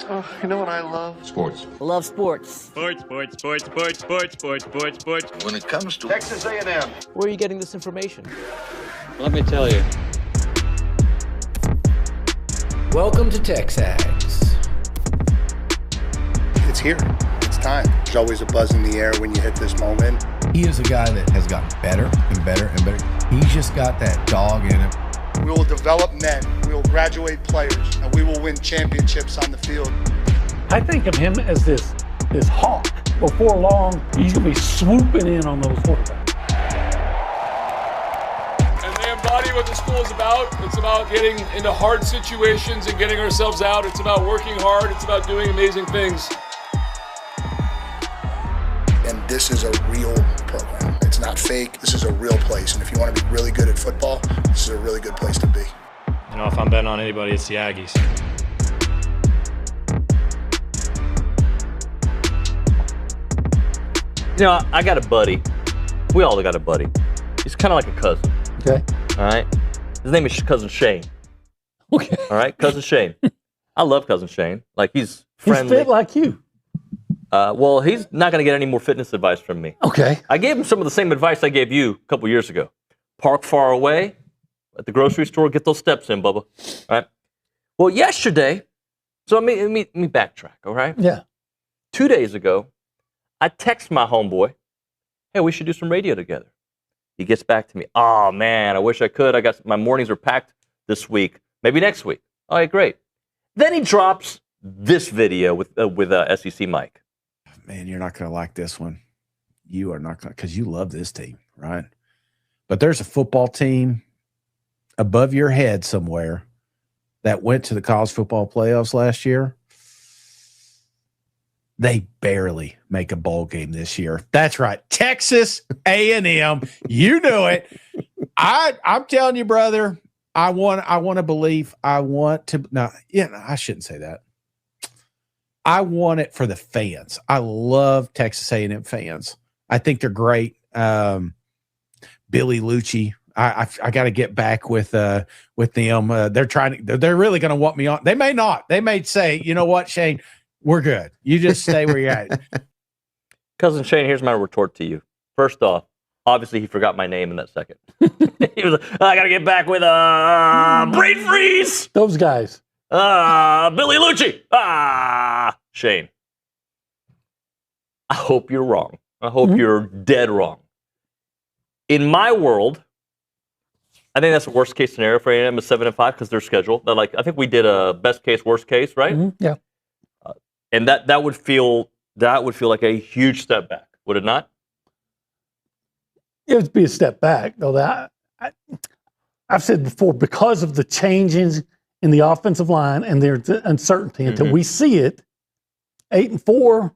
Oh, you know what I love? Sports. Love sports. Sports. When it comes to Texas A&M. Where are you getting this information? Let me tell you. Welcome to TexAgs. It's here. It's time. There's always a buzz in the air when you hit this moment. He is a guy that has gotten better and better and better. He's just got that dog in him. We will develop men. We will graduate players, and we will win championships on the field. I think of him as this hawk. Before long, he's going to be swooping in on those quarterbacks. And they embody what the school is about. It's about getting into hard situations and getting ourselves out. It's about working hard. It's about doing amazing things. And this is a real program. It's not fake. This is a real place. And if you want to be really good at football, this is a really good place to be. You know, if I'm betting on anybody, it's the Aggies. You know, I got a buddy. We all got a buddy. He's kind of like a cousin. Okay. All right. His name is Cousin Shane. Okay. All right, Cousin Shane. I love Cousin Shane. Like, he's friendly. He's fit like you. Well, he's not going to get any more fitness advice from me. Okay. I gave him some of the same advice I gave you a couple years ago. Park far away at the grocery store. Get those steps in, Bubba. All right. Well, yesterday, so let me backtrack, all right? Yeah. 2 days ago, I text my homeboy, hey, we should do some radio together. He gets back to me, oh, man, I wish I could. My mornings are packed this week. Maybe next week. All right, great. Then he drops this video with SEC Mike. Man, you're not going to like this one. You are not going to, because you love this team, right? But there's a football team above your head somewhere that went to the college football playoffs last year. They barely make a bowl game this year. That's right. Texas A&M. You knew it. I'm telling you, brother, I want to believe. I shouldn't say that. I want it for the fans. I love Texas A&M fans. I think they're great. Billy Liucci. I got to get back with them. They're really going to want me on. They may not. They may say, you know what, Shane, we're good. You just stay where you're at. Cousin Shane, here's my retort to you. First off, obviously he forgot my name in that second. He was like, I got to get back with Brain Freeze. Those guys. Billy Liucci. Shane. I hope you're wrong. I hope you're dead wrong. In my world, I think that's the worst case scenario for A&M is 7-5 because their schedule. I think we did a best case, worst case, right? Mm-hmm. Yeah. And that would feel like a huge step back, would it not? It would be a step back, though. I've said before, because of the changes in the offensive line and their uncertainty, until we see it, 8-4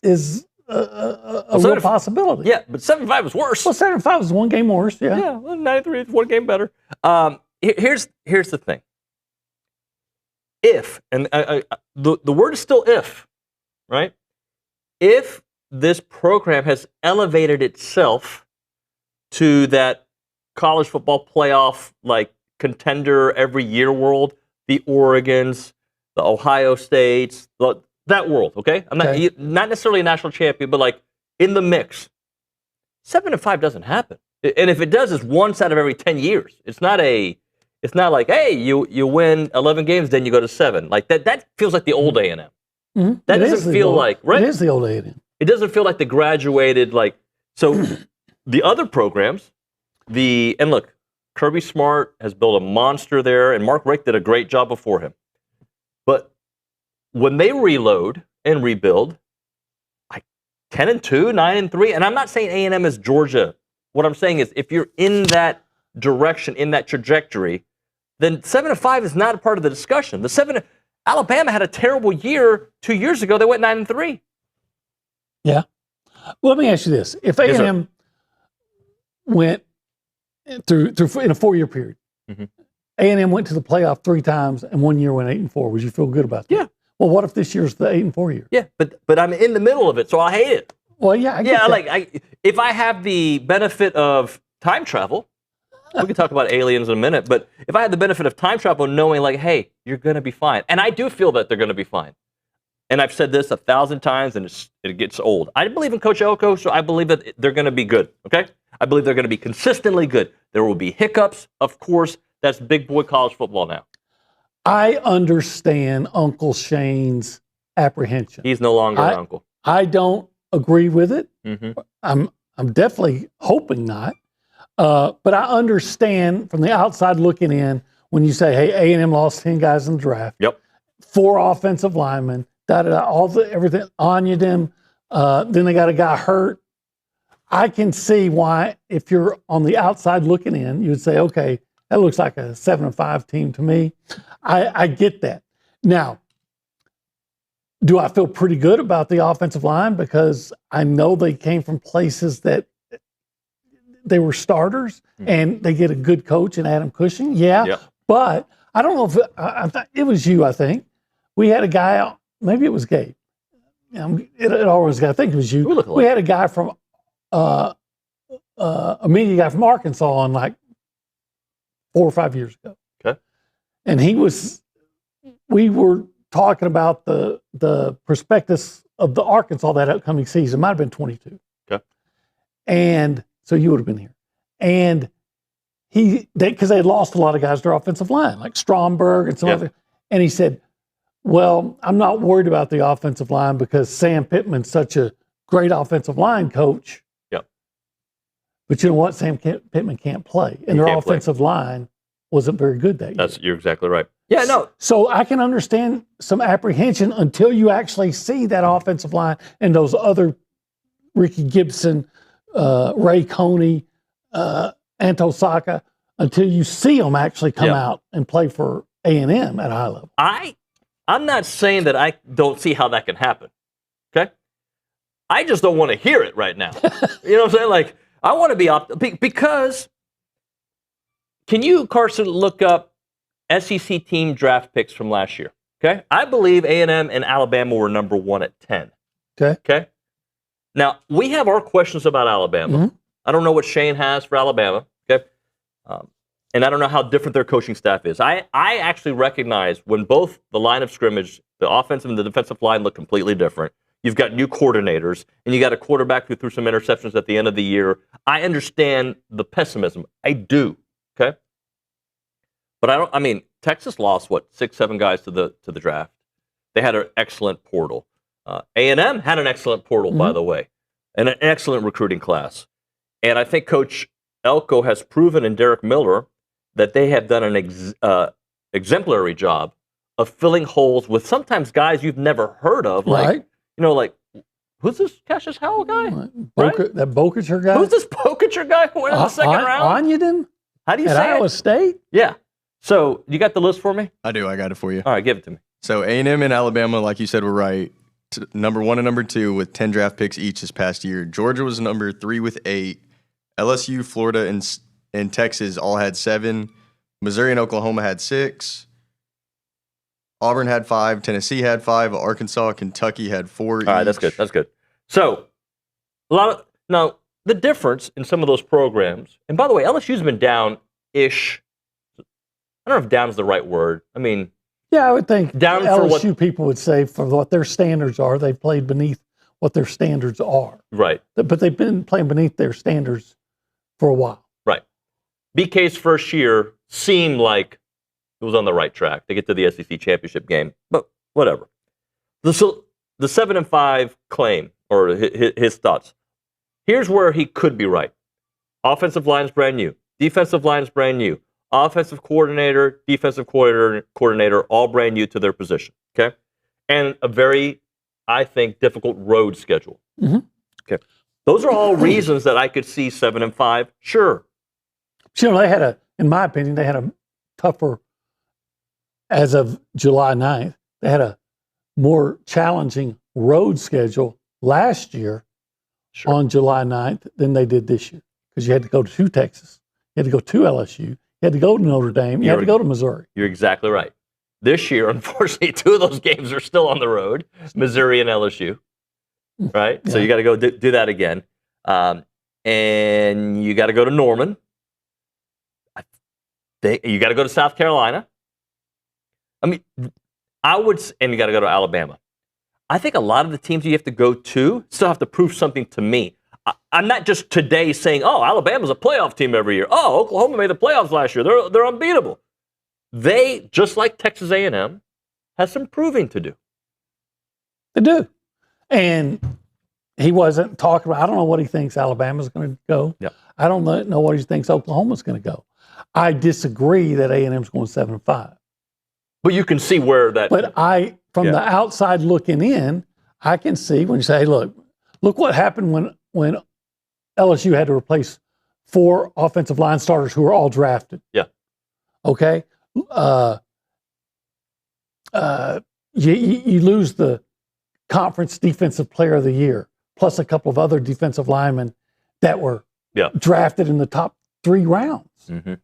is a real possibility. Yeah, but 7-5 is worse. Well, 7-5 is one game worse. Yeah. Yeah, well, 93 is one game better. Here's the thing. If, and the word is still if, right? If this program has elevated itself to that college football playoff contender every year world, the Oregons, the Ohio States, that world, okay? I'm not necessarily a national champion, but in the mix. 7-5 doesn't happen. And if it does, it's once out of every 10 years. It's not like, hey, you win 11 games, then you go to 7. That feels like the old A&M. Mm-hmm. That doesn't feel like, right? It is the old A&M. It doesn't feel like the graduated, so the other programs, and look, Kirby Smart has built a monster there, and Mark Richt did a great job before him. But when they reload and rebuild, 10-2, 9-3, and I'm not saying A&M is Georgia. What I'm saying is, if you're in that direction, in that trajectory, then 7-5 is not a part of the discussion. Alabama had a terrible year 2 years ago. They went 9-3. Yeah. Well, let me ask you this: if A&M went through in a 4-year period, A&M went to the playoff 3 times and 1 year went 8-4, would you feel good about that? Yeah. Well, what if this year's the 8-4 year? Yeah, but I'm in the middle of it, so I hate it. Well, yeah, I get that. If I have the benefit of time travel, We can talk about aliens in a minute, but if I had the benefit of time travel, knowing like, hey, you're going to be fine, and I do feel that they're going to be fine, and I've said this 1,000 times, and it gets old. I believe in Coach Elko, so I believe that they're going to be good. Okay, I believe they're going to be consistently good. There will be hiccups, of course. That's big boy college football now. I understand Uncle Shane's apprehension. He's no longer an uncle. I don't agree with it. Mm-hmm. I'm definitely hoping not. But I understand from the outside looking in when you say, hey, A&M lost 10 guys in the draft. Yep. 4 offensive linemen, everything, Onyedim, then they got a guy hurt. I can see why, if you're on the outside looking in, you would say, okay, that looks like a 7-5 team to me. I get that. Now, do I feel pretty good about the offensive line because I know they came from places that they were starters and they get a good coach in Adam Cushing? Yeah. Yep. But I don't know if it was you, I think. We had a guy, maybe it was Gabe. It always got, I think it was you. We had a guy from, a media guy from Arkansas on like 4 or 5 years ago. Okay. And we were talking about the prospectus of the Arkansas that upcoming season. Might have been 22. Okay. And so you would have been here. And because they had lost a lot of guys to their offensive line, like Stromberg and some other. And he said, well, I'm not worried about the offensive line because Sam Pittman's such a great offensive line coach. Yep. But you know what? Sam Pittman can't play. And their offensive line wasn't very good that year. You're exactly right. Yeah, no. So I can understand some apprehension until you actually see that offensive line and those other Ricky Gibson, Ray Coney, Anto Saka, until you see them actually come out and play for A&M at a high level. I'm not saying that I don't see how that can happen. Okay? I just don't want to hear it right now. You know what I'm saying? Like, I want to be because can you, Carson, look up SEC team draft picks from last year? Okay? I believe A&M and Alabama were number 1 at 10. Okay? Now, we have our questions about Alabama. Mm-hmm. I don't know what Shane has for Alabama. Okay? And I don't know how different their coaching staff is. I actually recognize when both the line of scrimmage, the offensive and the defensive line look completely different. You've got new coordinators, and you got a quarterback who threw some interceptions at the end of the year. I understand the pessimism. I do. Okay? But Texas lost, 6-7 guys to the draft. They had an excellent portal. A&M had an excellent portal, by the way, and an excellent recruiting class. And I think Coach Elko has proven in Derek Miller that they have done an exemplary job of filling holes with sometimes guys you've never heard of. Like, who's this Cassius Howell guy? That Bokacher guy? Who's this Bokacher guy who went in the second round? Onyedim? How do you say it? At Iowa State? Yeah. So, you got the list for me? I do. I got it for you. All right, give it to me. So, A&M and Alabama, like you said, were right. Number 1 and number 2 with 10 draft picks each this past year. Georgia was number 3 with 8. LSU, Florida, and Texas all had 7. Missouri and Oklahoma had 6. Auburn had 5. Tennessee had 5. Arkansas, Kentucky had 4 each. All right, that's good. That's good. So, now, the difference in some of those programs, and by the way, LSU's been down-ish. I don't know if down is the right word. I mean, yeah, I would think down LSU for what people would say for what their standards are. They've played beneath what their standards are. Right. But they've been playing beneath their standards for a while. Right. BK's first year seemed like it was on the right track to get to the SEC championship game, but whatever. The 7-5 claim, or his thoughts. Here's where he could be right. Offensive line is brand new. Defensive line is brand new. Offensive coordinator, defensive coordinator, all brand new to their position. Okay? And a very, I think, difficult road schedule. Mm-hmm. Okay. Those are all reasons that I could see 7-5. Sure. They in my opinion, they had a tougher, as of July 9th, they had a more challenging road schedule last year on July 9th than they did this year. Because you had to go to Texas. You had to go to LSU. You had to go to Notre Dame. You had to go to Missouri. You're exactly right. This year, unfortunately, 2 of those games are still on the road, Missouri and LSU. Right? Yeah. So you got to go do that again. And you got to go to Norman. You got to go to South Carolina. I mean, and you got to go to Alabama. I think a lot of the teams you have to go to still have to prove something to me. I'm not just today saying, oh, Alabama's a playoff team every year. Oh, Oklahoma made the playoffs last year. They're unbeatable. They, just like Texas A&M, has some proving to do. They do. And he wasn't talking about, I don't know what he thinks Alabama's going to go. Yep. I don't know what he thinks Oklahoma's going to go. I disagree that A&M's going 7-5. But you can see where that. But from the outside looking in, I can see when you say, hey, look what happened when LSU had to replace 4 offensive line starters who were all drafted. Yeah. Okay. You lose the conference defensive player of the year, plus a couple of other defensive linemen that were drafted in the top 3 rounds. Mm-hmm.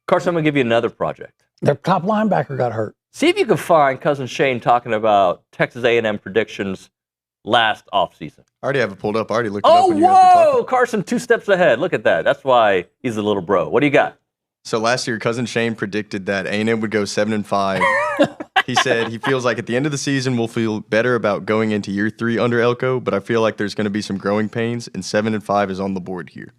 Carson, I'm going to give you another project. Their top linebacker got hurt. See if you can find Cousin Shane talking about Texas A&M predictions last offseason. I already have it pulled up. I already looked it up. Oh, when you guys were whoa! talking. Carson, 2 steps ahead. Look at that. That's why he's a little bro. What do you got? So last year, Cousin Shane predicted that A&M would go 7-5. He said he feels like at the end of the season, we'll feel better about going into year 3 under Elko, but I feel like there's going to be some growing pains, and 7-5 is on the board here.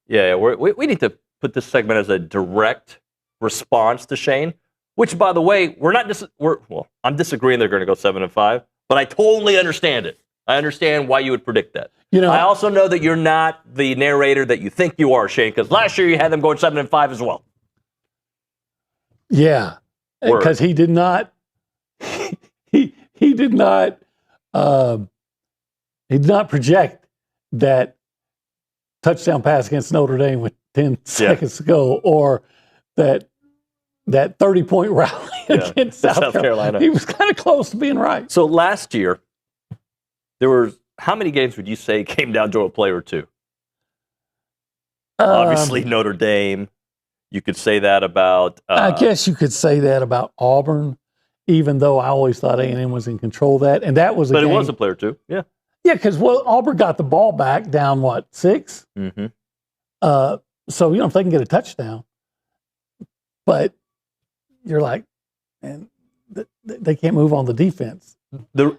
Yeah, we need to put this segment as a direct response to Shane, which, by the way, I'm disagreeing they're going to go 7-5, but I totally understand it. I understand why you would predict that. I also know that you're not the narrator that you think you are, Shane, because last year you had them going 7-5 as well. Yeah, because he did not. He did not. He did not project that touchdown pass against Notre Dame with 10 seconds to go, or that 30-point rally against South Carolina. He was kind of close to being right. So last year, there were how many games would you say came down to a play or two? Obviously, Notre Dame. You could say that about. I guess you could say that about Auburn, even though I always thought A&M was in control of that, and that was. But it was a play or two, yeah. Yeah, because Auburn got the ball back down 6. Mm-hmm. So if they can get a touchdown, but you're like, man, they can't move on the defense.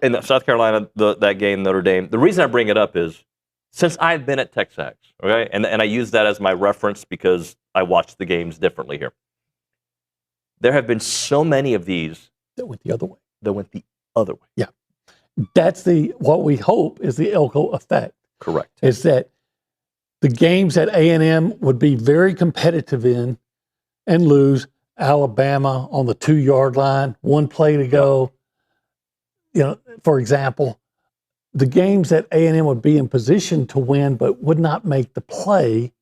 In South Carolina, that game, Notre Dame, the reason I bring it up is since I've been at TexAgs, okay, and I use that as my reference because I watch the games differently here. There have been so many of these that went the other way. Yeah. That's what we hope is the Elko effect. Correct. Is that the games that A&M would be very competitive in and lose. Alabama on the 2-yard line, 1 play to go. For example, the games that A&M would be in position to win but would not make the play,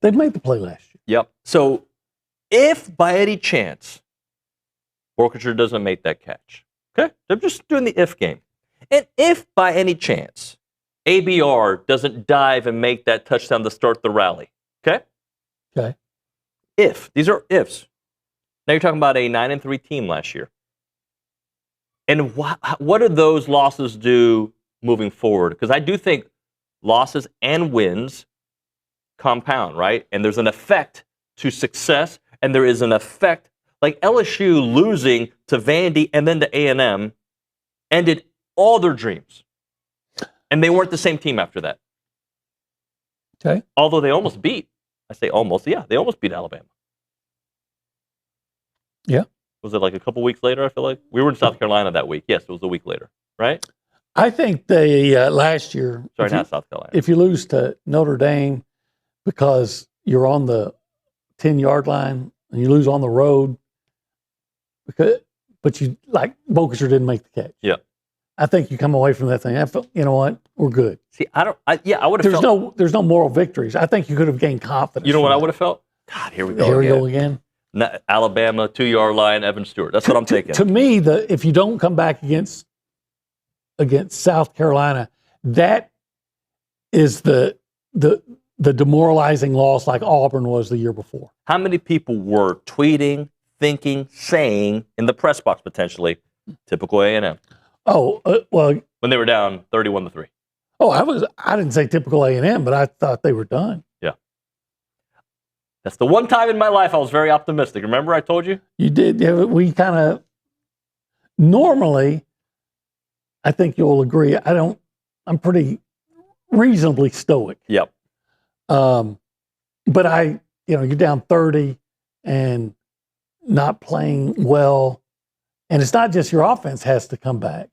they'd made the play last year. Yep. So if by any chance Orchestra doesn't make that catch, okay, I'm just doing the if game. And if by any chance ABR doesn't dive and make that touchdown to start the rally, okay? Okay. These are ifs. Now you're talking about a 9-3 team last year. And what do those losses do moving forward? Because I do think losses and wins compound, right? And there's an effect to success, and there is an effect, like LSU losing to Vandy and then to A&M ended all their dreams. And they weren't the same team after that. Okay. Although they almost beat, I say almost, they almost beat Alabama. Yeah. Was it like a couple weeks later, I feel like? We were in South Carolina that week. Yes, it was a week later, right? I think they last year. Sorry, not South Carolina. If you lose to Notre Dame because you're on the 10-yard line and you lose on the road, but you Bocature didn't make the catch. Yeah. I think you come away from that thing. You know what? We're good. See, I would have felt. There's no moral victories. I think you could have gained confidence. You know what I would have felt? God, here we go. Here we go again. Alabama 2-yard line, Evan Stewart. That's what I'm thinking. To me, if you don't come back against South Carolina, that is the demoralizing loss like Auburn was the year before. How many people were tweeting, thinking, saying in the press box potentially, typical A&M? Oh, well. When they were down 31-3. Oh, I didn't say typical A&M, but I thought they were done. Yeah. That's the one time in my life I was very optimistic. Remember I told you? You did. Yeah, we kind of normally, I think you'll agree. I'm pretty reasonably stoic. Yep. But you're down 30 and not playing well. And it's not just your offense has to come back.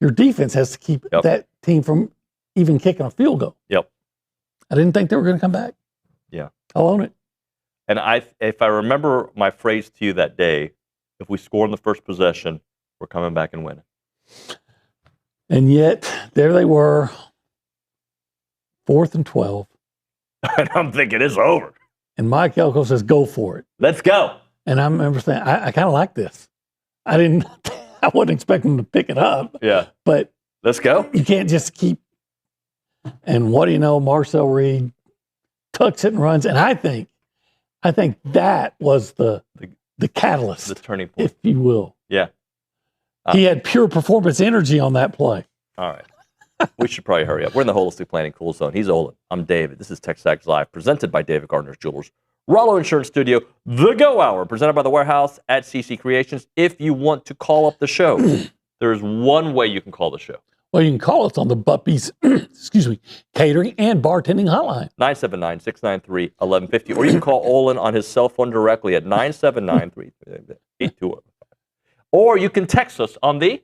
Your defense has to keep that team from even kicking a field goal. Yep. I didn't think they were going to come back. Yeah. I'll own it. And if I remember my phrase to you that day, if we score in the first possession, we're coming back and winning. And yet, there they were, 4th and 12. And I'm thinking, it's over. And Mike Elko says, go for it. Let's go. And I remember saying, I kind of like this. I wasn't expecting them to pick it up. Yeah. But let's go. You can't just keep. And what do you know? Marcel Reed tucks it and runs. And I think that was the catalyst, the turning point, if you will. Yeah. He had pure performance energy on that play. All right. We should probably hurry up. We're in the Holistic Planning Cool Zone. He's Olin. I'm David. This is TexAgs Live, presented by David Gardner's Jewelers. Rollo Insurance Studio, The Go Hour, presented by The Warehouse at CC Creations. If you want to call up the show, there's one way you can call the show. Well, you can call us on the Buppies, catering and bartending hotline. 979-693-1150. Or you can call Olin on his cell phone directly at 979-382. Or you can text us on the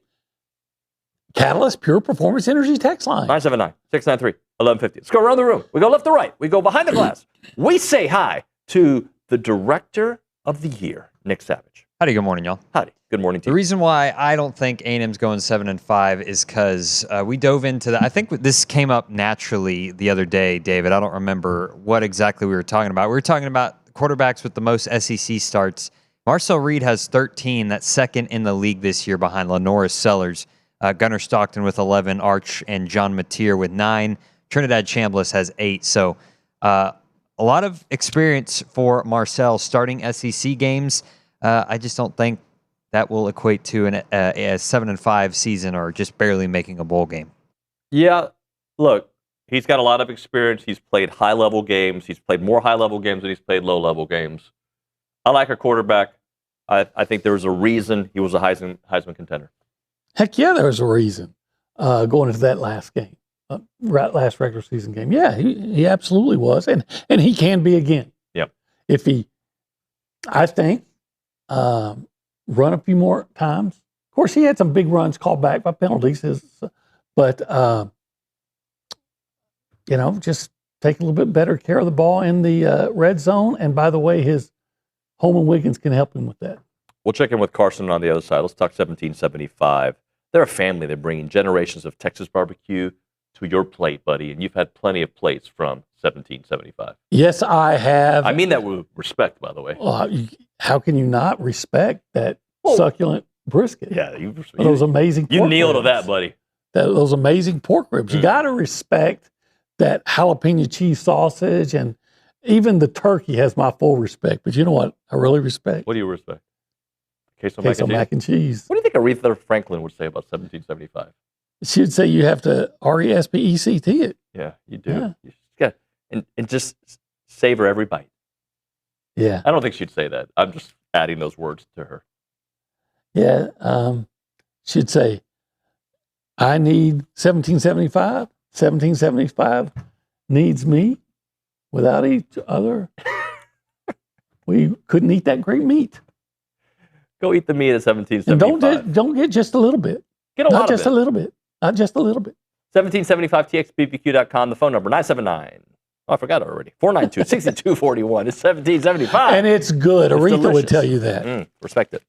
Catalyst Pure Performance Energy text line. 979-693-1150. Let's go around the room. We go left to right. We go behind the glass. We say hi to the Director of the Year, Nick Savage. Howdy, good morning, y'all. Howdy. Good morning to you. The reason why I don't think A&M's going 7-5 is because we dove into that. I think this came up naturally the other day, David. I don't remember what exactly we were talking about. We were talking about quarterbacks with the most SEC starts. Marcel Reed has 13. That's second in the league this year behind Lenoris Sellers. Gunnar Stockton with 11, Arch and John Mateer with 9. Trinidad Chambliss has 8. So a lot of experience for Marcel starting SEC games. I just don't think that will equate to a 7-5 season or just barely making a bowl game. Yeah, look, he's got a lot of experience. He's played high-level games. He's played more high-level games than he's played low-level games. I like our quarterback. I think there was a reason he was a Heisman contender. Heck yeah, there was a reason going into that last game, last regular season game. Yeah, he absolutely was, and he can be again. Yep. If he, I think, run a few more times. Of course, he had some big runs called back by penalties, but just take a little bit better care of the ball in the red zone. And by the way, his Holman Wiggins can help him with that. We'll check in with Carson on the other side. Let's talk 1775. They're a family. They're bringing generations of Texas barbecue to your plate, buddy, and you've had plenty of plates from 1775. Yes, I have. I mean that with respect, by the way. Well, how can you not respect that succulent brisket? Yeah, those amazing pork you kneel ribs. to that, buddy. Those amazing pork ribs. You got to respect that jalapeno cheese sausage, and even the turkey has my full respect. But you know what I really respect? What do you respect? Queso mac and cheese. What do you think Aretha Franklin would say about 1775? She'd say you have to RESPECT it. Yeah, you do. Yeah. You just got and just savor every bite. Yeah. I don't think she'd say that. I'm just adding those words to her. Yeah. She'd say, I need 1775. 1775 needs me. Without each other, we couldn't eat that great meat. Go eat the meat at 1775. And don't get just a little bit. Get a lot Not just of it. a little bit. Not just a little bit. 1775txbbq.com, the phone number, 979. Oh, I forgot already. 492-6241. It's 1775. And it's good. It's Aretha delicious. would tell you that. Respect it.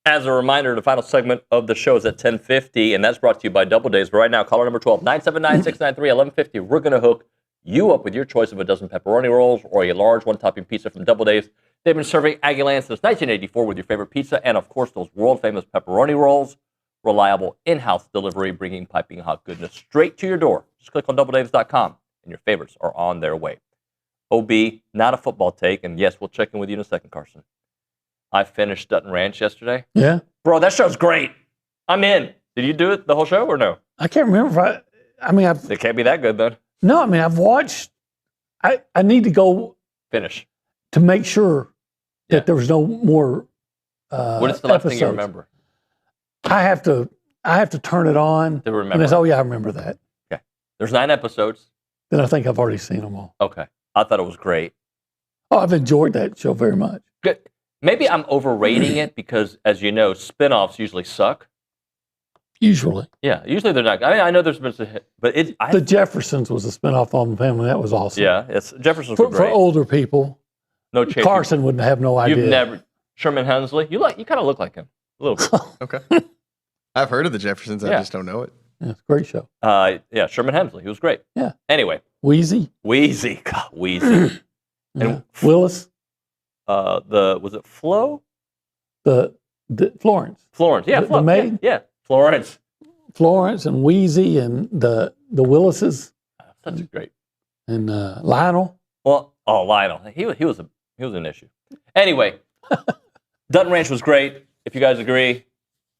As a reminder, the final segment of the show is at 10:50, and that's brought to you by Double Days. But right now, caller number 12, 979-693-1150. We're going to hook you up with your choice of a dozen pepperoni rolls or a large one-topping pizza from Double Days. They've been serving Aggie Land since 1984 with your favorite pizza and, of course, those world-famous pepperoni rolls. Reliable in-house delivery, bringing piping hot goodness straight to your door. Just click on doubledavis.com, and your favorites are on their way. OB, not a football take, and yes, we'll check in with you in a second, Carson. I finished Dutton Ranch yesterday. Yeah. Bro, that show's great. I'm in. Did you do it the whole show or no? I can't remember if It can't be that good then. No, I mean, I've watched. I need to go Finish. to make sure that there was no more. What is the last thing you remember? I have to turn it on. To remember. And it's, oh yeah, I remember that. Okay. There's 9 episodes. Then I think I've already seen them all. Okay. I thought it was great. Oh, I've enjoyed that show very much. Good. Maybe I'm overrating it because, as you know, spinoffs usually suck. Usually. Yeah, usually they're not. I mean, I know there's been some hit, but The Jeffersons was a spinoff on the Family. That was awesome. Yeah, Jefferson's were For great. older people. No chance. Carson wouldn't have no idea. You've never Sherman Hemsley. You kind of look like him a little bit. Okay. I've heard of the Jeffersons. I just don't know it. Yeah, it's a great show. Yeah, Sherman Hemsley. He was great. Yeah. Anyway. Wheezy. God, Wheezy. And Willis. Was it Flo? The Florence. Florence. Yeah, Flo. The maid. Yeah, Florence. Florence and Wheezy and the Willises. That's great. And Lionel. Well, Lionel. He was an issue. Anyway, Dutton Ranch was great. If you guys agree,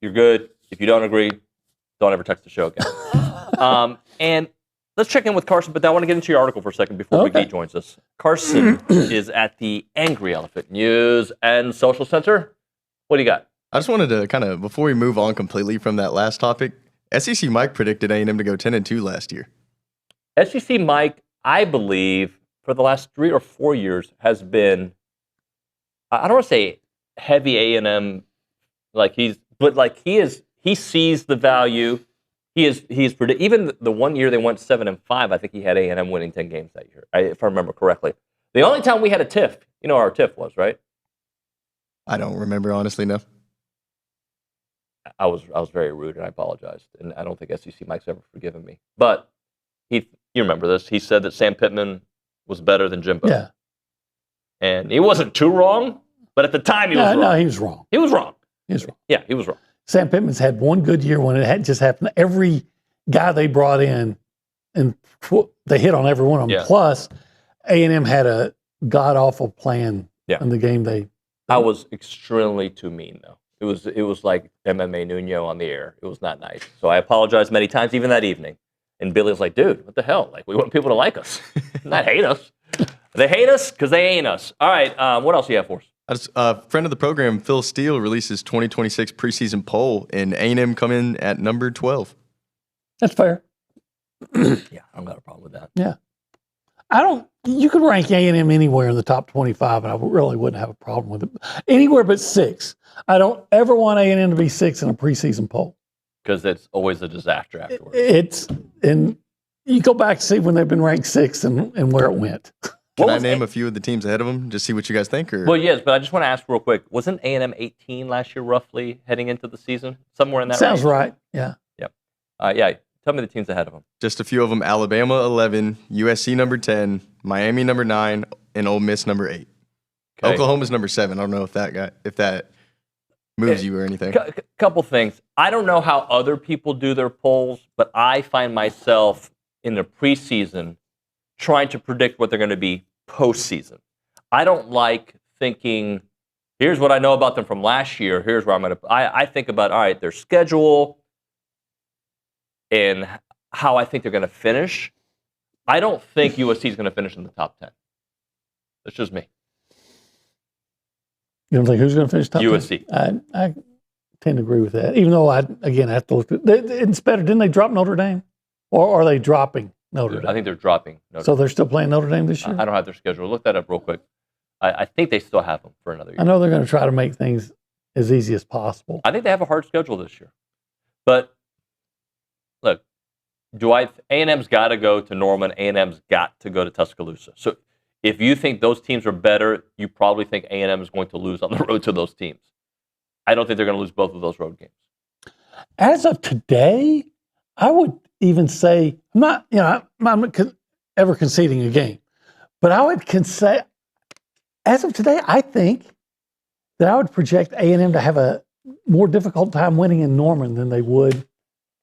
you're good. If you don't agree, don't ever text the show again. And let's check in with Carson, but I want to get into your article for a second before McGee joins us. Carson is at the Angry Elephant News and Social Center. What do you got? I just wanted to kind of, before we move on completely from that last topic, SEC Mike predicted A&M to go 10-2 last year. SEC Mike, I believe, for the last 3 or 4 years has been, I don't want to say heavy A&M, he sees the value. He's even the one year they went 7-5, I think he had A&M winning 10 games that year, if I remember correctly. The only time we had a tiff, you know what our tiff was, right? I don't remember, honestly, no. I was very rude, and I apologized. And I don't think SEC Mike's ever forgiven me. But you remember this. He said that Sam Pittman was better than Jimbo. Yeah. And he wasn't too wrong, but at the time he was wrong. No, he was wrong. He was wrong. He was wrong. Yeah, he was wrong. Sam Pittman's had one good year when it had just happened. Every guy they brought in, and they hit on every one of them. Yeah. Plus, A&M had a god-awful plan in the game they... I was extremely too mean, though. It was like MMA Nuno on the air. It was not nice. So I apologized many times, even that evening. And Billy was like, dude, what the hell? Like, we want people to like us, not hate us. They hate us because they ain't us. All right, what else do you have for us? A friend of the program, Phil Steele, releases 2026 preseason poll, and A&M come in at number 12. That's fair. Yeah, I don't got a problem with that. Yeah. You could rank A&M anywhere in the top 25, and I really wouldn't have a problem with it. Anywhere but 6. I don't ever want A&M to be 6 in a preseason poll. Because it's always a disaster afterwards. And you go back and see when they've been ranked 6 and where it went. Can I name a few of the teams ahead of them? Just see what you guys think? Or? Well, yes, but I just want to ask real quick. Wasn't A&M 18 last year, roughly, heading into the season? Somewhere in that Sounds range? right, yeah. Yep. Yeah, tell me the teams ahead of them. Just a few of them. Alabama, 11. USC, number 10. Miami, number 9. And Ole Miss, number 8. Okay. Oklahoma's number 7. I don't know if that moves you or anything. Couple things. I don't know how other people do their polls, but I find myself in the preseason trying to predict what they're going to be postseason. I don't like thinking, here's what I know about them from last year. Here's where I'm going to. I think about, all right, their schedule and how I think they're going to finish. I don't think USC is going to finish in the top 10. That's just me. You don't think who's going to finish top 10? USC. I tend to agree with that. Even though I have to look at it's better. Didn't they drop Notre Dame? Or are they dropping Notre Dame? I think they're dropping Notre Dame. So they're still playing Notre Dame this year? I don't have their schedule. Look that up real quick. I think they still have them for another year. I know they're going to try to make things as easy as possible. I think they have a hard schedule this year. But look, A&M's got to go to Norman. A&M's got to go to Tuscaloosa. So if you think those teams are better, you probably think A&M is going to lose on the road to those teams. I don't think they're going to lose both of those road games. As of today, I would even say I'm not ever conceding a game, but I would say, as of today, I think that I would project A&M to have a more difficult time winning in Norman than they would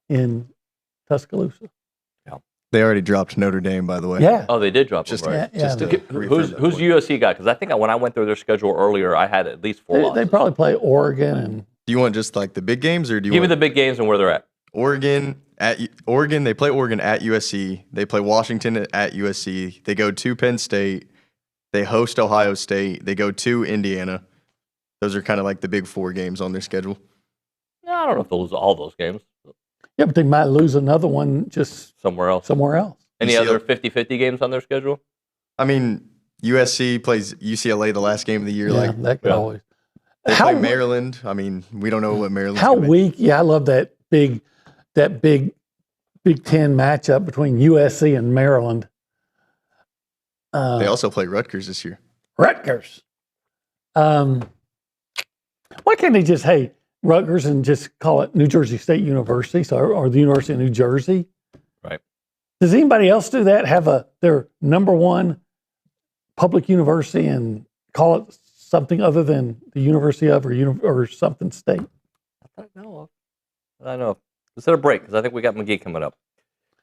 in Tuscaloosa. They already dropped Notre Dame, by the way. Yeah. Oh, they did drop them, right? Who's USC got? Because I think when I went through their schedule earlier, I had at least 4 losses. They probably play Oregon and. Do you want just like the big games, or do you give me want the big games and where they're at? Oregon? They play Oregon at USC. They play Washington at USC. They go to Penn State. They host Ohio State. They go to Indiana. Those are kind of like the big 4 games on their schedule. No, I don't know if they'll lose all those games. Yeah, but they might lose another one just somewhere else. Any other 50-50 games on their schedule? I mean, USC plays UCLA the last game of the year. Yeah, that could always. They play Maryland. I mean, we don't know what Maryland's How gonna be. weak? Yeah, I love that big Big Ten matchup between USC and Maryland. They also play Rutgers this year. Rutgers. Why can't they just Rutgers and just call it New Jersey State University, or the University of New Jersey? Right. Does anybody else do that? Have their number one public university and call it something other than the University of or something state? I know. Let's hit a break because I think we got McGee coming up,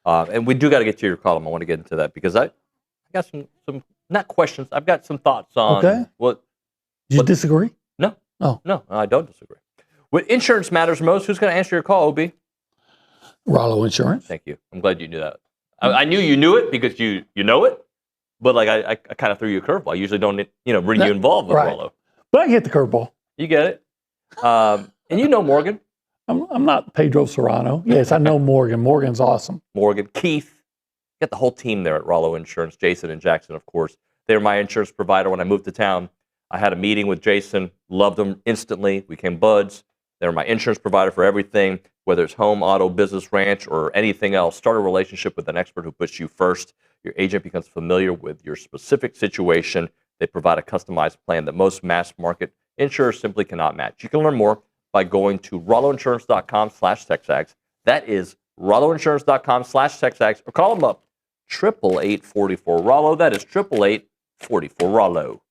and we do got to get to your column. I want to get into that because I got some not questions. I've got some thoughts on what. You disagree? No. Oh. No, I don't disagree. What insurance matters most? Who's going to answer your call, OB? Rollo Insurance. Thank you. I'm glad you knew that. I knew you knew it because you know it, but like I kind of threw you a curveball. I usually don't bring you involved with Rollo. But I get the curveball. You get it. And you know Morgan. I'm not Pedro Serrano. Yes, I know Morgan. Morgan's awesome. Morgan, Keith. Got the whole team there at Rollo Insurance. Jason and Jackson, of course. They were my insurance provider when I moved to town. I had a meeting with Jason. Loved him instantly. We became buds. They were my insurance provider for everything, whether it's home, auto, business, ranch, or anything else. Start a relationship with an expert who puts you first. Your agent becomes familiar with your specific situation. They provide a customized plan that most mass market insurers simply cannot match. You can learn more by going to rolloinsurance.com/TexAgs. That is rolloinsurance.com/TexAgs, or call them up, 888-44-ROLLO. That is 888-44-ROLLO.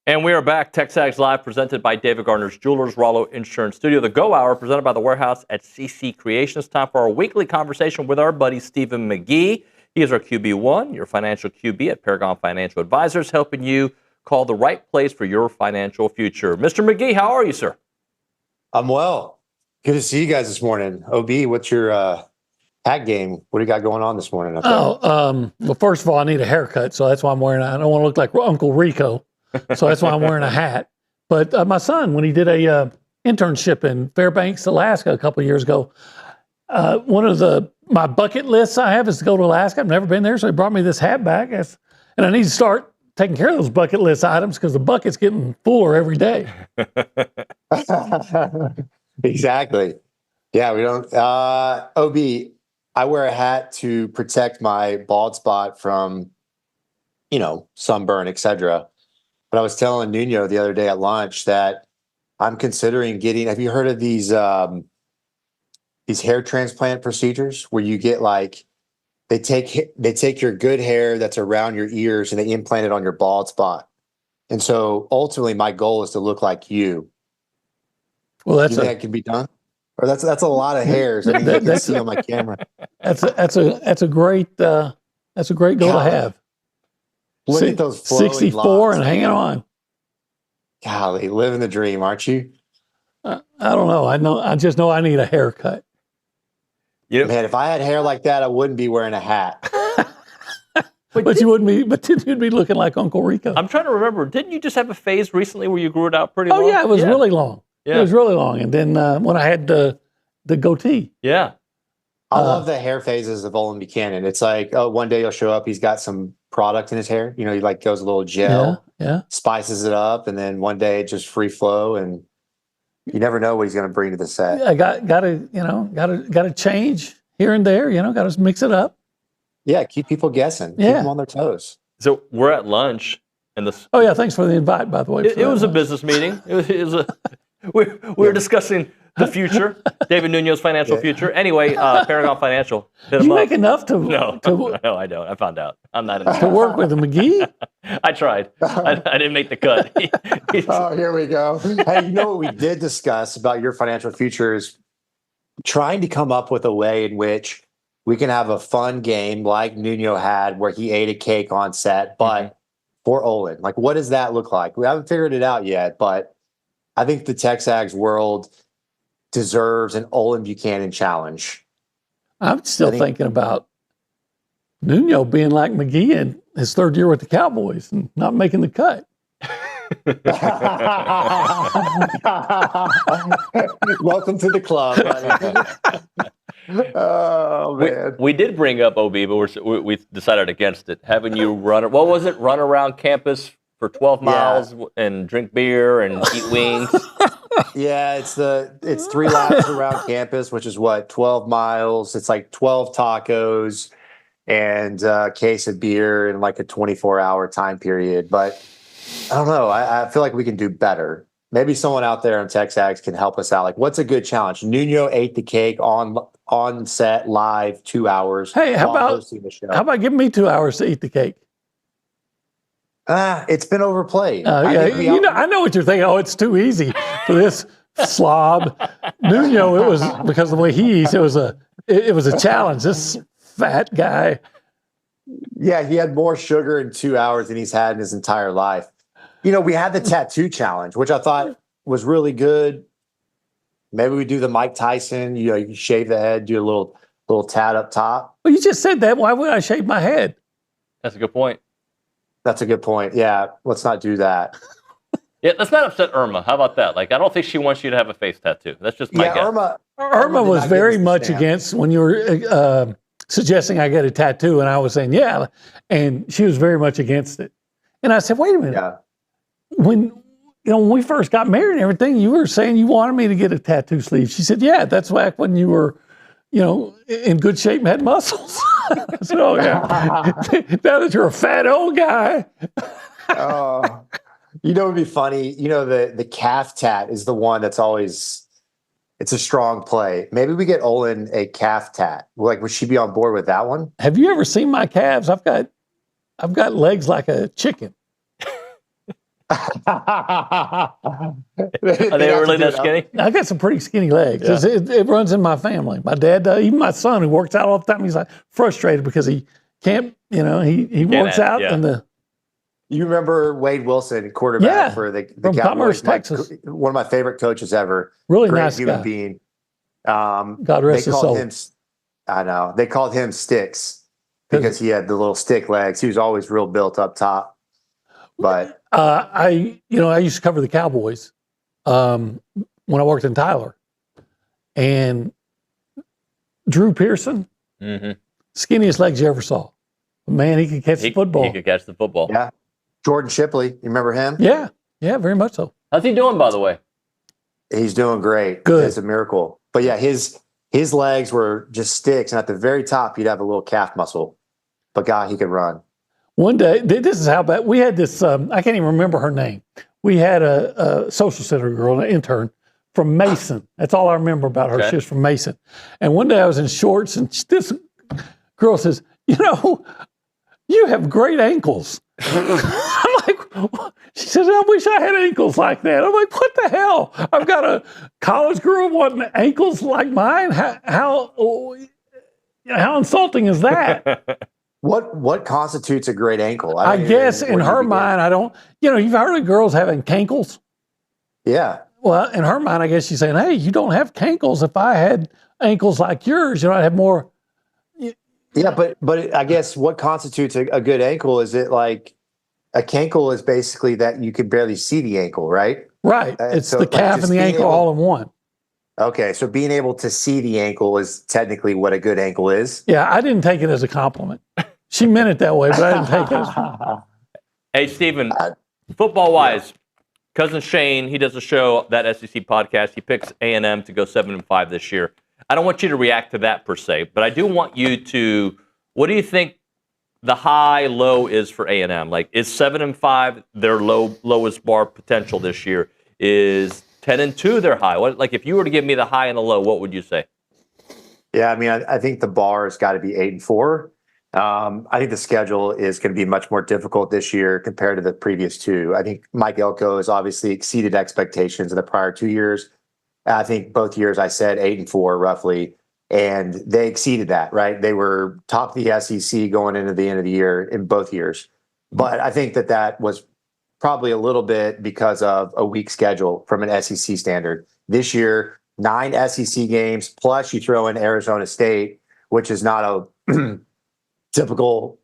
And we are back. TexAgs Live, presented by David Gardner's Jewelers, Rollo Insurance Studio. The Go Hour, presented by The Warehouse at CC Creation. It's time for our weekly conversation with our buddy, Stephen McGee. He is our QB1, your financial QB at Paragon Financial Advisors, helping you call the right place for your financial future. Mr. McGee, how are you, sir? I'm well. Good to see you guys this morning. OB, what's your hat game? What do you got going on this morning? Well, first of all, I need a haircut, so that's why I'm wearing. I don't want to look like Uncle Rico, so that's why I'm wearing a hat. But my son, when he did a internship in Fairbanks, Alaska, a couple of years ago, one of my bucket lists I have is to go to Alaska. I've never been there, so he brought me this hat back, and I need to start taking care of those bucket list items because the bucket's getting fuller every day. Exactly. Yeah, we don't. OB, I wear a hat to protect my bald spot from, sunburn, etc. But I was telling Nuno the other day at lunch that I'm considering getting. Have you heard of these hair transplant procedures where you get they take your good hair that's around your ears and they implant it on your bald spot. And so ultimately, my goal is to look like you. Well, do you think that can be done? Or that's a lot of hairs. I mean, you can see on my camera. That's a great goal to have. Look at those flowing 64 locks, and hanging on. Golly, living the dream, aren't you? I don't know. I just know I need a haircut. Man, if I had hair like that, I wouldn't be wearing a hat. But you wouldn't be. But you'd be looking like Uncle Rico. I'm trying to remember. Didn't you just have a phase recently where you grew it out pretty long? Oh yeah, it was really long. Yeah. It was really long. And then when I had the goatee. Yeah. I love the hair phases of Olin Buchanan. It's like, one day he'll show up, he's got some product in his hair. He goes a little gel, spices it up, and then one day it's just free flow, and you never know what he's going to bring to the set. Yeah, gotta change here and there. Got to mix it up. Yeah, keep people guessing. Keep them on their toes. So we're at lunch, and this. Oh yeah, thanks for the invite. By the way, it was a business meeting. It was a. We were discussing the future, David Nuno's financial future. Anyway, Paragon Financial. You make enough to no, I don't. I found out. I'm not in to work with a McGee. I tried. I didn't make the cut. Oh, here we go. Hey, you know what we did discuss about your financial future is trying to come up with a way in which we can have a fun game like Nuno had, where he ate a cake on set, but for Olin. What does that look like? We haven't figured it out yet, but I think the TexAgs world deserves an Olin Buchanan challenge. I'm still thinking about Nuno being like McGee in his third year with the Cowboys and not making the cut. Welcome to the club, buddy. Oh, man. We did bring up OB, but we decided against it. Having you run around campus for 12 miles and drink beer and eat wings. Yeah, it's 3 laps around campus, which is 12 miles. It's 12 tacos and a case of beer in a 24-hour time period. But I don't know. I feel like we can do better. Maybe someone out there on TexAgs can help us out. What's a good challenge? Nuno ate the cake on set live 2 hours. Hey, how about giving me 2 hours to eat the cake? It's been overplayed. I know what you're thinking. Oh, it's too easy for this slob. Nuno, it was because of the way he eats. It was a challenge. This fat guy. Yeah, he had more sugar in 2 hours than he's had in his entire life. We had the tattoo challenge, which I thought was really good. Maybe we do the Mike Tyson. You shave the head, do a little tat up top. Well, you just said that. Why would I shave my head? That's a good point. That's a good point. Yeah, let's not do that. Yeah, let's not upset Irma. How about that? I don't think she wants you to have a face tattoo. That's just my guess. Irma was very much against when you were suggesting I get a tattoo, and I was saying, yeah, and she was very much against it. And I said, wait a minute. Yeah. When we first got married and everything, you were saying you wanted me to get a tattoo sleeve. She said, yeah, that's back when you were, in good shape and had muscles. I said, oh, yeah. Now that you're a fat old guy. Oh, it'd be funny. The calf tat is the one that's always, it's a strong play. Maybe we get Olin a calf tat. Would she be on board with that one? Have you ever seen my calves? I've got legs like a chicken. Are they really that skinny? I got some pretty skinny legs. Yeah. It runs in my family. My dad does. Even my son, who works out all the time, he's like frustrated because he can't. He works out and the. You remember Wade Wilson, quarterback for the from Cowboys, Commerce, Texas. One of my favorite coaches ever. Really Great nice human guy. being. God rest his soul. I know. They called him Sticks because he had the little stick legs. He was always real built up top. But I used to cover the Cowboys when I worked in Tyler, and Drew Pearson, skinniest legs you ever saw. Man, he could catch the football. He could catch the football. Yeah. Jordan Shipley, you remember him? Yeah, very much so. How's he doing, by the way? He's doing great. Good. It's a miracle. But yeah, his legs were just sticks, and at the very top, he'd have a little calf muscle. But God, he could run. One day, this is how bad we had this. I can't even remember her name. We had a social center girl, an intern from Mason. That's all I remember about her. Okay. She was from Mason. And one day I was in shorts, and this girl says, "You have great ankles." I'm like, she says, "I wish I had ankles like that." I'm like, "What the hell? I've got a college girl wanting ankles like mine. How insulting is that?" What constitutes a great ankle? I guess in her mind, I don't. You've heard of girls having cankles. Yeah. Well, in her mind, I guess she's saying, "Hey, you don't have cankles. If I had ankles like yours, I'd have more." Yeah, but I guess what constitutes a good ankle is it like a cankle is basically that you can barely see the ankle, right? Right. It's so the calf just and the being ankle all in one. Okay, so being able to see the ankle is technically what a good ankle is. Yeah, I didn't take it as a compliment. She meant it that way, but I didn't take it as a Hey, Stephen, football-wise, Cousin Shane, he does a show, that SEC podcast. He picks A&M to go 7-5 this year. I don't want you to react to that per se, but I do want you to, what do you think the high-low is for A&M? Like, is 7-5 their lowest bar potential this year? Is 10-2 their high? Like, if you were to give me the high and the low, what would you say? Yeah, I mean, I think the bar has got to be 8-4. I think the schedule is going to be much more difficult this year compared to the previous two. I think Mike Elko has obviously exceeded expectations in the prior 2 years. I think both years I said 8-4 roughly, and they exceeded that, right? They were top of the SEC going into the end of the year in both years. But I think that was probably a little bit because of a weak schedule from an SEC standard. This year, 9 SEC games, plus you throw in Arizona State, which is not a typical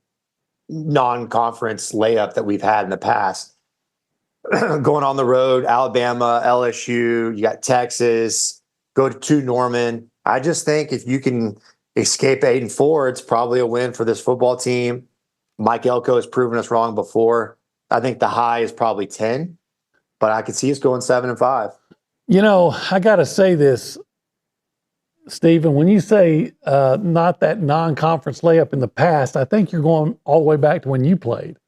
non-conference layup that we've had in the past. Going on the road, Alabama, LSU, you got Texas, go to Norman. I just think if you can escape 8-4, it's probably a win for this football team. Mike Elko has proven us wrong before. I think the high is probably 10, but I could see us going 7-5. I got to say this, Stephen, when you say not that non-conference layup in the past, I think you're going all the way back to when you played.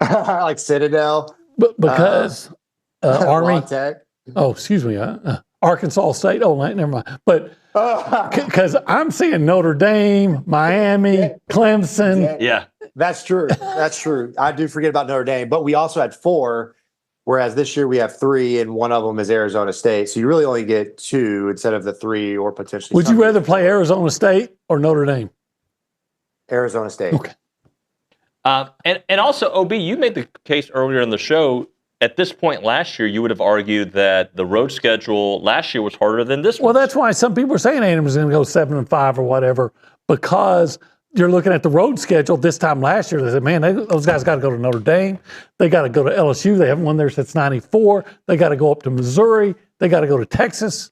Like Citadel. But because Army. Tech. Oh, excuse me. Arkansas State. Oh, never mind. But because I'm seeing Notre Dame, Miami, Clemson. Yeah. That's true. That's true. I do forget about Notre Dame, but we also had 4, whereas this year we have 3, and one of them is Arizona State. So you really only get 2 instead of the 3 or potentially. Would you rather play Arizona State or Notre Dame? Arizona State. Okay. And also, OB, you made the case earlier in the show. At this point last year, you would have argued that the road schedule last year was harder than this one. Well, that's why some people are saying A&M is going to go 7-5 or whatever, because you're looking at the road schedule this time last year. They said, man, those guys got to go to Notre Dame. They got to go to LSU. They haven't won there since '94. They got to go up to Missouri. They got to go to Texas.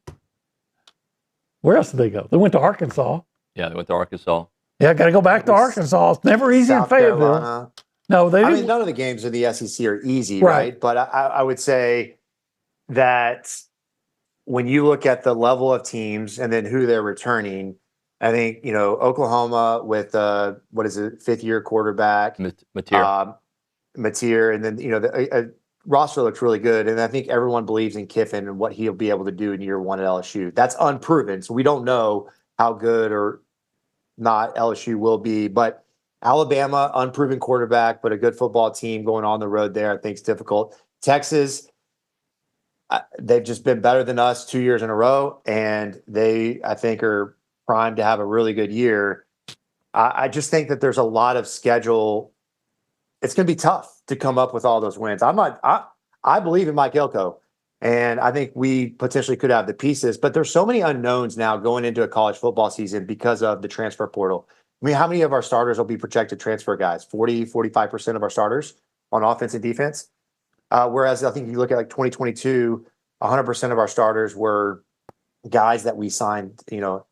Where else did they go? They went to Arkansas. Yeah, they went to Arkansas. Yeah, got to go back to Arkansas. It's never easy in Fayetteville. Carolina. No, they didn't. I mean, none of the games in the SEC are easy, Right. right? But I would say that when you look at the level of teams and then who they're returning, I think, Oklahoma with what is it, 5th-year quarterback, Mateer, and then the roster looks really good, and I think everyone believes in Kiffin and what he'll be able to do in year 1 at LSU. That's unproven, so we don't know how good or not LSU will be, but Alabama, unproven quarterback, but a good football team going on the road there. I think it's difficult. Texas, they've just been better than us 2 years in a row, and they, I think, are primed to have a really good year. I just think that there's a lot of schedule. It's going to be tough to come up with all those wins. I believe in Mike Elko, and I think we potentially could have the pieces, but there's so many unknowns now going into a college football season because of the transfer portal. I mean, how many of our starters will be projected transfer guys? 40, 45% of our starters on offense and defense. Whereas I think you look at like 2022, 100% of our starters were guys that we signed,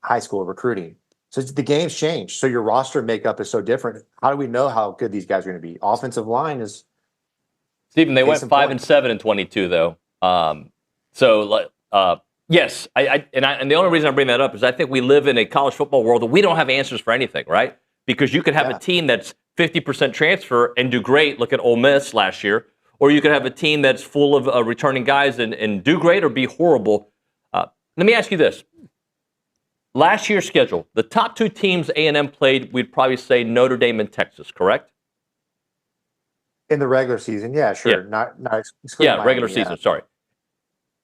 high school recruiting. So the game's changed. So your roster makeup is so different. How do we know how good these guys are going to be? Offensive line is. Stephen, they went 5-7 in 22, though. Yes, and the only reason I bring that up is I think we live in a college football world that we don't have answers for anything, right? Because you could have a team that's 50% transfer and do great. Look at Ole Miss last year. Or you could have a team that's full of returning guys and do great or be horrible. Let me ask you this. Last year's schedule, the top two teams A&M played, we'd probably say Notre Dame and Texas, correct? In the regular season, yeah, sure. Yeah. Not regular season, sorry.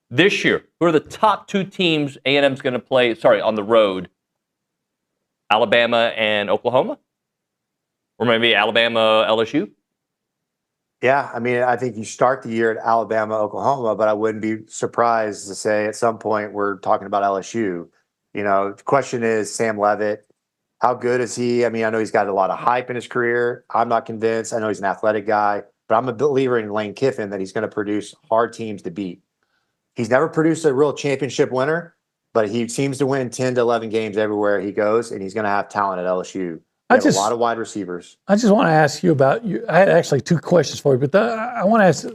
This year, who are the top two teams A&M's going to play, on the road? Alabama and Oklahoma? Or maybe Alabama, LSU? Yeah, I mean, I think you start the year at Alabama, Oklahoma, but I wouldn't be surprised to say at some point we're talking about LSU. The question is Sam Leavitt. How good is he? I mean, I know he's got a lot of hype in his career. I'm not convinced. I know he's an athletic guy, but I'm a believer in Lane Kiffin that he's going to produce hard teams to beat. He's never produced a real championship winner, but he seems to win 10 to 11 games everywhere he goes, and he's going to have talent at LSU. They have a lot of wide receivers. I just want to ask you about you. I had actually two questions for you, but I want to ask.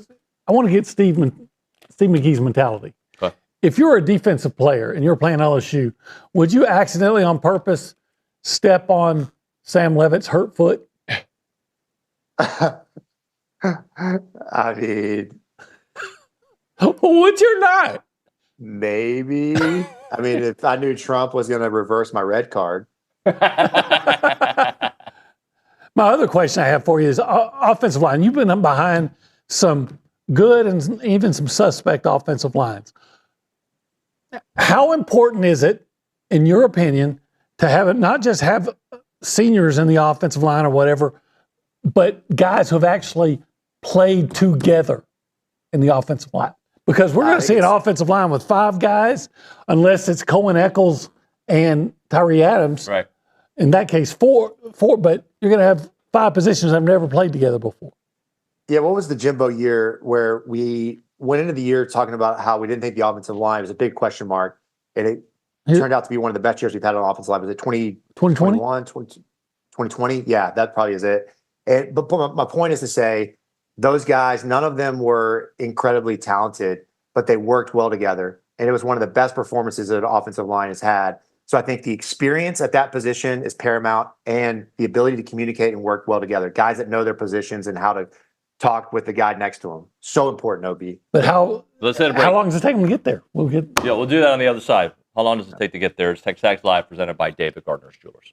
I want to get Steve McGee's mentality. Okay. If you're a defensive player and you're playing LSU, would you accidentally, on purpose, step on Sam Leavitt's hurt foot? I mean, would you not? Maybe. I mean, if I knew Trump was going to reverse my red card. My other question I have for you is offensive line. You've been behind some good and even some suspect offensive lines. How important is it, in your opinion, to have it not just have seniors in the offensive line or whatever, but guys who have actually played together in the offensive line? Because we're going to see an offensive line with five guys, unless it's Cohen Eccles and Tyree Adams. Right. In that case, four, but you're going to have five positions that have never played together before. Yeah, what was the Jimbo year where we went into the year talking about how we didn't think the offensive line was a big question mark, and it turned out to be one of the best years we've had on the offensive line. Was it 2021, 2020? Yeah, that probably is it. But my point is to say those guys, none of them were incredibly talented, but they worked well together, and it was one of the best performances that an offensive line has had. So I think the experience at that position is paramount, and the ability to communicate and work well together. Guys that know their positions and how to talk with the guy next to them. So important, OB. But how long does it take them to get there? We'll do that on the other side. How long does it take to get there? It's TexAgs Live, presented by David Gardner's Jewelers.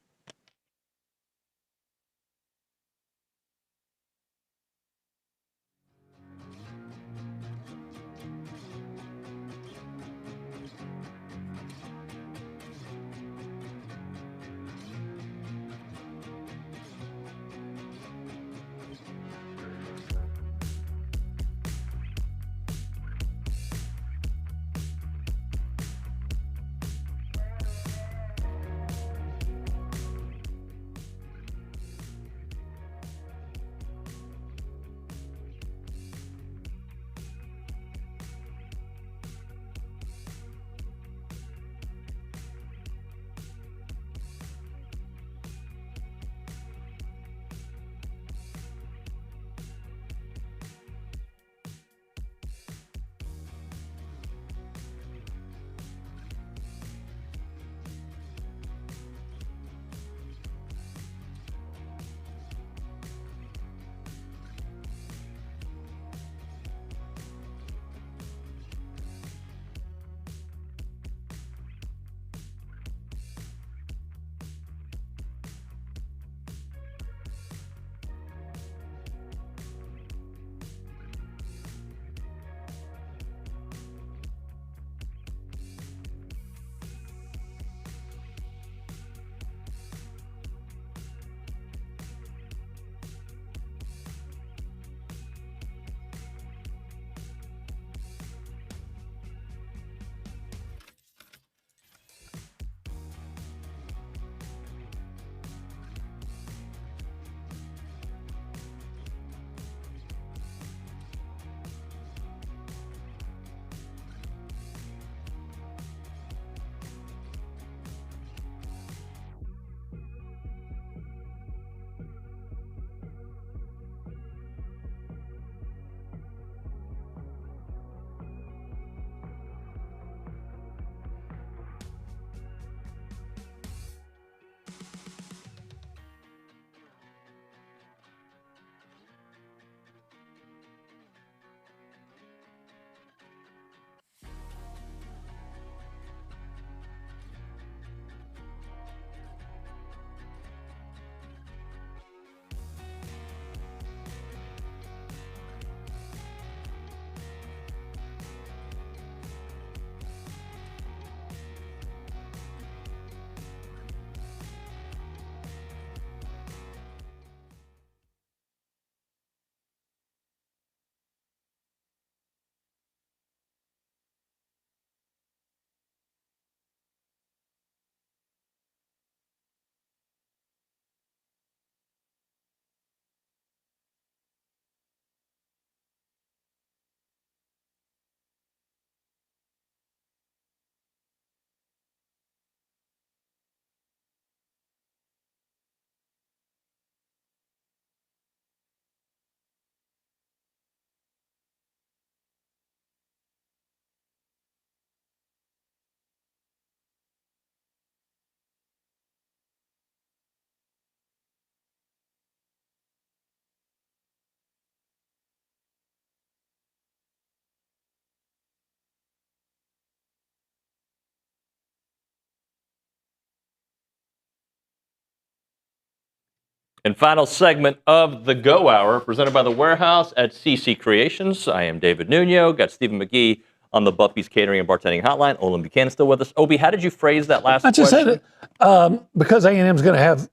And final segment of the Go Hour, presented by The Warehouse at CC Creations. I am David Nuno. Got Stephen McGee on the Buffy's Catering and Bartending Hotline. Olin Buchanan still with us. Obi, how did you phrase that last question? I just said it because A&M is going to have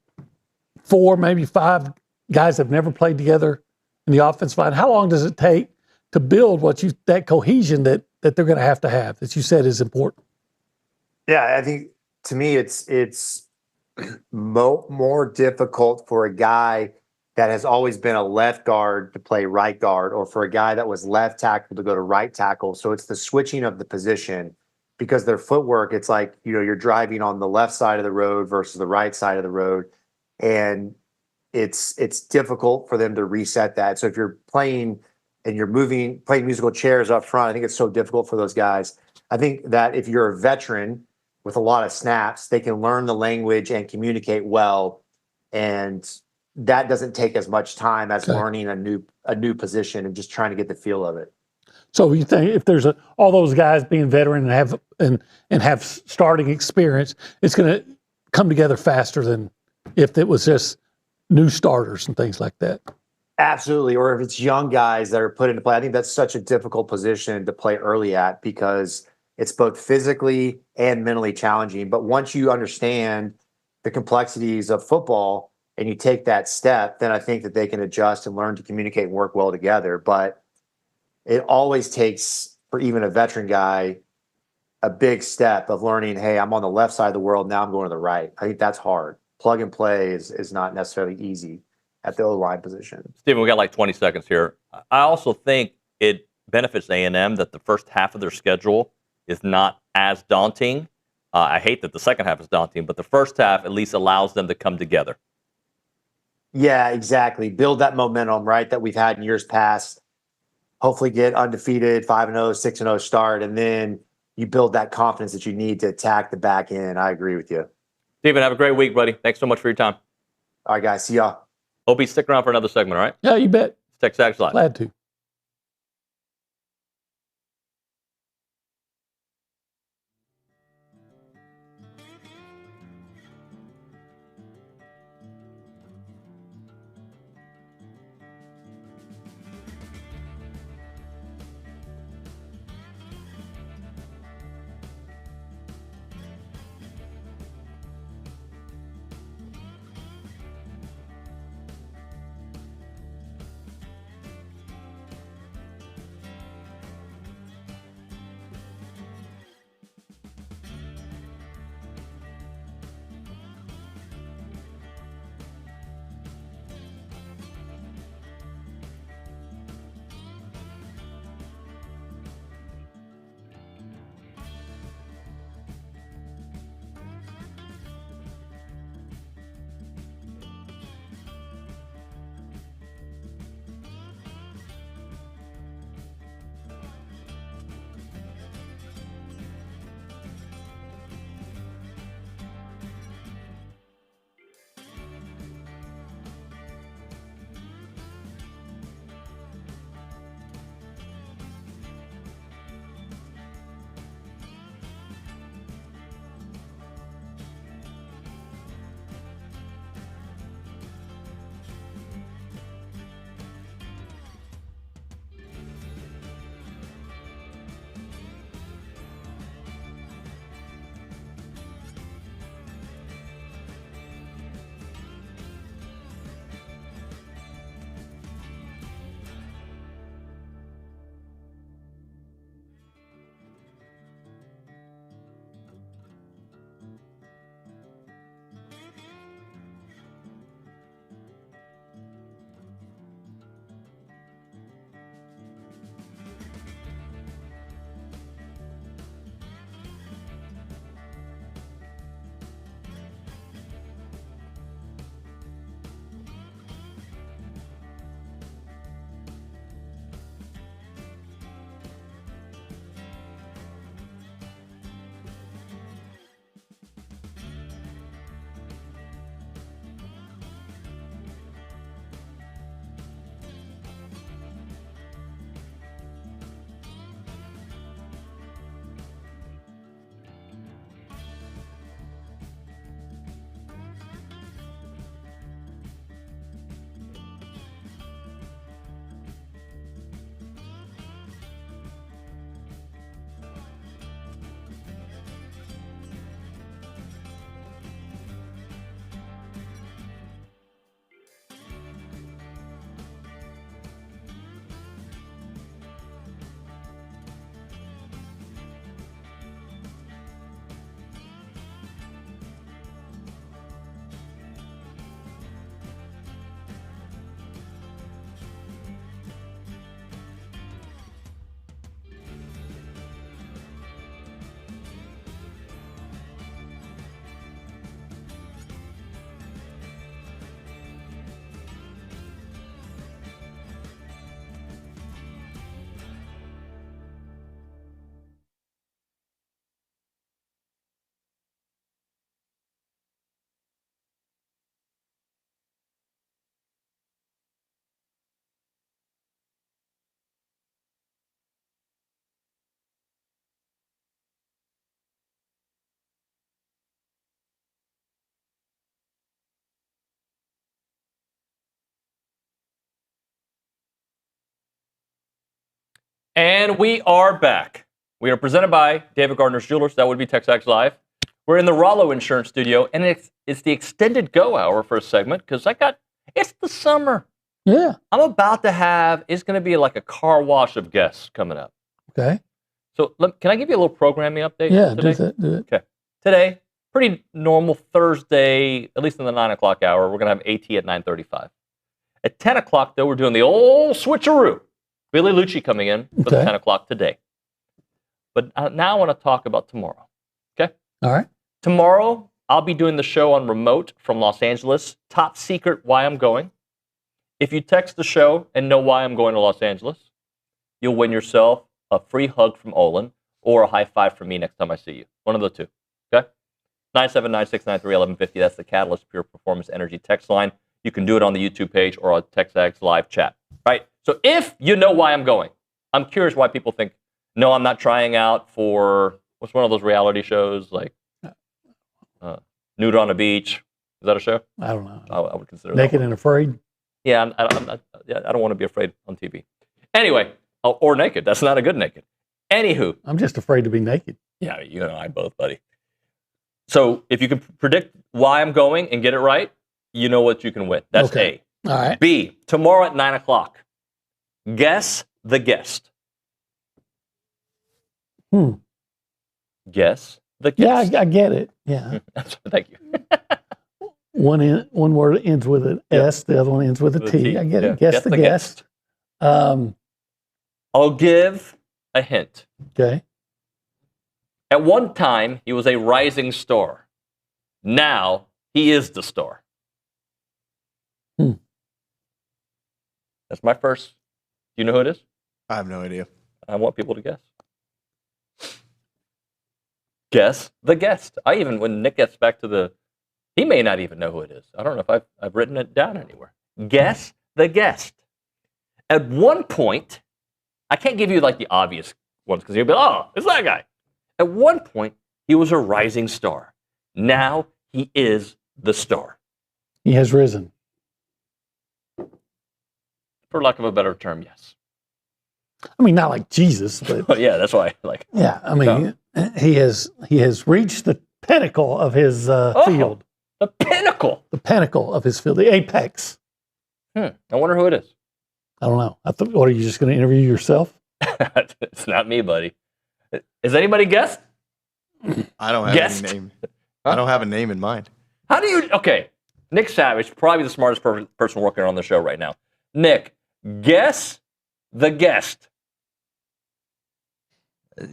4, maybe 5 guys that have never played together in the offensive line. How long does it take to build that cohesion that they're going to have that you said is important? Yeah, I think to me it's more difficult for a guy that has always been a left guard to play right guard, or for a guy that was left tackle to go to right tackle. So it's the switching of the position, because their footwork, it's like, you're driving on the left side of the road versus the right side of the road. And it's difficult for them to reset that. So if you're playing and you're playing musical chairs up front, I think it's so difficult for those guys. I think that if you're a veteran with a lot of snaps, they can learn the language and communicate well. And that doesn't take as much time as learning a new position and just trying to get the feel of it. So you think if there's all those guys being veteran and have starting experience, it's going to come together faster than if it was just new starters and things like that? Absolutely. Or if it's young guys that are put into play. I think that's such a difficult position to play early at, because it's both physically and mentally challenging. But once you understand the complexities of football and you take that step, then I think that they can adjust and learn to communicate and work well together. But it always takes, for even a veteran guy, a big step of learning, hey, I'm on the left side of the world, now I'm going to the right. I think that's hard. Plug and play is not necessarily easy at the O-line position. Stephen, we got like 20 seconds here. I also think it benefits A&M that the first half of their schedule is not as daunting. I hate that the second half is daunting, but the first half at least allows them to come together. Yeah, exactly. Build that momentum, right, that we've had in years past. Hopefully get undefeated, 5-0, 6-0 start, and then you build that confidence that you need to attack the back end. I agree with you. Stephen, have a great week, buddy. Thanks so much for your time. All right, guys. See y'all. Opie, stick around for another segment, all right? Yeah, you bet. TexAgs Live. Glad to. And we are back. We are presented by David Gardner's Jewelers. That would be TexAgs Live. We're in the Rollo Insurance Studio, and it's the extended go hour for a segment because it's the summer. Yeah. I'm about to have, it's going to be like a car wash of guests coming up. Okay. So can I give you a little programming update? Yeah, today? do it. Okay. Today, pretty normal Thursday, at least in the 9 o'clock hour. We're going to have AT at 9:35. At 10 o'clock, though, we're doing the old switcheroo. Billy Liucci coming in for the 10 o'clock today. But now I want to talk about tomorrow. Okay? All right. Tomorrow, I'll be doing the show on remote from Los Angeles. Top secret why I'm going. If you text the show and know why I'm going to Los Angeles, you'll win yourself a free hug from Olin or a high five from me next time I see you. One of the two. Okay? 979-693-1150. That's the Catalyst Pure Performance Energy text line. You can do it on the YouTube page or on TexAgs live chat. Right? So if you know why I'm going, I'm curious why people think, no, I'm not trying out for, what's one of those reality shows, like Nude on a Beach. Is that a show? I don't know. I would consider Naked and Afraid? Yeah, I don't want to be afraid on TV. Anyway, or naked. That's not a good naked. Anywho. I'm just afraid to be naked. Yeah, you and I both, buddy. So if you can predict why I'm going and get it right, you know what you can win. That's okay. A. All right. B, tomorrow at 9 o'clock, guess the guest. Guess the guest. Yeah, I get it. Yeah. Thank you. One word ends with an S, the other one ends with a T. I get it. Guess the guest. I'll give a hint. Okay. At one time, he was a rising star. Now, he is the star. That's my first. Do you know who it is? I have no idea. I want people to guess. Guess the guest. When Nick gets back to he may not even know who it is. I don't know if I've written it down anywhere. Guess the guest. At one point, I can't give you like the obvious ones because you'll be, oh, it's that guy. At one point, he was a rising star. Now he is the star. He has risen. For lack of a better term, yes. I mean, not like Jesus, but yeah, that's why. Yeah, I mean, he has reached the pinnacle of his field. The pinnacle. The pinnacle of his field, the apex. I wonder who it is. I don't know. What are you just going to interview yourself? It's not me, buddy. Has anybody guessed? I don't have any name. I don't have a name in mind. How do you? Okay, Nick Savage, probably the smartest person working on the show right now. Nick, guess the guest.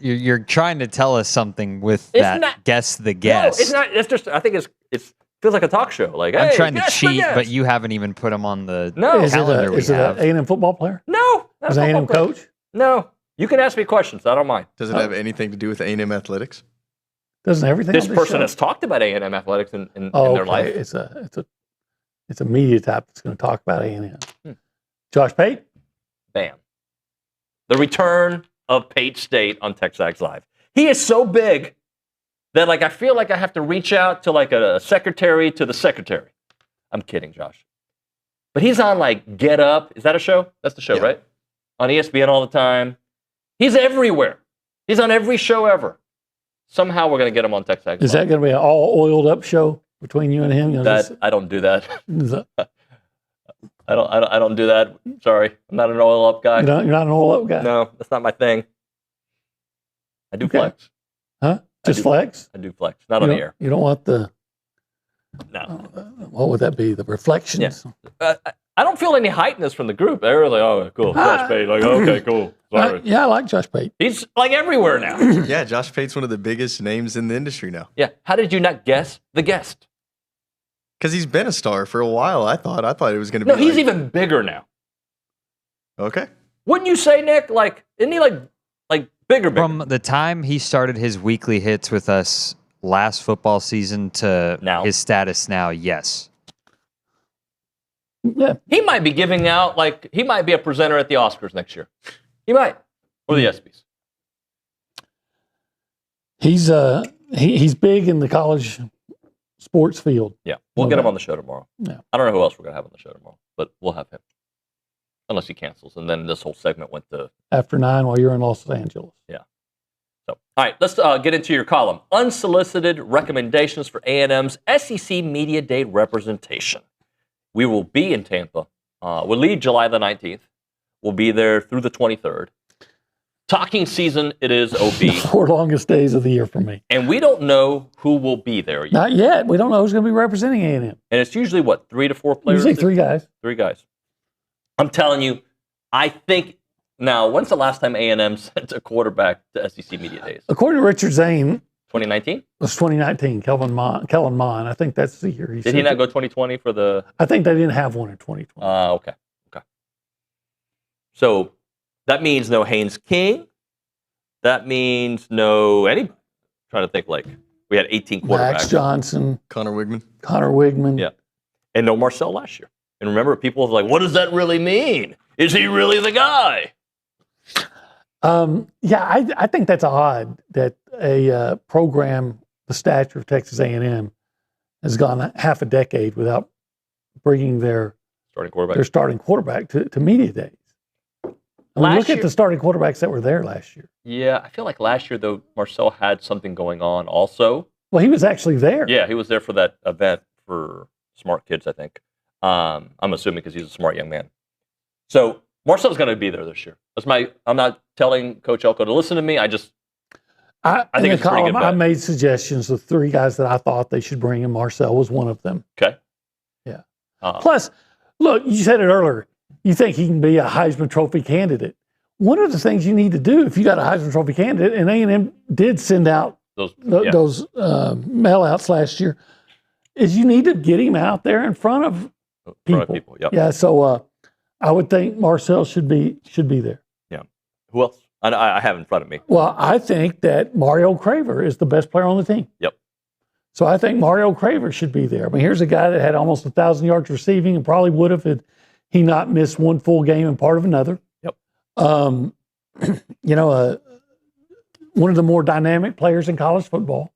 You're trying to tell us something with that. Guess the guest. No, it's not. It's just. I think it feels like a talk show. Like I'm hey, trying to cheat, but you haven't even put him on the calendar. Is it an A&M football player? No. Is it an A&M coach? No. You can ask me questions. I don't mind. Does it have anything to do with A&M athletics? Doesn't everything? This person has talked about A&M athletics in their life. It's a media type that's going to talk about A&M. Josh Pate? Bam. The return of Pate State on TexAgs Live. He is so big that I feel like I have to reach out to a secretary to the secretary. I'm kidding, Josh. But he's on Get Up. Is that a show? That's the show, right? On ESPN all the time. He's everywhere. He's on every show ever. Somehow we're going to get him on TexAgs. Is that going to be an all oiled up show between you and him? I don't do that. I don't do that. Sorry, I'm not an oil up guy. You're not an oil up guy. No, that's not my thing. I do flex. Huh? Just flex? I do flex. Not on the air. You don't want the. No. What would that be? The reflections. Yeah. I don't feel any heightness from the group. They're like, oh, cool. Josh Pate. Okay, cool. Sorry. Yeah, I like Josh Pate. He's everywhere now. Yeah, Josh Pate's one of the biggest names in the industry now. Yeah. How did you not guess the guest? Because he's been a star for a while. I thought it was going to be. No, he's even bigger now. Okay. Wouldn't you say, Nick? Isn't he bigger? From the time he started his weekly hits with us last football season to his status now, yes. Yeah. He might be giving out, he might be a presenter at the Oscars next year. He might. Or the ESPYs. He's big in the college sports field. Yeah. We'll get him on the show tomorrow. Yeah. I don't know who else we're going to have on the show tomorrow, but we'll have him. unless he cancels. And then this whole segment went to after 9 while you're in Los Angeles. Yeah. So, all right, let's get into your column. Unsolicited recommendations for A&M's SEC Media Day representation. We will be in Tampa. We'll leave July the 19th. We'll be there through the 23rd. Talking season, it is OB. The 4 longest days of the year for me. And we don't know who will be there yet. Not yet. We don't know who's going to be representing A&M. And it's usually, what, 3 to 4 players? Usually 3 guys. 3 guys. I'm telling you, I think, now, when's the last time A&M sent a quarterback to SEC Media Days? According to Richard Zane, 2019? It was 2019, Kellen Mond. I think that's the year. Did he not go 2020 for the... I think they didn't have one in 2020. Okay. So that means no Haynes King. That means no anybody. I'm trying to think, like, we had 18 quarterbacks. Max Johnson. Connor Wigman. Yeah. And no Marcel last year. And remember, people were like, what does that really mean? Is he really the guy? I think that's odd that a program the stature of Texas A&M has gone half a decade without bringing their starting quarterback to media days. I mean, look at the starting quarterbacks that were there last year. Yeah, I feel like last year, though, Marcel had something going on also. Well, he was actually there. Yeah, he was there for that event for smart kids, I think. I'm assuming because he's a smart young man. So Marcel's going to be there this year. I'm not telling Coach Elko to listen to me. I think it's a pretty good bet. I made suggestions of 3 guys that I thought they should bring, and Marcel was one of them. Okay. Yeah. Plus, look, you said it earlier. You think he can be a Heisman Trophy candidate. One of the things you need to do if you got a Heisman Trophy candidate, and A&M did send out those mail-outs last year, is you need to get him out there in front of people. Yep. Yeah, so I would think Marcel should be there. Yeah. Who else? I have in front of me. Well, I think that Mario Craver is the best player on the team. Yep. So I think Mario Craver should be there. I mean, here's a guy that had almost 1,000 yards receiving and probably would have had he not missed one full game and part of another. Yep. One of the more dynamic players in college football.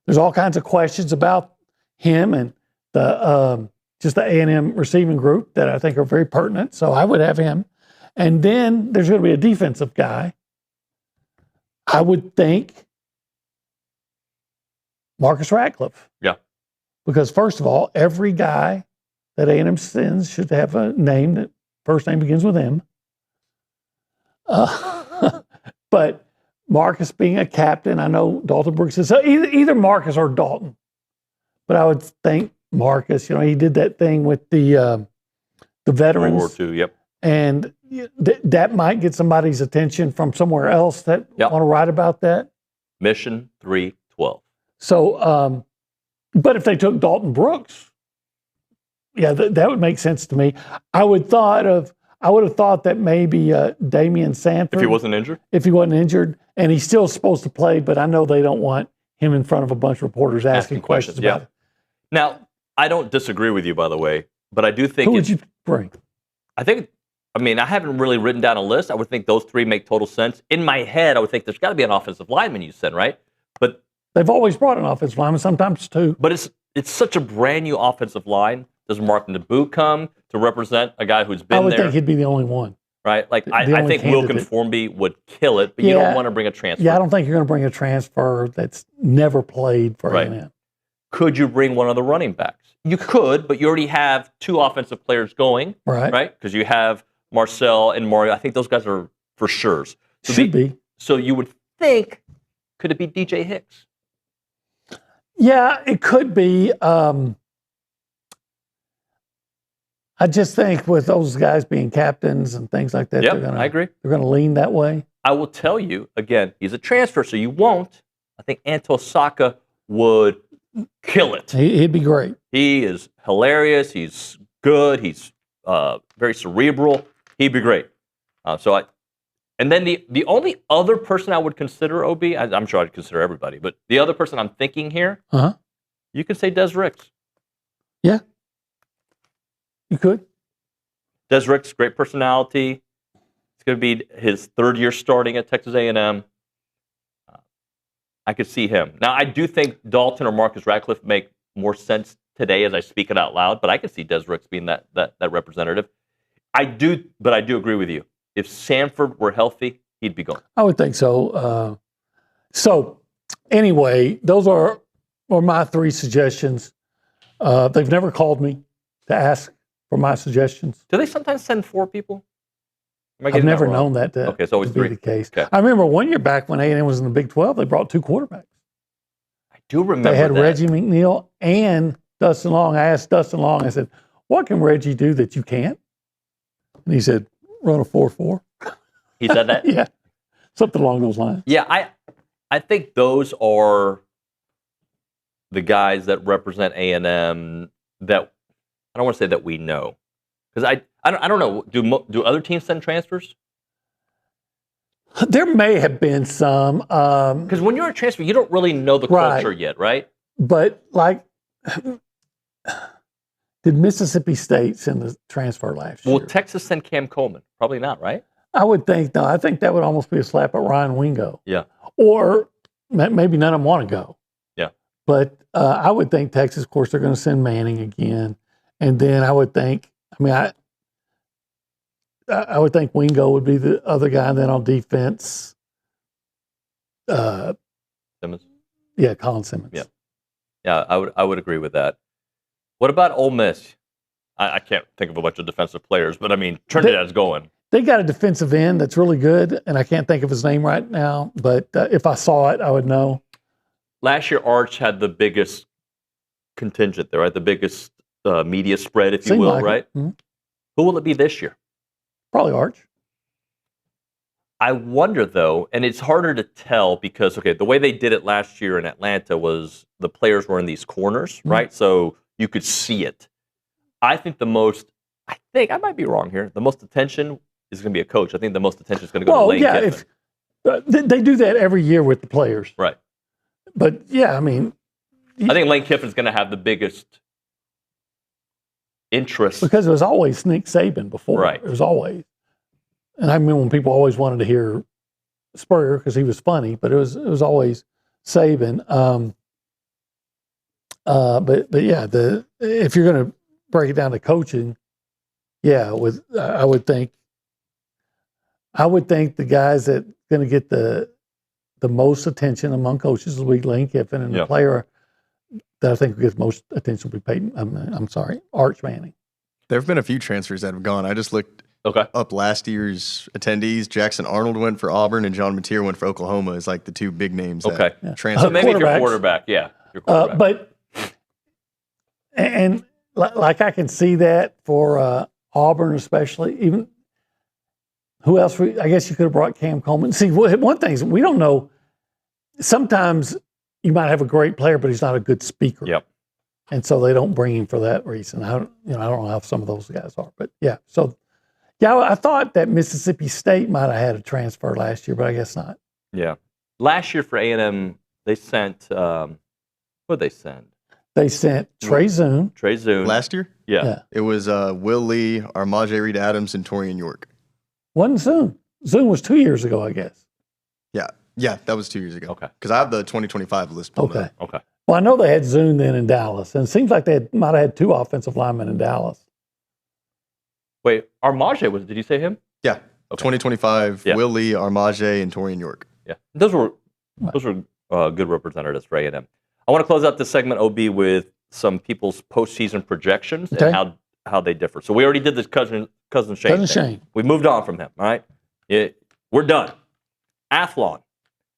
There's all kinds of questions about him and the just the A&M receiving group that I think are very pertinent. So I would have him. And then there's going to be a defensive guy. I would think Marcus Ratcliffe. Yeah. Because first of all, every guy that A&M sends should have a name that first name begins with M. But Marcus being a captain, I know Dalton Brooks is either Marcus or Dalton. But I would think Marcus, he did that thing with the veterans. World War II, yep. And that might get somebody's attention from somewhere else that want to write about that. Mission 312. So, but if they took Dalton Brooks, that would make sense to me. I would have thought that maybe Damian Sanford. If he wasn't injured? If he wasn't injured, and he's still supposed to play, but I know they don't want him in front of a bunch of reporters asking questions about it. Now, I don't disagree with you, by the way, but I do think... Who would you bring? I haven't really written down a list. I would think those 3 make total sense. In my head, I would think there's got to be an offensive lineman, you said, right? But they've always brought an offensive lineman, sometimes 2. But it's such a brand new offensive line. Does Mark Naboo come to represent a guy who's been there? I would think he'd be the only one. Right? Like, I think Wilkin Formby would kill it, but you don't want to bring a transfer. Yeah, I don't think you're going to bring a transfer that's never played for A&M. Could you bring one of the running backs? You could, but you already have 2 offensive players going. Right? Because you have Marcel and Mario. I think those guys are for sure. Should be. So you would think, could it be DJ Hicks? Yeah, it could be. I just think with those guys being captains and things like that, I agree. They're going to lean that way. I will tell you, again, he's a transfer, so you won't. I think Anto Saka would kill it. He'd be great. He is hilarious. He's good. He's very cerebral. He'd be great. And then the only other person I would consider, OB, I'm sure I'd consider everybody, but the other person I'm thinking here, you could say Des Ricks. Yeah. You could. Des Ricks, great personality. It's going to be his 3rd year starting at Texas A&M. I could see him. Now, I do think Dalton or Marcus Ratcliffe make more sense today as I speak it out loud, but I could see Des Ricks being that representative. I do agree with you. If Sanford were healthy, he'd be gone. I would think so. So anyway, those are my 3 suggestions. They've never called me to ask for my suggestions. Do they sometimes send 4 people? I've never known that to, it's always to be 3. the case. Okay. I remember one year back when A&M was in the Big 12, they brought 2 quarterbacks. I do remember They had that. Reggie McNeil and Dustin Long. I asked Dustin Long, I said, what can Reggie do that you can't? And he said, run a 4-4. He said that? Yeah, something along those lines. Yeah, I think those are the guys that represent A&M that I don't want to say that we know, because I don't know. Do other teams send transfers? There may have been some. Because when you're a transfer, you don't really know the culture yet, right? But like, did Mississippi State send the transfer last year? Will Texas send Cam Coleman? Probably not, right? I would think no. I think that would almost be a slap at Ryan Wingo. Yeah. Or maybe none of them want to go. Yeah. But I would think Texas, of course, they're going to send Manning again, and then I would think. I would think Wingo would be the other guy, and then on defense, Simmons. Yeah, Colin Simmons. Yeah. Yeah, I would agree with that. What about Ole Miss? I can't think of a bunch of defensive players, but I mean Trinidad's going. They got a defensive end that's really good, and I can't think of his name right now. But if I saw it, I would know. Last year, Arch had the biggest contingent there, right? The biggest media spread, if you will, right? Mm-hmm. Who will it be this year? Probably Arch. I wonder, though, and it's harder to tell because, okay, the way they did it last year in Atlanta was the players were in these corners, right? So you could see it. I think I might be wrong here. The most attention is going to be a coach. I think the most attention is going to go to Lane Kiffin. They do that every year with the players. Right. But, yeah, I mean. I think Lane Kiffin's going to have the biggest interest. Because it was always Nick Saban before. Right. It was always. And I remember when people always wanted to hear Spurrier because he was funny, but it was always Saban. But yeah, if you're going to break it down to coaching, yeah, I would think the guys that going to get the most attention among coaches will be Lane Kiffin, and the player that I think gets most attention will be Arch Manning. There have been a few transfers that have gone. I just looked up last year's attendees. Jackson Arnold went for Auburn, and John Mateer went for Oklahoma. It's like the 2 big names that transferred. So maybe if your quarterback, your quarterback. And like I can see that for Auburn especially. Even who else? I guess you could have brought Cam Coleman. See, one thing is we don't know. Sometimes you might have a great player, but he's not a good speaker. Yep. And so they don't bring him for that reason. I don't know how some of those guys are, but yeah. So yeah, I thought that Mississippi State might have had a transfer last year, but I guess not. Yeah. Last year for A&M, they sent what did they send? They sent Trey Zune. Trey Zune. Last year? Yeah. It was Will Lee, Armaje Reed Adams, and Torian York. Wasn't Zune. Zune was 2 years ago, I guess. Yeah, that was 2 years ago. Okay. Because I have the 2025 list pulled up. Okay. Well, I know they had Zune then in Dallas, and it seems like they might have had 2 offensive linemen in Dallas. Wait, Armaje did you say him? Yeah. Okay. 2025, Will Lee, Armaje, and Torian York. Yeah. Those were good representatives for A&M. I want to close out this segment, OB, with some people's postseason projections and how they differ. So we already did this cousin Shane. Shane. We moved on from him, all right? We're done. Athlon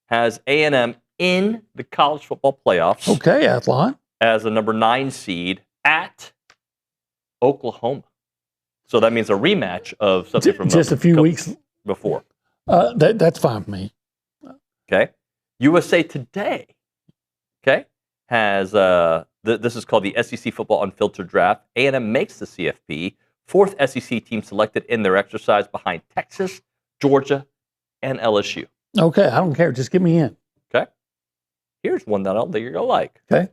has A&M in the college football playoffs. Okay, Athlon. As a number 9 seed at Oklahoma. So that means a rematch of something from just a few weeks before. That's fine for me. Okay. USA Today, has this is called the SEC Football Unfiltered Draft. A&M makes the CFP, 4th SEC team selected in their exercise behind Texas, Georgia, and LSU. Okay, I don't care. Just get me in. Okay. Here's one that I don't think you're going to like. Okay.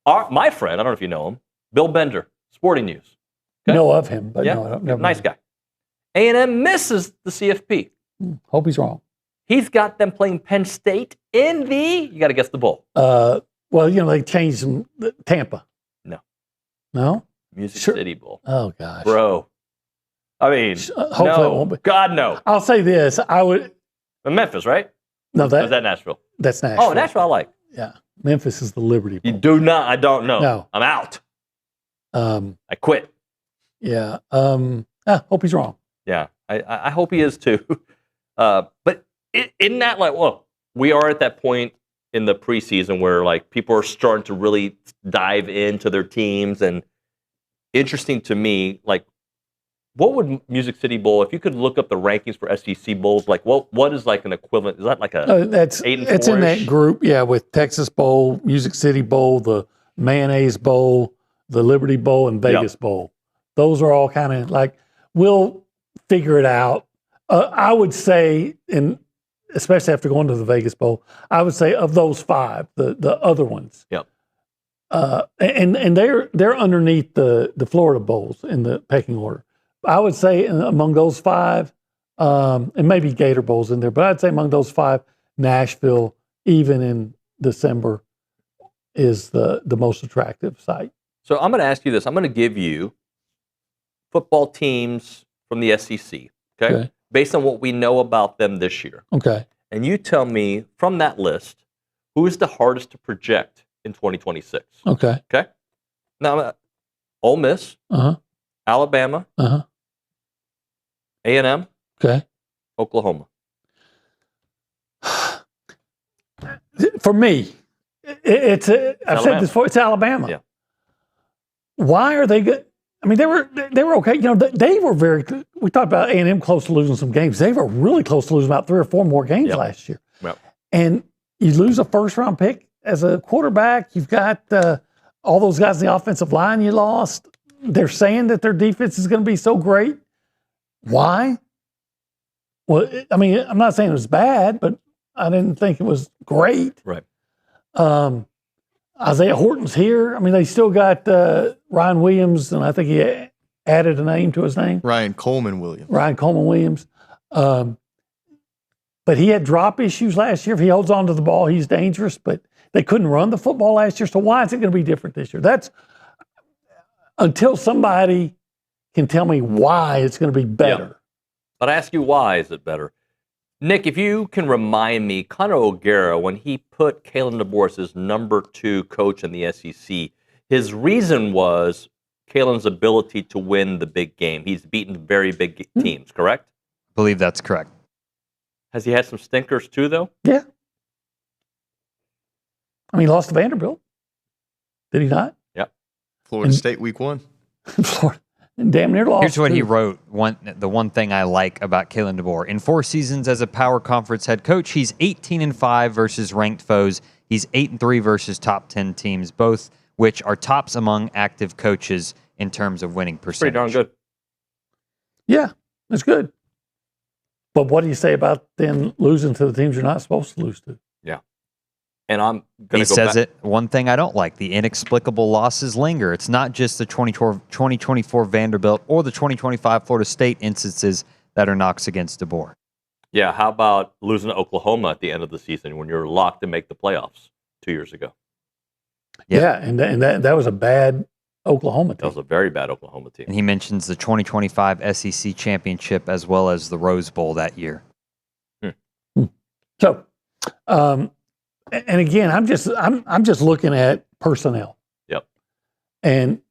My friend, I don't know if you know him, Bill Bender, Sporting News. Okay? Know of him, but yeah, no, I don't, never nice guy. A&M misses the CFP. Hope he's wrong. He's got them playing Penn State in you got to guess the bowl. Well, they changed them. Tampa. No. No? Music City Bowl. Oh, gosh. Bro. I mean, Hopefully no. it won't be. God, no. I'll say this: I would. Memphis, right? No, Or is that Nashville? That's Nashville. Oh, Nashville, I like. Yeah, Memphis is the Liberty Bowl. You do not. I don't know. No. I'm out. I quit. Yeah. Hope he's wrong. Yeah, I hope he is too. But isn't that like, well, we are at that point in the preseason where like people are starting to really dive into their teams, and interesting to me, like, what would Music City Bowl, if you could look up the rankings for SEC bowls, like what is like an equivalent? Is that like a that's 8 and it's in 4-ish? that group, yeah, with Texas Bowl, Music City Bowl, the Mayonnaise Bowl, the Liberty Bowl, and Vegas Bowl. Those are all kind of like, we'll figure it out. I would say, especially after going to the Vegas Bowl, I would say of those 5, the other ones. Yep. And they're underneath the Florida Bowls in the pecking order. I would say among those 5, and maybe Gator Bowl's in there, but I'd say among those 5, Nashville, even in December, is the most attractive site. So I'm going to ask you this. I'm going to give you football teams from the SEC, okay? Based on what we know about them this year. Okay. And you tell me from that list, who is the hardest to project in 2026? Okay. Okay. Now, Ole Miss, Alabama, A&M, okay, Oklahoma. For me, I've said this before. It's Alabama. Yeah. Why are they good? I mean, they were okay. You know, they were very good. We talked about A&M close to losing some games. They were really close to losing about 3 or 4 more games last year. Yep. And you lose a first-round pick as a quarterback. You've got all those guys in the offensive line you lost. They're saying that their defense is going to be so great. Why? Well, I mean, I'm not saying it was bad, but I didn't think it was great. Right. Isaiah Horton's here. I mean, they still got Ryan Williams, and I think he added a name to his name. Ryan Coleman Williams. But he had drop issues last year. If he holds on to the ball, he's dangerous. But they couldn't run the football last year. So why is it going to be different this year? That's until somebody can tell me why it's going to be better. Yeah. But I ask you, why is it better? Nick, if you can remind me, Conor O'Gara, when he put Kalen DeBoer as his number 2 coach in the SEC, his reason was Kalen's ability to win the big game. He's beaten very big teams, correct? I believe that's correct. Has he had some stinkers too, though? Yeah. I mean, he lost to Vanderbilt. Did he not? Yep. Florida State week 1. Florida. And damn near lost. Here's what he too. wrote. The one thing I like about Kalen DeBoer. In 4 seasons as a power conference head coach, he's 18-5 versus ranked foes. He's 8-3 versus top 10 teams, both which are tops among active coaches in terms of winning percentage. Pretty darn good. Yeah, that's good. But what do you say about then losing to the teams you're not supposed to lose to? Yeah. And I'm going He to go says back. it. One thing I don't like, the inexplicable losses linger. It's not just the 2024 Vanderbilt or the 2025 Florida State instances that are knocks against DeBoer. Yeah, how about losing to Oklahoma at the end of the season when you're locked to make the playoffs 2 years ago? Yeah, and that was a bad Oklahoma team. That was a very bad Oklahoma team. And he mentions the 2025 SEC championship as well as the Rose Bowl that year. So, and again, I'm just looking at personnel. Yep. And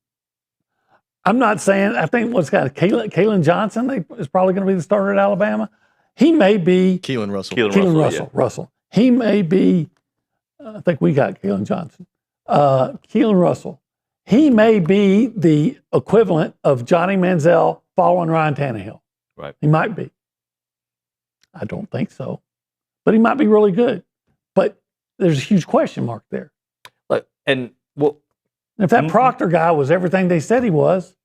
I'm not saying, I think what's got Kalen Johnson is probably going to be the starter at Alabama. He may be Keelan Russell. Russell. He may be, I think we got Kalen Johnson. Keelan Russell. He may be the equivalent of Johnny Manziel following Ryan Tannehill. Right. He might be. I don't think so. But he might be really good. But there's a huge question mark there. Look, and well, if that Proctor guy was everything they said he was,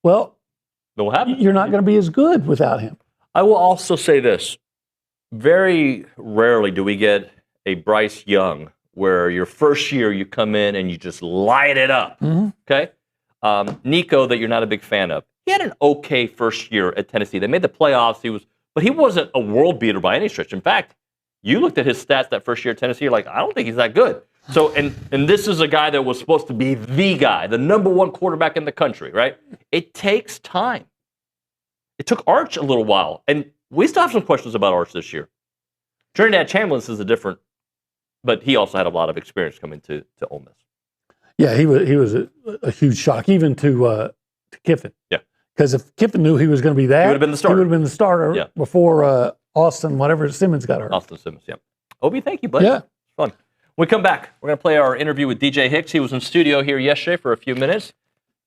well, then what happened? You're not going to be as good without him. I will also say this. Very rarely do we get a Bryce Young where your first year you come in and you just light it up. Mm-hmm. Okay? Nico, that you're not a big fan of, he had an okay first year at Tennessee. They made the playoffs. But he wasn't a world beater by any stretch. In fact, you looked at his stats that first year at Tennessee, you're like, I don't think he's that good. So, and this is a guy that was supposed to be the guy, the number 1 quarterback in the country, right? It takes time. it took Arch a little while, and we still have some questions about Arch this year. Trinidad Chambliss is a different, but he also had a lot of experience coming to Ole Miss. Yeah, he was a huge shock, even to Kiffin. Yeah. Because if Kiffin knew he was going to be that, He would have been the starter. He would have been the starter before Austin, whatever Simmons got hurt. Austin Simmons, yeah. Obi, thank you, buddy. Yeah. It's fun. When we come back, we're going to play our interview with DJ Hicks. He was in studio here yesterday for a few minutes.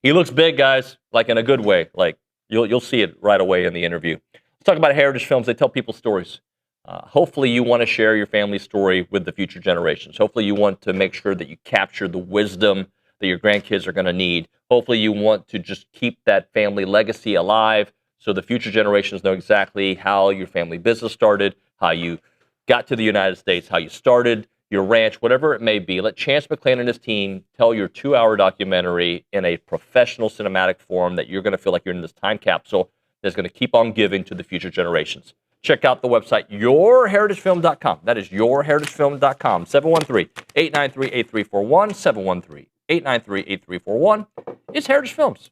He looks big, guys, like in a good way. Like you'll see it right away in the interview. Let's talk about Heritage Films. They tell people stories. Hopefully you want to share your family story with the future generations. Hopefully you want to make sure that you capture the wisdom that your grandkids are going to need. Hopefully you want to just keep that family legacy alive so the future generations know exactly how your family business started, how you got to the United States, how you started your ranch, whatever it may be. Let Chance McClain and his team tell your 2-hour documentary in a professional cinematic form that you're going to feel like you're in this time capsule that's going to keep on giving to the future generations. Check out the website, yourheritagefilm.com. That is yourheritagefilm.com. 713-893-8341. 713-893-8341. It's Heritage Films.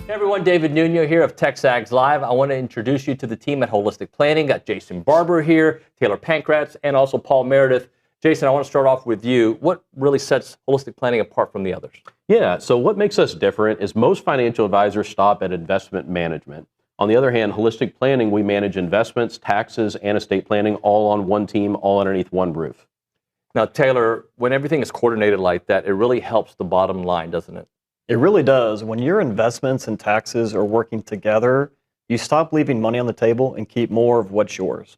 Hey everyone, David Nuno here of TexAgs Live. I want to introduce you to the team at Holistic Planning. Got Jason Barber here, Taylor Pankratz, and also Paul Meredith. Jason, I want to start off with you. What really sets Holistic Planning apart from the others? Yeah, so what makes us different is most financial advisors stop at investment management. On the other hand, Holistic Planning, we manage investments, taxes, and estate planning all on one team, all underneath one roof. Now, Taylor, when everything is coordinated like that, it really helps the bottom line, doesn't it? It really does. When your investments and taxes are working together, you stop leaving money on the table and keep more of what's yours.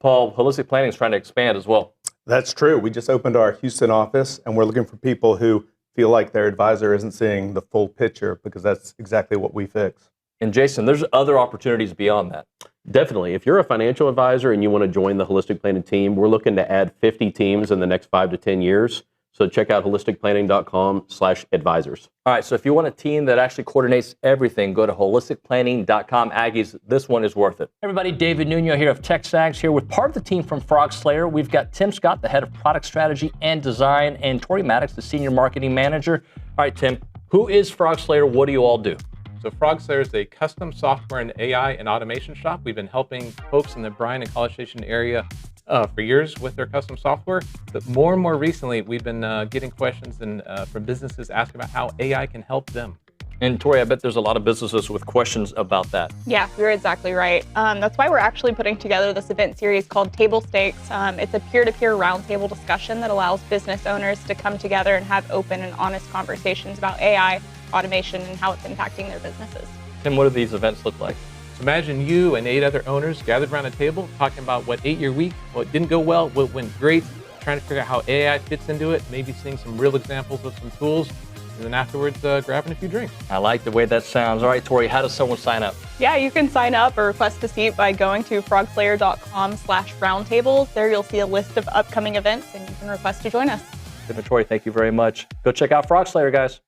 Paul, Holistic Planning is trying to expand as well. That's true. We just opened our Houston office, and we're looking for people who feel like their advisor isn't seeing the full picture, because that's exactly what we fix. And Jason, there's other opportunities beyond that. Definitely. If you're a financial advisor and you want to join the Holistic Planning team, we're looking to add 50 teams in the next 5 to 10 years. So check out holisticplanning.com/advisors. All right, so if you want a team that actually coordinates everything, go to holisticplanning.com. Aggies, this one is worth it. Everybody, David Nuno here of TexAgs here with part of the team from Frog Slayer. We've got Tim Scott, the head of product strategy and design, and Tori Maddox, the senior marketing manager. All right, Tim, who is Frog Slayer? What do you all do? So Frog Slayer is a custom software and AI and automation shop. We've been helping folks in the Bryan and College Station area for years with their custom software. But more and more recently, we've been getting questions from businesses asking about how AI can help them. And Tori, I bet there's a lot of businesses with questions about that. Yeah, you're exactly right. That's why we're actually putting together this event series called Table Stakes. It's a peer-to-peer roundtable discussion that allows business owners to come together and have open and honest conversations about AI, automation, and how it's impacting their businesses. Tim, what do these events look like? So imagine you and 8 other owners gathered around a table talking about what ate your week, what didn't go well, what went great, trying to figure out how AI fits into it, maybe seeing some real examples of some tools, and then afterwards grabbing a few drinks. I like the way that sounds. All right, Tori, how does someone sign up? Yeah, you can sign up or request a seat by going to frogslayer.com/roundtables. There you'll see a list of upcoming events and you can request to join us. Tim and Tori, thank you very much. Go check out Frog Slayer, guys.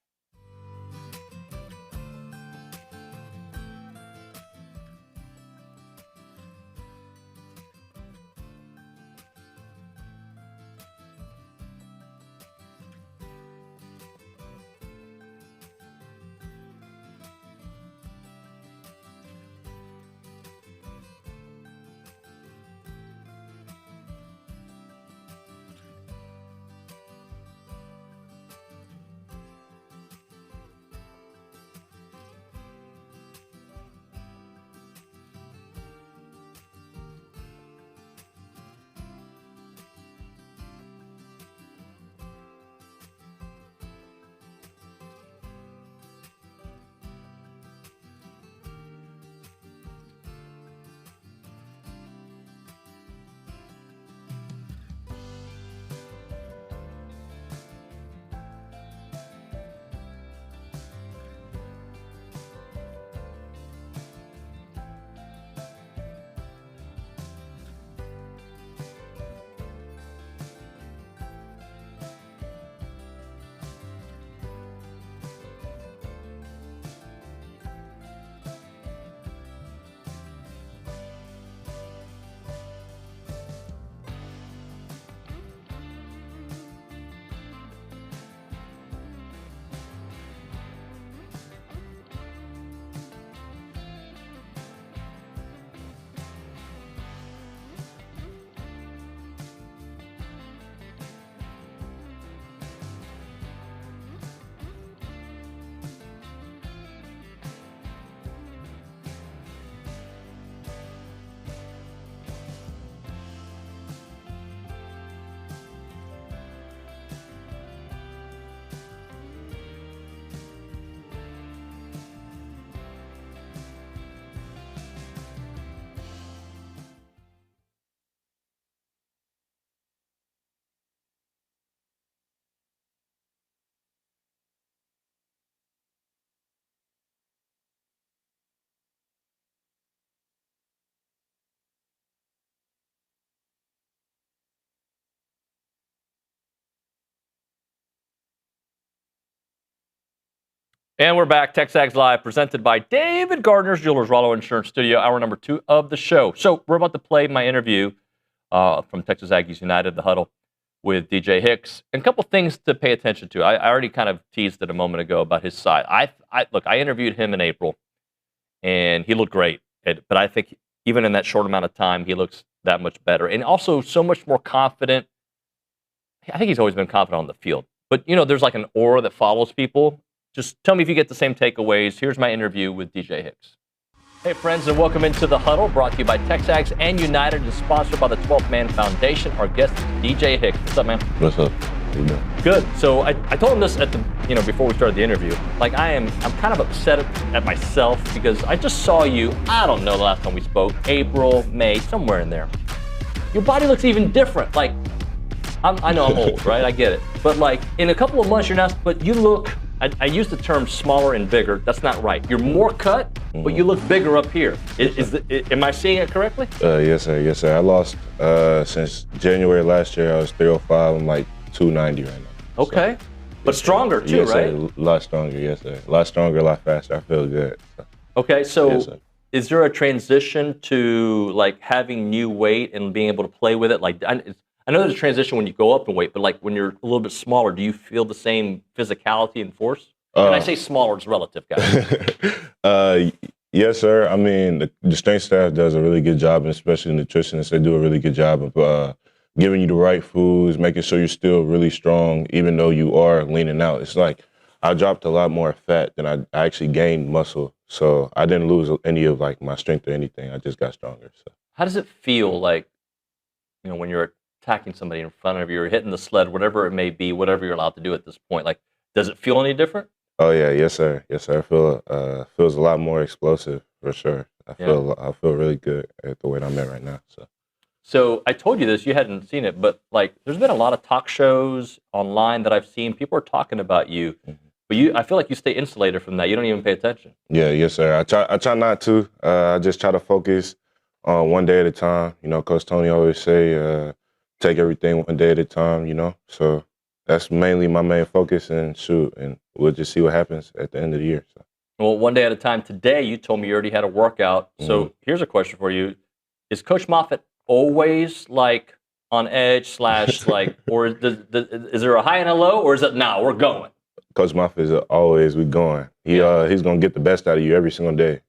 And we're back, TexAgs Live, presented by David Gardner's Jewelers, Rollo Insurance Studio, hour number 2 of the show. So we're about to play my interview from Texas Aggies United, the huddle, with DJ Hicks. And a couple things to pay attention to. I already kind of teased it a moment ago about his side. I interviewed him in April, and he looked great. But I think even in that short amount of time, he looks that much better. And also so much more confident. I think he's always been confident on the field. But, there's like an aura that follows people. Just tell me if you get the same takeaways. Here's my interview with DJ Hicks. Hey, friends, and welcome into The Huddle, brought to you by TexAgs and United, and sponsored by the 12th Man Foundation. Our guest is DJ Hicks. What's up, man? What's up? How you doing? Good. So I told him this at the, before we started the interview. Like, I'm kind of upset at myself because I just saw you, I don't know the last time we spoke, April, May, somewhere in there. Your body looks even different. Like, I know I'm old, right? I get it. But like, in a couple of months, you're not, but you look, I use the term smaller and bigger. That's not right. You're more cut, but you look bigger up here. Am I seeing it correctly? Yes, sir. Yes, sir. I lost since January last year. I was 305. I'm like 290 right now. Okay. So, but stronger too, yes, right? Sir. A lot stronger, yes, sir. A lot stronger, a lot faster. I feel good. So. Okay, so yes, is there a transition to like having new weight and being able to play with it? Like, I know there's a transition when you go up in weight, but like when you're a little bit smaller, do you feel the same physicality and force? And I say smaller, it's relative, guys. Yes, sir. I mean, the strength staff does a really good job, and especially nutritionists, they do a really good job of giving you the right foods, making sure you're still really strong, even though you are leaning out. It's like I dropped a lot more fat than I actually gained muscle, so I didn't lose any of like my strength or anything. I just got stronger. So. How does it feel like, when you're attacking somebody in front of you or hitting the sled, whatever it may be, whatever you're allowed to do at this point? Like, does it feel any different? Oh yeah, yes sir, yes sir. I feel feels a lot more explosive for sure. I feel really good at the weight I'm at right now. So I told you this, you hadn't seen it, but like, there's been a lot of talk shows online that I've seen. People are talking about you, but I feel like you stay insulated from that. You don't even pay attention. Yeah, yes sir. I try not to. I just try to focus on one day at a time. Coach Tony always say, take everything one day at a time. So. That's mainly my main focus, and we'll just see what happens at the end of the year. So. Well, one day at a time. Today, you told me you already had a workout. So here's a question for you: is Coach Moffitt always like on edge / like, or is there a high and a low, or is it now we're going? Coach Moffitt is always we going. He's gonna get the best out of you every single day.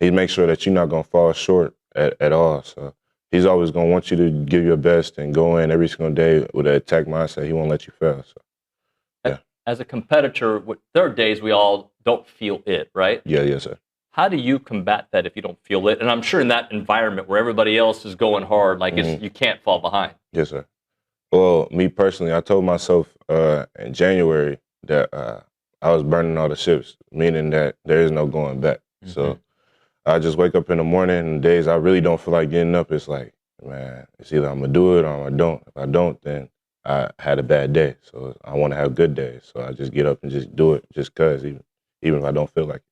He makes sure that you're not gonna fall short at all. So. He's always going to want you to give your best and go in every single day with an attack mindset. He won't let you fail. So, yeah. As a competitor, there are days we all don't feel it, right? Yeah, yes, sir. How do you combat that if you don't feel it? And I'm sure in that environment where everybody else is going hard, like you can't fall behind. Yes, sir. Well, me personally, I told myself in January that I was burning all the ships, meaning that there is no going back. So. I just wake up in the morning, and days I really don't feel like getting up, it's like, man, it's either I'm going to do it or I don't. If I don't, then I had a bad day. So I want to have good days. So I just get up and just do it just because, even if I don't feel like it.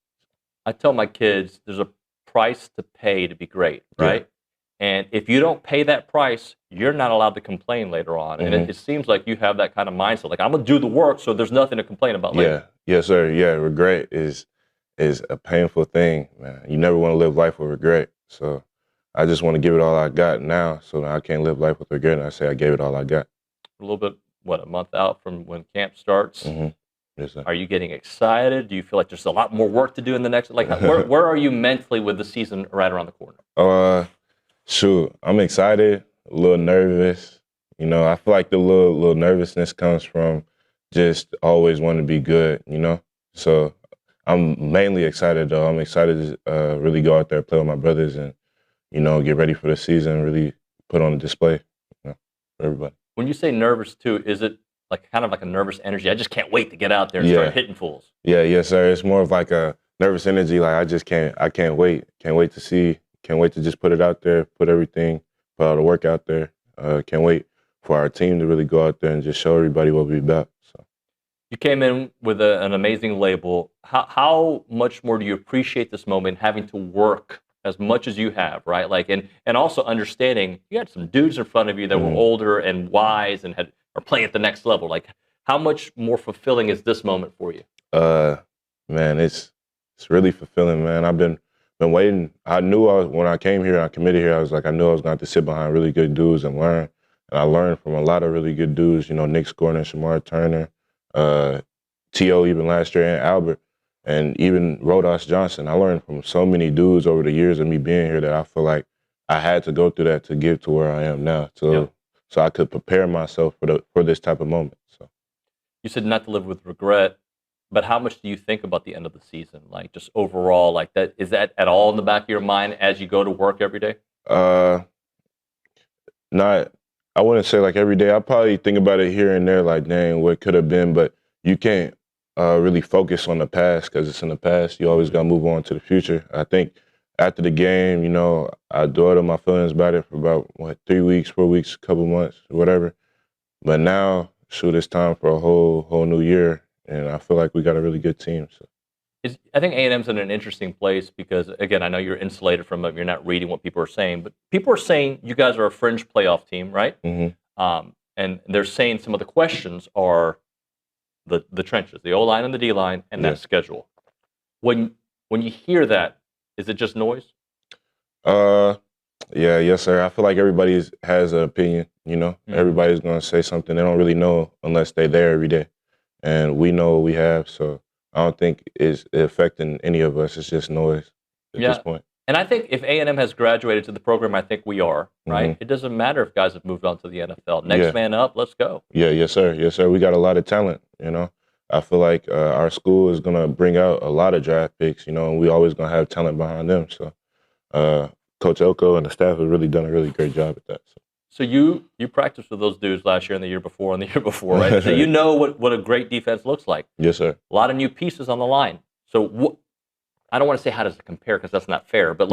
I tell my kids there's a price to pay to be great, right? Yeah. And if you don't pay that price, you're not allowed to complain later on. And it seems like you have that kind of mindset. Like, I'm going to do the work, so there's nothing to complain about later. Yeah, yes, sir. Yeah, regret is a painful thing, man. You never want to live life with regret. So I just want to give it all I got now so that I can't live life with regret. And I say I gave it all I got. A little bit, a month out from when camp starts? Yes, sir. Are you getting excited? Do you feel like there's a lot more work to do in the next, like where are you mentally with the season right around the corner? Shoot, I'm excited, a little nervous. I feel like the little nervousness comes from just always wanting to be good, So I'm mainly excited, though. I'm excited to really go out there, play with my brothers, and, get ready for the season, really put on a display for everybody. When you say nervous, too, is it like kind of like a nervous energy? I just can't wait to get out there and start hitting fools. Yeah, yes, sir. It's more of like a nervous energy. Like, I can't wait. Can't wait to see. Can't wait to just put it out there, put all the work out there. Can't wait for our team to really go out there and just show everybody what we're about. So. You came in with an amazing label. How much more do you appreciate this moment, having to work as much as you have, right? Like, and also understanding you had some dudes in front of you that were older and wise and are playing at the next level. Like, how much more fulfilling is this moment for you? man, it's really fulfilling, man. I've been waiting. I knew when I came here, I committed here, I was like, I knew I was going to have to sit behind really good dudes and learn. And I learned from a lot of really good dudes, Nick Gordon, Shamar Turner, T.O. even last year, and Albert, and even Rodas Johnson. I learned from so many dudes over the years of me being here that I feel like I had to go through that to get to where I am now. So I could prepare myself for this type of moment. So You said not to live with regret, but how much do you think about the end of the season? Like just overall, like that, is that at all in the back of your mind as you go to work every day? Not, I wouldn't say like every day. I probably think about it here and there, like, dang, what could have been, but you can't really focus on the past because it's in the past. You always got to move on to the future. I think after the game, I dwelled on my feelings about it for about, 3 weeks, 4 weeks, a couple months, whatever. But now, shoot, it's time for a whole new year, and I feel like we got a really good team. So. I think A&M's in an interesting place because, again, I know you're insulated from it. You're not reading what people are saying, but people are saying you guys are a fringe playoff team, right? Mm-hmm. And they're saying some of the questions are the trenches, the O-line and the D-line, and that schedule. When you hear that, is it just noise? Yes, sir. I feel like everybody has an opinion, Mm-hmm. Everybody's going to say something. They don't really know unless they're there every day. And we know what we have, so I don't think it's affecting any of us. It's just noise at this point. And I think if A&M has graduated to the program, I think we are, right? Mm-hmm. It doesn't matter if guys have moved on to the NFL. Next man up, let's go. Yeah, yes, sir. Yes, sir. We got a lot of talent, I feel like our school is going to bring out a lot of draft picks, and we always going to have talent behind them. So Coach Elko and the staff have really done a really great job at that. So you practiced with those dudes last year and the year before and the year before, right? So you know what a great defense looks like. Yes, sir. A lot of new pieces on the line. So I don't want to say how does it compare because that's not fair, but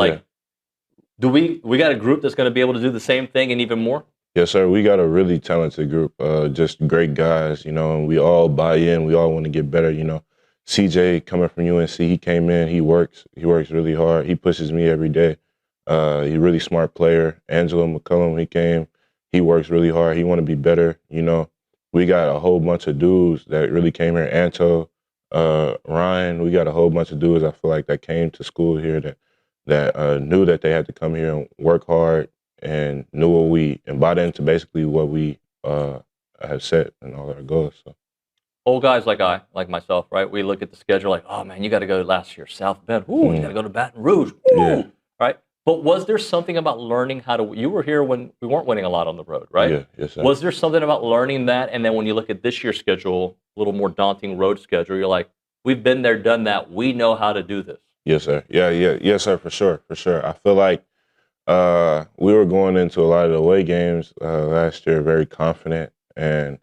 do we got a group that's going to be able to do the same thing and even more? Yes, sir. We got a really talented group, just great guys, and we all buy in. We all want to get better, CJ coming from UNC, he came in, he works really hard. He pushes me every day. He's a really smart player. Angelo McCullum, he came. He works really hard. He want to be better. We got a whole bunch of dudes that really came here. Anto, Ryan, we got a whole bunch of dudes I feel like that came to school here that knew that they had to come here and work hard and knew what we and bought into basically what we have set and all our goals. So. Old guys like myself, right? We look at the schedule like, oh man, you got to go last year, South Bend. Ooh, you got to go to Baton Rouge. Ooh, right? But was there something about learning how to? You were here when we weren't winning a lot on the road, right? Yeah, yes, sir. Was there something about learning that, and then when you look at this year's schedule, a little more daunting road schedule, you're like, we've been there, done that. We know how to do this. Yes, sir. Yes, sir. For sure. I feel like we were going into a lot of the away games last year very confident, and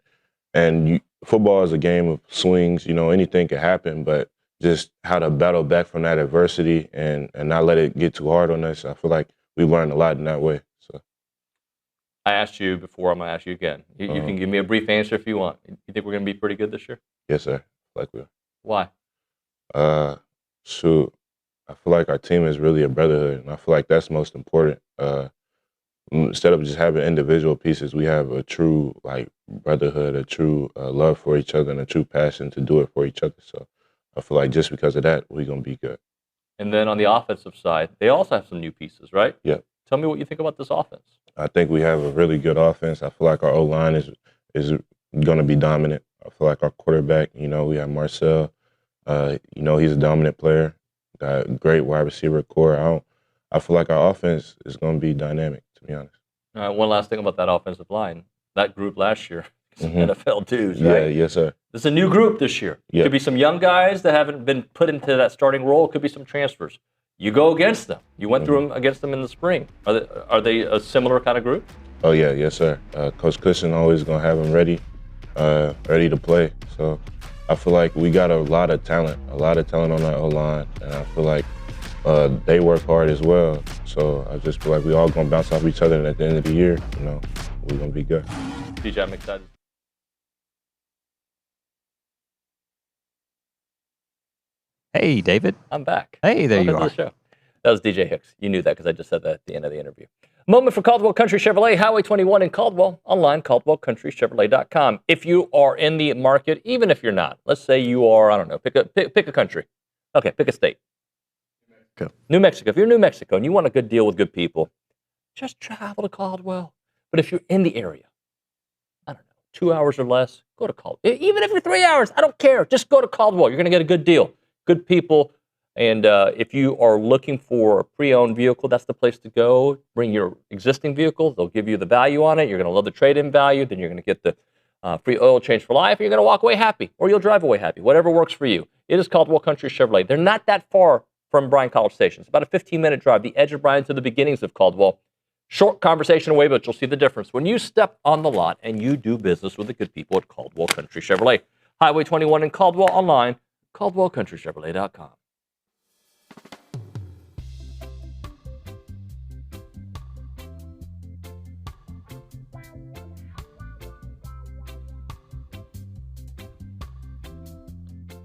football is a game of swings. Anything can happen, but just how to battle back from that adversity and not let it get too hard on us. I feel like we learned a lot in that way. So, I asked you before. I'm going to ask you again. You can give me a brief answer if you want. You think we're going to be pretty good this year? Yes, sir. Like we are. Why? Shoot, I feel like our team is really a brotherhood, and I feel like that's most important. Instead of just having individual pieces, we have a true brotherhood, a true love for each other, and a true passion to do it for each other. So I feel like just because of that, we're going to be good. And then on the offensive side, they also have some new pieces, right? Yeah. Tell me what you think about this offense. I think we have a really good offense. I feel like our O-line is going to be dominant. I feel like our quarterback, we have Marcel. He's a dominant player. Got a great wide receiver core. I feel like our offense is going to be dynamic, to be honest. All right, one last thing about that offensive line. That group last year, NFL dudes, right? Yeah, yes, sir. There's a new group this year. Yeah. Could be some young guys that haven't been put into that starting role. Could be some transfers. You go against them. You went through against them in the spring. Are they a similar kind of group? Oh, yeah, yes, sir. Coach Cushion always going to have them ready to play. So I feel like we got a lot of talent on that O-line, and I feel like they work hard as well. So I just feel like we all going to bounce off each other, and at the end of the year, we're going to be good. DJ, I'm excited. Hey, David. I'm back. Hey, there you are. To the show. That was DJ Hicks. You knew that because I just said that at the end of the interview. Moment for Caldwell Country Chevrolet, Highway 21 in Caldwell, online, caldwellcountrychevrolet.com. If you are in the market, even if you're not, let's say you are, I don't know, pick a country. Okay, pick a state. Okay. New Mexico. If you're in New Mexico and you want a good deal with good people, just travel to Caldwell. But if you're in the area, I don't know, 2 hours or less, go to Caldwell. Even if you're 3 hours, I don't care. Just go to Caldwell. You're going to get a good deal. Good people. And if you are looking for a pre-owned vehicle, that's the place to go. Bring your existing vehicle. They'll give you the value on it. You're going to love the trade-in value. Then you're going to get the free oil change for life. You're going to walk away happy, or you'll drive away happy. Whatever works for you. It is Caldwell Country Chevrolet. They're not that far from Bryan College Station. It's about a 15-minute drive, the edge of Bryan to the beginnings of Caldwell. Short conversation away, but you'll see the difference when you step on the lot and you do business with the good people at Caldwell Country Chevrolet. Highway 21 in Caldwell, online, caldwellcountrychevrolet.com.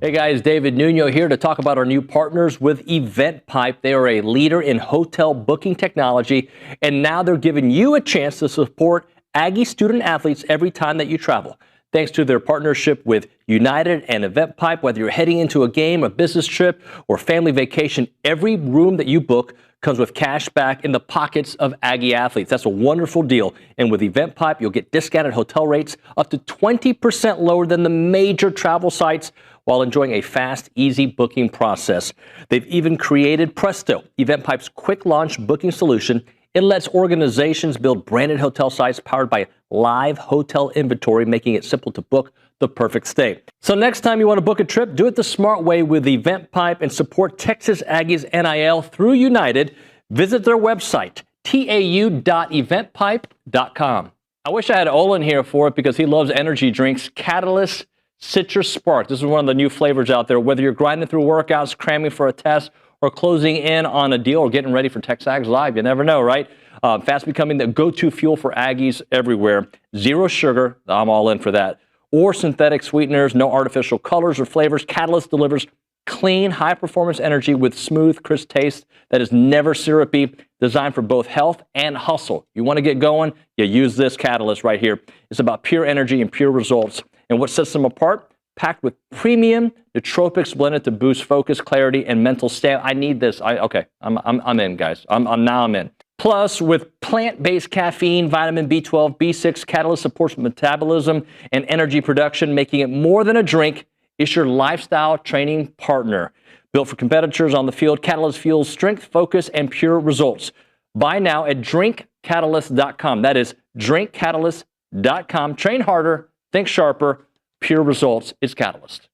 Hey guys, David Nuno here to talk about our new partners with EventPipe. They are a leader in hotel booking technology, and now they're giving you a chance to support Aggie student athletes every time that you travel. Thanks to their partnership with United and EventPipe, whether you're heading into a game, a business trip, or family vacation, every room that you book comes with cash back in the pockets of Aggie athletes. That's a wonderful deal. And with EventPipe, you'll get discounted hotel rates up to 20% lower than the major travel sites, while enjoying a fast, easy booking process. They've even created Presto, EventPipe's quick launch booking solution. It lets organizations build branded hotel sites powered by live hotel inventory, making it simple to book the perfect stay. So next time you want to book a trip, do it the smart way with EventPipe and support Texas Aggies NIL through United. Visit their website, tau.eventpipe.com. I wish I had Olin here for it because he loves energy drinks. Catalyst Citrus Spark. This is one of the new flavors out there. Whether you're grinding through workouts, cramming for a test, or closing in on a deal, or getting ready for TexAgs Live, you never know, right? Fast becoming the go-to fuel for Aggies everywhere. Zero sugar, I'm all in for that. Or synthetic sweeteners, no artificial colors or flavors. Catalyst delivers clean, high-performance energy with smooth, crisp taste that is never syrupy, designed for both health and hustle. You want to get going? You use this Catalyst right here. It's about pure energy and pure results. And what sets them apart? Packed with premium nootropics blended to boost focus, clarity, and mental stamina. I need this. I'm in, guys. I'm in. Plus, with plant-based caffeine, vitamin B12, B6, Catalyst supports metabolism and energy production, making it more than a drink. It's your lifestyle training partner. Built for competitors on the field, Catalyst fuels strength, focus, and pure results. Buy now at drinkcatalyst.com. That is drinkcatalyst.com. Train harder. Think sharper, pure results. It's Catalyst.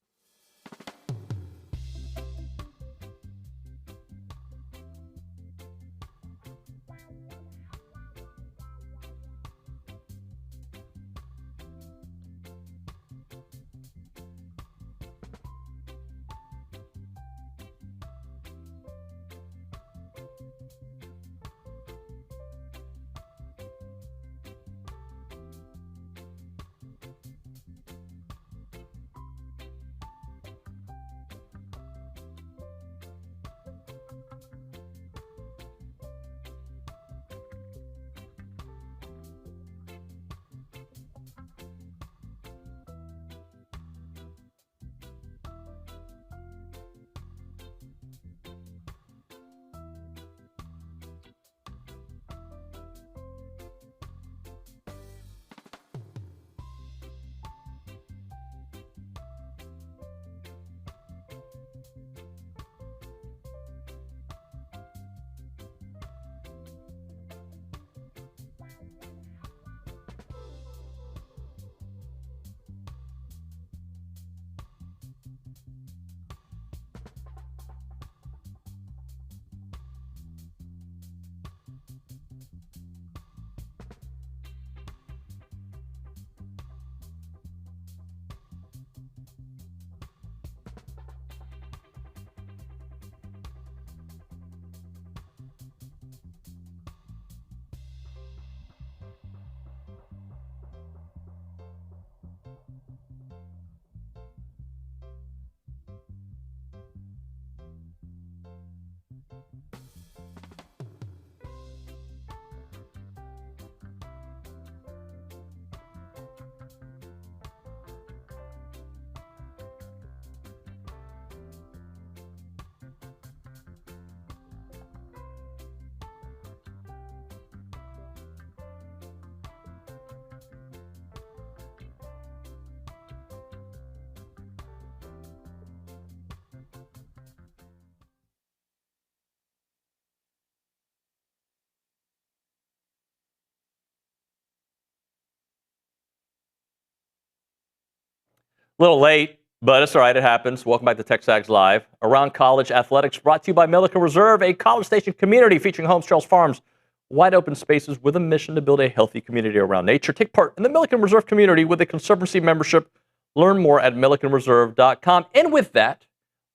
A little late, but it's all right. It happens. Welcome back to TexAgs Live. Around College Athletics, brought to you by Milliken Reserve, a College Station community featuring Holmes Charles Farms. Wide open spaces with a mission to build a healthy community around nature. Take part in the Milliken Reserve community with a Conservancy membership. Learn more at millikenreserve.com. And with that,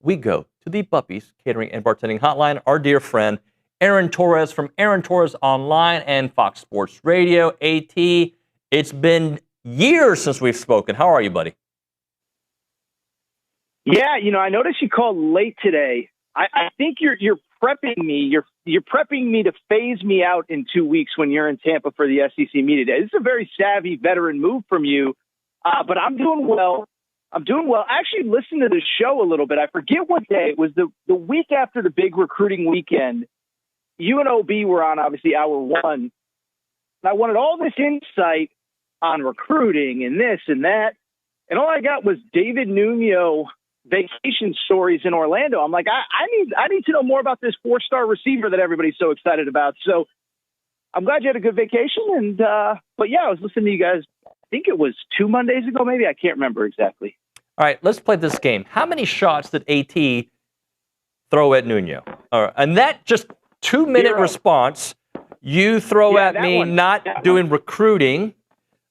we go to the Buppies Catering and Bartending Hotline. Our dear friend, Aaron Torres from Aaron Torres Online and Fox Sports Radio. AT, it's been years since we've spoken. How are you, buddy? Yeah, I noticed you called late today. I think you're prepping me. You're prepping me to phase me out in 2 weeks when you're in Tampa for the SEC Media Day. This is a very savvy veteran move from you, but I'm doing well. I actually listened to the show a little bit. I forget what day. It was the week after the big recruiting weekend. You and OB were on, obviously, hour one. And I wanted all this insight on recruiting and this and that. And all I got was David Nuno vacation stories in Orlando. I'm like, I need to know more about this 4-star receiver that everybody's so excited about. So I'm glad you had a good vacation. And but yeah, I was listening to you guys. I think it was 2 Mondays ago, maybe. I can't remember exactly. All right, let's play this game. How many shots did AT throw at Nuno? All right, and that just 2-minute response. You throw at me not doing recruiting.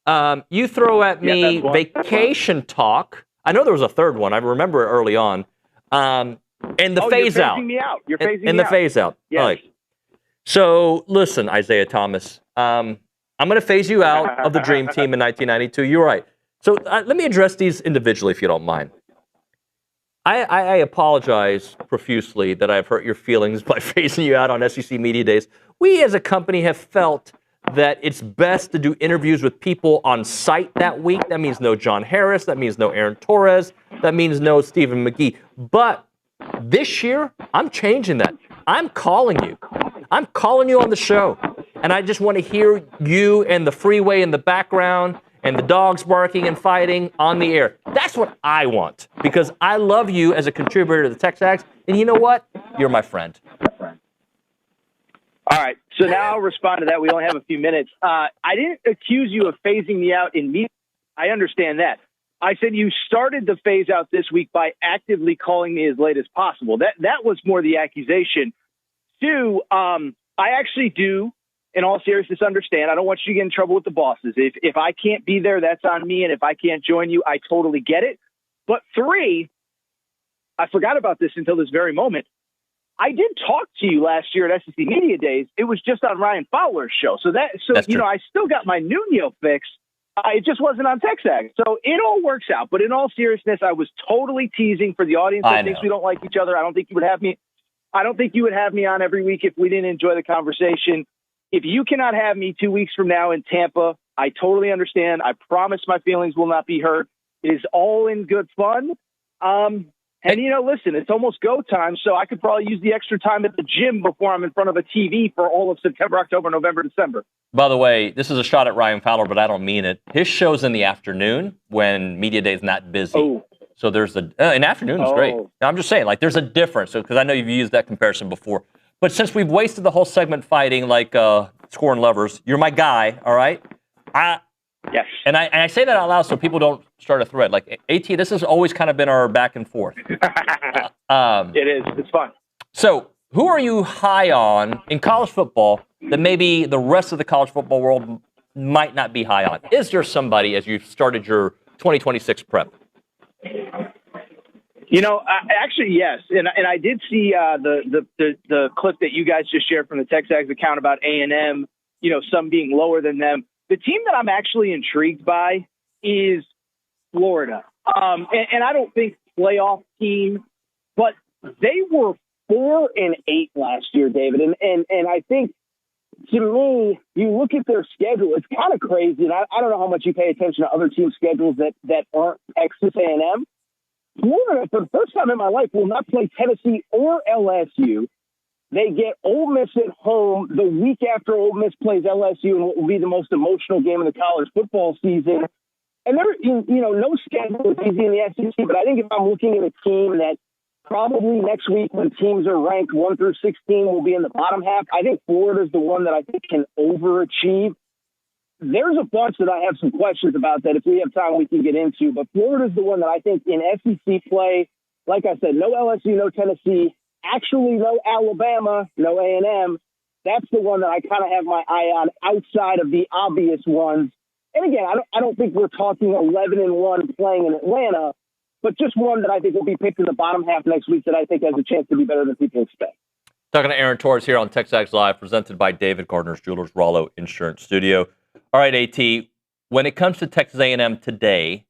You throw at me vacation talk. I know there was a third one. I remember it early on. And the phase you're out. phasing me out. You're phasing me and the out. phase out. Yes. All right. So listen, Isaiah Thomas. I'm going to phase you out of the Dream Team in 1992. You're right. So let me address these individually, if you don't mind. I apologize profusely that I've hurt your feelings by phasing you out on SEC Media Days. We as a company have felt that it's best to do interviews with people on site that week. That means no John Harris. That means no Aaron Torres. That means no Stephen McGee. But this year, I'm changing that. I'm calling you. I'm calling you on the show. And I just want to hear you and the freeway in the background and the dogs barking and fighting on the air. That's what I want because I love you as a contributor to the TexAgs. And you know what? You're my friend. All right, so now I'll respond to that. We only have a few minutes. I didn't accuse you of phasing me out in media. I understand that. I said you started the phase out this week by actively calling me as late as possible. That was more the accusation. 2, I actually do, in all seriousness, understand. I don't want you to get in trouble with the bosses. If I can't be there, that's on me, and if I can't join you, I totally get it. But 3, I forgot about this until this very moment. I did talk to you last year at SEC Media Days. It was just on Ryan Fowler's show. So I still got my Nuno fix. It just wasn't on TexAgs. So it all works out. But in all seriousness, I was totally teasing for the audience that thinks we don't like each other. I don't think you would have me. I don't think you would have me on every week if we didn't enjoy the conversation. If you cannot have me 2 weeks from now in Tampa, I totally understand. I promise my feelings will not be hurt. It is all in good fun. And, listen, it's almost go time, so I could probably use the extra time at the gym before I'm in front of a TV for all of September, October, November, December. By the way, this is a shot at Ryan Fowler, but I don't mean it. His show's in the afternoon when Media Day is not busy. Oh. So there's an afternoon is great. Now, I'm just saying, there's a difference, because I know you've used that comparison before. But since we've wasted the whole segment fighting scoring lovers, you're my guy, all right? Yes. And I say that out loud so people don't start a thread. AT, this has always kind of been our back and forth. It is. It's fun. So who are you high on in college football that maybe the rest of the college football world might not be high on? Is there somebody as you've started your 2026 prep? Actually, yes. And I did see the clip that you guys just shared from the TexAgs account about A&M, some being lower than them. The team that I'm actually intrigued by is Florida. And I don't think playoff team, but they were 4-8 last year, David. And I think, to me, you look at their schedule, it's kind of crazy. And I don't know how much you pay attention to other team schedules that aren't Texas A&M. Florida, for the first time in my life, will not play Tennessee or LSU. They get Ole Miss at home the week after Ole Miss plays LSU in what will be the most emotional game of the college football season. And there, no schedule is easy in the SEC, but I think if I'm looking at a team that probably next week when teams are ranked 1 through 16 will be in the bottom half, I think Florida's the one that I think can overachieve. there's a bunch that I have some questions about that if we have time we can get into. But Florida's the one that I think in SEC play, like I said, no LSU, no Tennessee, actually no Alabama, no A&M. That's the one that I kind of have my eye on outside of the obvious ones. And again, I don't think we're talking 11-1 playing in Atlanta, but just one that I think will be picked in the bottom half next week that I think has a chance to be better than people expect. Talking to Aaron Torres here on TexAgs Live, presented by David Gardner's Jewelers, Rollo Insurance Studio. All right, AT, when it comes to Texas A&M today,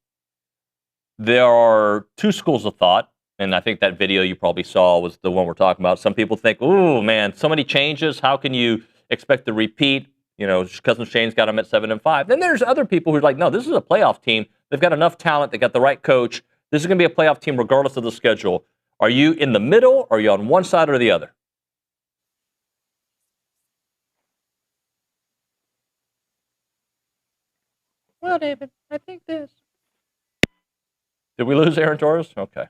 there are two schools of thought, and I think that video you probably saw was the one we're talking about. Some people think, oh, man, so many changes. How can you expect to repeat? You know, Cousin Shane's got them at 7-5. Then there's other people who are like, no, this is a playoff team. They've got enough talent. They got the right coach. This is going to be a playoff team regardless of the schedule. Are you in the middle? Or are you on one side or the other? Well, David, I think this. Did we lose Aaron Torres? Okay.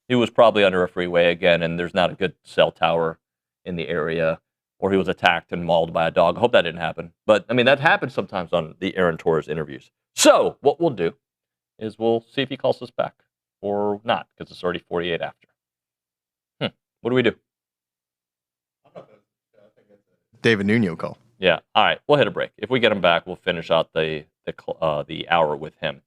He was probably under a freeway again, and there's not a good cell tower in the area, or he was attacked and mauled by a dog. I hope that didn't happen. But, I mean, that happens sometimes on the Aaron Torres interviews. So, what we'll do is we'll see if he calls us back or not, because it's already 48 after. What do we do? David Nuno call. Yeah. All right. We'll hit a break. If we get him back, we'll finish out the hour with him.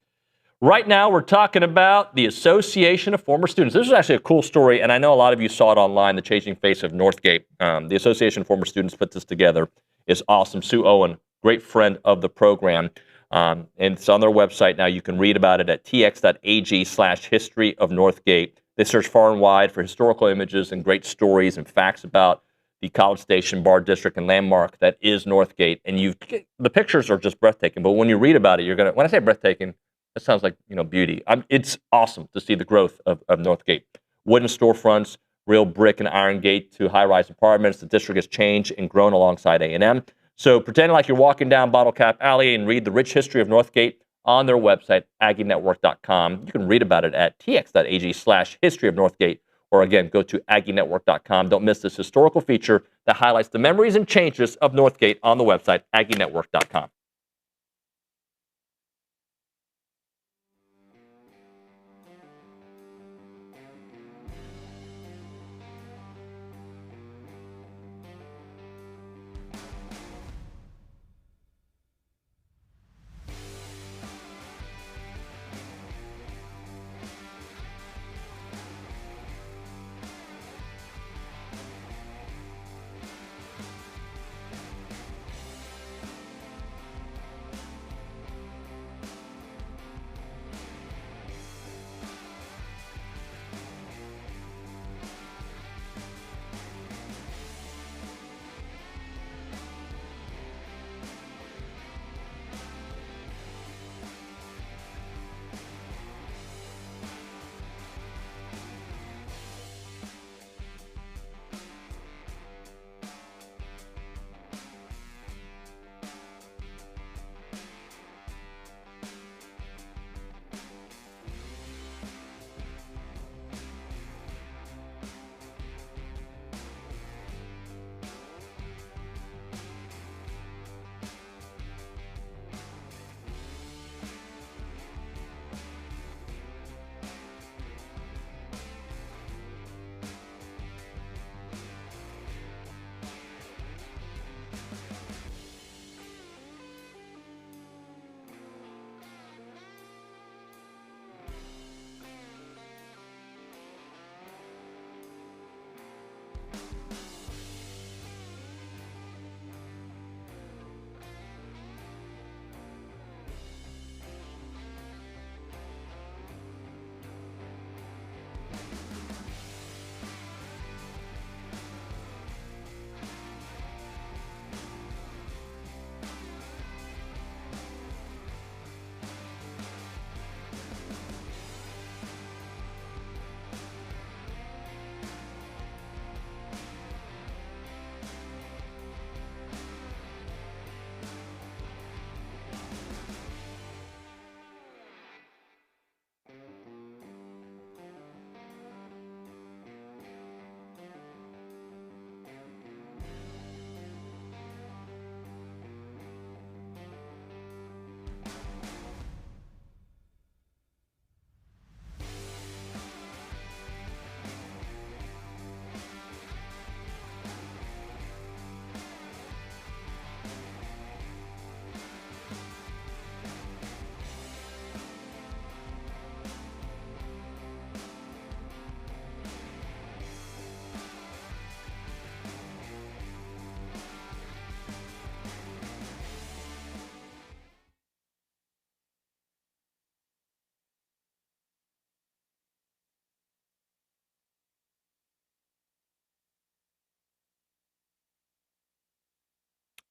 Right now, we're talking about the Association of Former Students. This is actually a cool story, and I know a lot of you saw it online, The Changing Face of Northgate. The Association of Former Students put this together. It's awesome. Sue Owen, great friend of the program, and it's on their website now. You can read about it at tx.ag/history of Northgate. They search far and wide for historical images and great stories and facts about the College Station, Bar District, and landmark that is Northgate. And the pictures are just breathtaking. But when you read about it, when I say breathtaking, that sounds like, beauty. It's awesome to see the growth of Northgate. Wooden storefronts, real brick and iron gate to high-rise apartments. The district has changed and grown alongside A&M. So pretend like you're walking down Bottle Cap Alley and read the rich history of Northgate on their website, aggienetwork.com. You can read about it at tx.ag/history of Northgate. Or again, go to aggienetwork.com. Don't miss this historical feature that highlights the memories and changes of Northgate on the website, aggienetwork.com.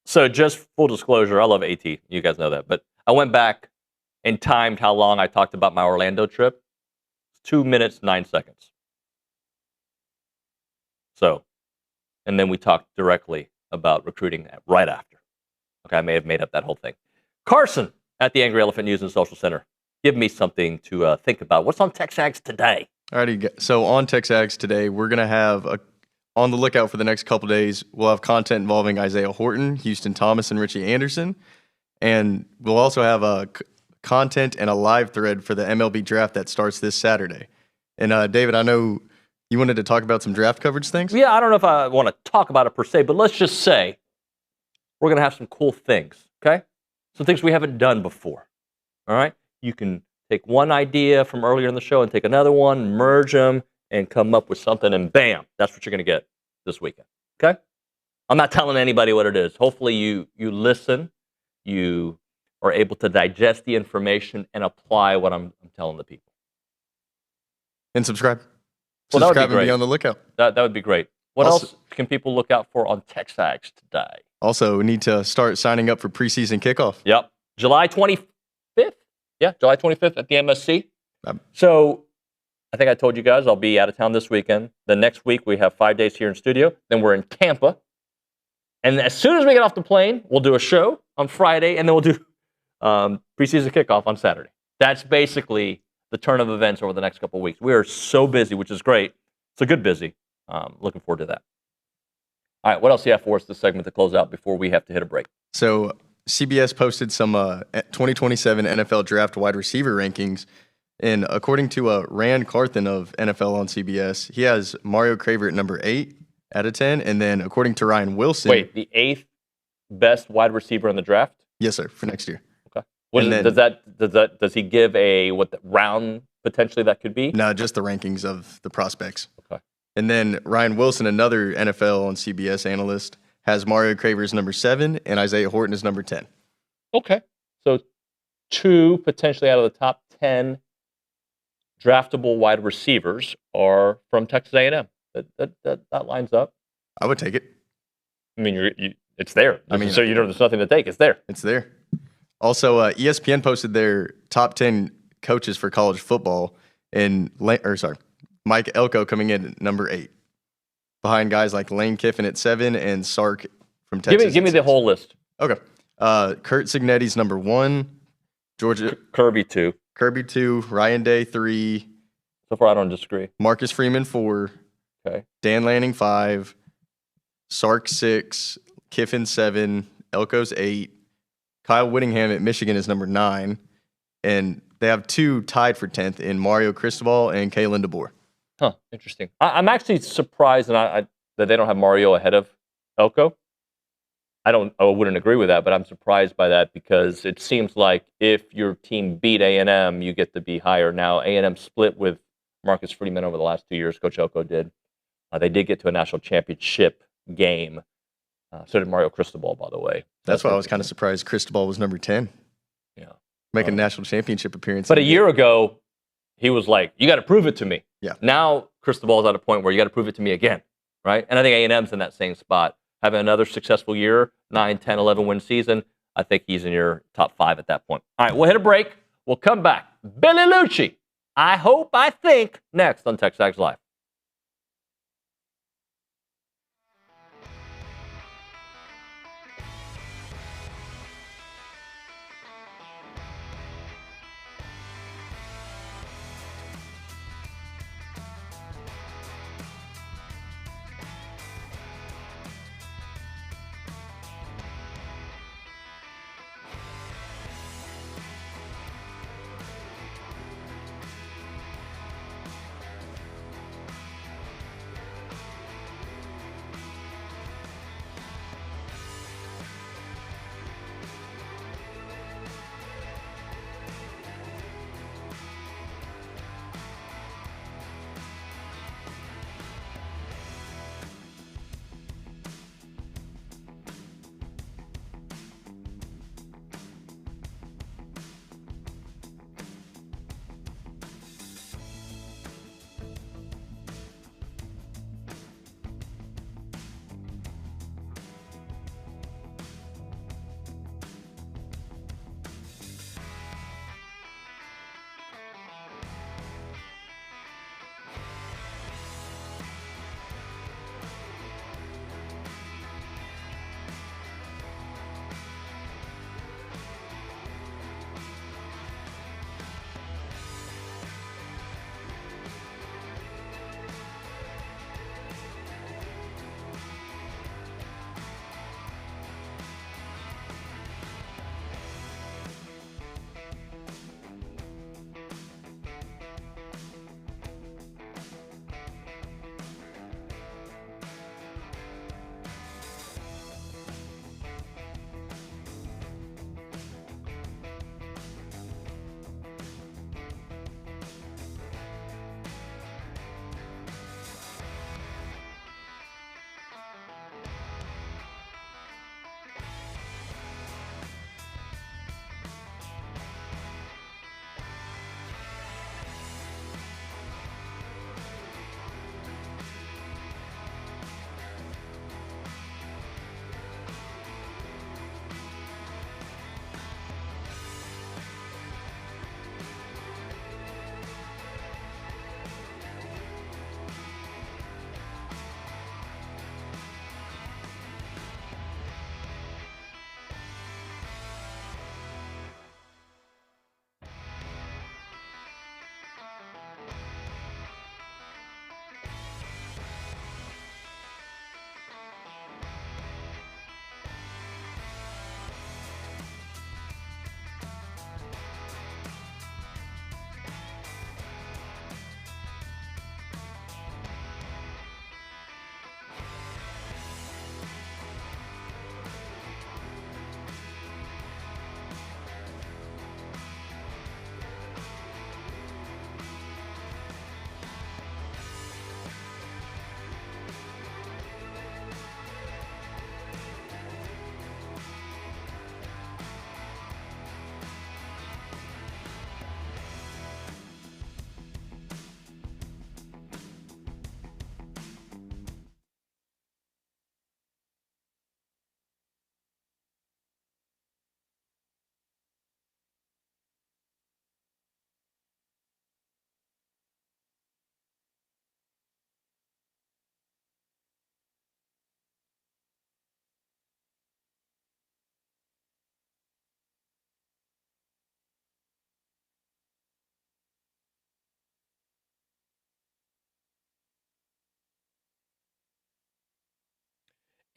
So just full disclosure, I love AT. You guys know that. But I went back and timed how long I talked about my Orlando trip. 2 minutes, 9 seconds. So, and then we talked directly about recruiting right after. Okay, I may have made up that whole thing. Carson at the Angry Elephant News and Social Center. Give me something to think about. What's on TexAgs today? Alrighty, so on TexAgs today, we're going to have on the lookout for the next couple days, we'll have content involving Isaiah Horton, Houston Thomas, and Richie Anderson. And we'll also have a content and a live thread for the MLB draft that starts this Saturday. And David, I know you wanted to talk about some draft coverage things? Yeah, I don't know if I want to talk about it per se, but let's just say we're going to have some cool things, okay? Some things we haven't done before, all right? You can take one idea from earlier in the show and take another one, merge them, and come up with something, and bam, that's what you're going to get this weekend, okay? I'm not telling anybody what it is. Hopefully you listen, you are able to digest the information and apply what I'm telling the people. And subscribe. Well, that would be Subscribe and great. be on the lookout. That would be great. What Also- else can people look out for on TexAgs today? Also, we need to start signing up for preseason kickoff. Yep. July 25th? Yeah, July 25th at the MSC. So I think I told you guys I'll be out of town this weekend. The next week we have 5 days here in studio. Then we're in Tampa. And as soon as we get off the plane, we'll do a show on Friday, and then we'll do preseason kickoff on Saturday. That's basically the turn of events over the next couple of weeks. We are so busy, which is great. It's a good busy. Looking forward to that. All right, what else do you have for us this segment to close out before we have to hit a break? So CBS posted some 2027 NFL draft wide receiver rankings. And according to Rand Carthen of NFL on CBS, he has Mario Craver at number 8 out of 10. And then according to Ryan Wilson. Wait, the 8th best wide receiver in the draft? Yes, sir, for next year. Okay. Does he give a what the round potentially that could be? No, just the rankings of the prospects. Okay. And then Ryan Wilson, another NFL on CBS analyst, has Mario Craver as number 7 and Isaiah Horton as number 10. Okay. So 2 potentially out of the top 10 draftable wide receivers are from Texas A&M. That lines up. I would take it. I mean, it's there. I mean, so there's nothing to take. It's there. It's there. Also, ESPN posted their top 10 coaches for college football, and Mike Elko coming in at number 8, behind guys like Lane Kiffin at 7 and Sark from Texas. Give me the whole list. Okay. Kurt Cignetti's number 1, Georgia Kirby 2, Ryan Day 3. So far, I don't disagree. Marcus Freeman 4. Okay. Dan Lanning 5, Sark 6, Kiffin 7, Elko's 8. Kyle Whittingham at Michigan is number 9, and they have 2 tied for 10th in Mario Cristobal and Kalen DeBoer. Huh, interesting. I'm actually surprised that they don't have Mario ahead of Elko. I wouldn't agree with that, but I'm surprised by that because it seems like if your team beat A&M, you get to be higher. Now, A&M split with Marcus Freeman over the last 2 years. Coach Elko did. They did get to a national championship game. So did Mario Cristobal, by the way. That's why I was kind of surprised Cristobal was number 10. Yeah. Making a national championship appearance. But a year ago, he was like, you got to prove it to me. Yeah. Now, Cristobal's at a point where you got to prove it to me again, right? And I think A&M's in that same spot. Having another successful year, 9, 10, 11 win season, I think he's in your top 5 at that point. All right, we'll hit a break. We'll come back. Billy Liucci, I think, next on TexAgs Live.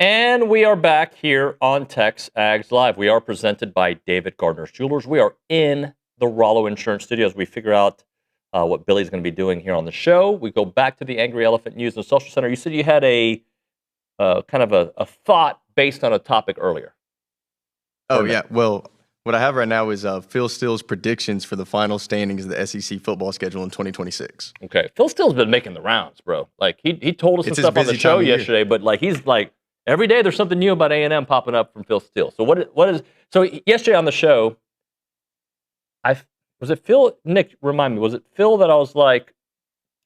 And we are back here on TexAgs Live. We are presented by David Gardner's Jewelers. We are in the Rollo Insurance Studios. We figure out what Billy's going to be doing here on the show. We go back to the Angry Elephant News and Social Center. You said you had a kind of a thought based on a topic earlier. Oh, yeah. Well, what I have right now is Phil Steele's predictions for the final standings of the SEC football schedule in 2026. Okay. Phil Steele's been making the rounds, bro. Like, he told us some It's his stuff on the busy show time of year. yesterday, but like he's like, every day there's something new about A&M popping up from Phil Steele. So what is so yesterday on the show, was it Phil? Nick, remind me, was it Phil that I was like,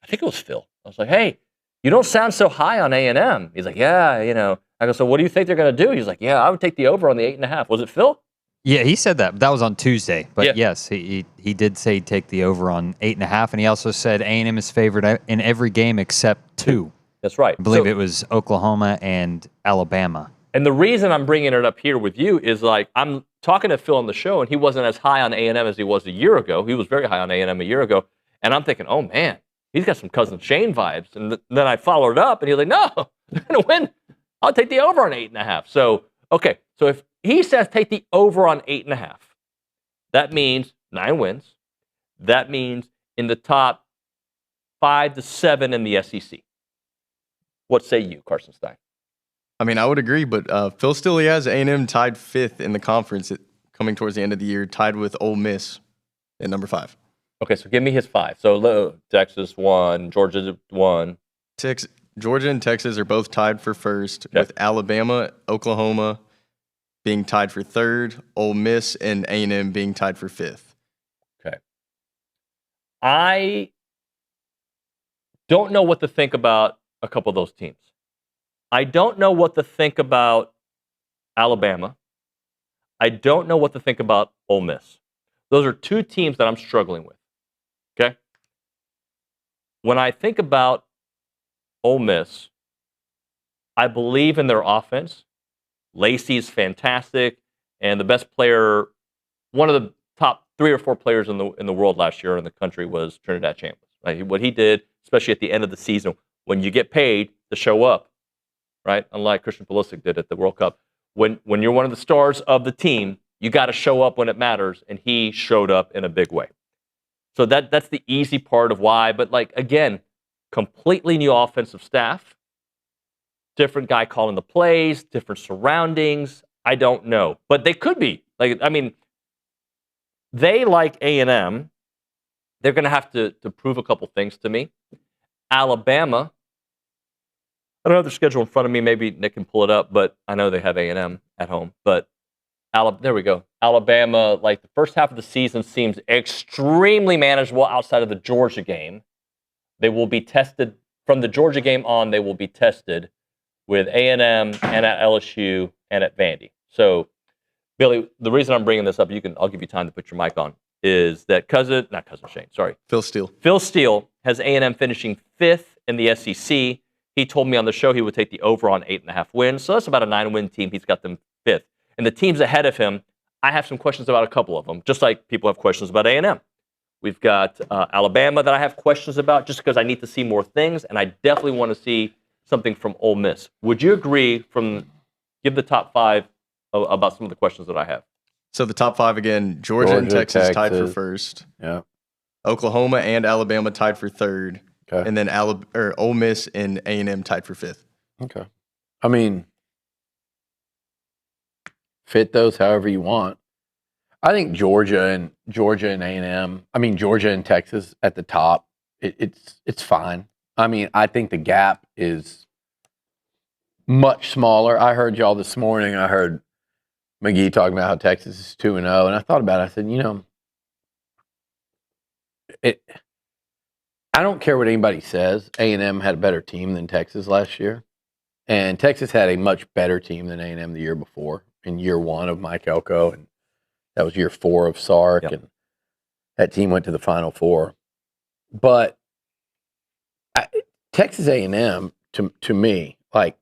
I think it was Phil. I was like, hey, you don't sound so high on A&M. He's like, yeah, you know. I go, so what do you think they're going to do? He's like, yeah, I would take the over on the 8.5. Was it Phil? Yeah, he said that. That was on Tuesday. But yes, he did say he'd take the over on 8.5, and he also said A&M is favored in every game except 2. That's right. I believe it was Oklahoma and Alabama. And the reason I'm bringing it up here with you is like I'm talking to Phil on the show, and he wasn't as high on A&M as he was a year ago. He was very high on A&M a year ago, and I'm thinking, oh man, he's got some Cousin Shane vibes. And then I followed up, and he's like, no, they're going to win. I'll take the over on 8.5. So okay, so if he says take the over on 8.5, that means 9 wins. That means in the top 5 to 7 in the SEC. What say you, Carson Stein? I mean, I would agree, but Phil Steele has A&M tied 5th in the conference coming towards the end of the year, tied with Ole Miss at number 5. Okay, so give me his 5. So Texas 1, Georgia 1. Georgia and Texas are both tied for first, with Alabama, Oklahoma being tied for 3rd, Ole Miss and A&M being tied for 5th. Okay. I don't know what to think about a couple of those teams. I don't know what to think about Alabama. I don't know what to think about Ole Miss. Those are 2 teams that I'm struggling with. Okay? When I think about Ole Miss, I believe in their offense. Lacey's fantastic, and the best player, one of the top 3 or 4 players in the world last year in the country was Trinidad Chambliss. Right? What he did, especially at the end of the season, when you get paid to show up, right? Unlike Christian Pulisic did at the World Cup, when you're one of the stars of the team, you got to show up when it matters, and he showed up in a big way. So that's the easy part of why. But like again, completely new offensive staff, different guy calling the plays, different surroundings. I don't know, but they could be. Like I mean, they like A&M. They're going to have to prove a couple things to me. Alabama, I don't have their schedule in front of me. Maybe Nick can pull it up, but I know they have A&M at home. But there we go. Alabama, like the first half of the season seems extremely manageable outside of the Georgia game. They will be tested from the Georgia game on. They will be tested with A&M and at LSU and at Vandy. So, Billy, the reason I'm bringing this up, I'll give you time to put your mic on, is that Phil Steele has A&M finishing 5th in the SEC. He told me on the show he would take the over on 8.5 wins. So that's about a 9-win team. He's got them 5th. And the teams ahead of him, I have some questions about a couple of them, just like people have questions about A&M. We've got Alabama that I have questions about just because I need to see more things, and I definitely want to see something from Ole Miss. Would you agree give the top 5 about some of the questions that I have? So the top 5 again, Georgia and Texas tied for 1st. Yeah. Oklahoma and Alabama tied for 3rd. Okay. And then Ole Miss and A&M tied for 5th. Okay. I mean, fit those however you want. I think Georgia and A&M. I mean Georgia and Texas at the top. It's fine. I mean, I think the gap is much smaller. I heard y'all this morning. I heard McGee talking about how Texas is 2-0, and I thought about it. I said, I don't care what anybody says. A&M had a better team than Texas last year, and Texas had a much better team than A&M the year before. In year 1 of Mike Elko, and that was year 4 of Sark, and that team went to the Final Four. But Texas A&M, to me, like,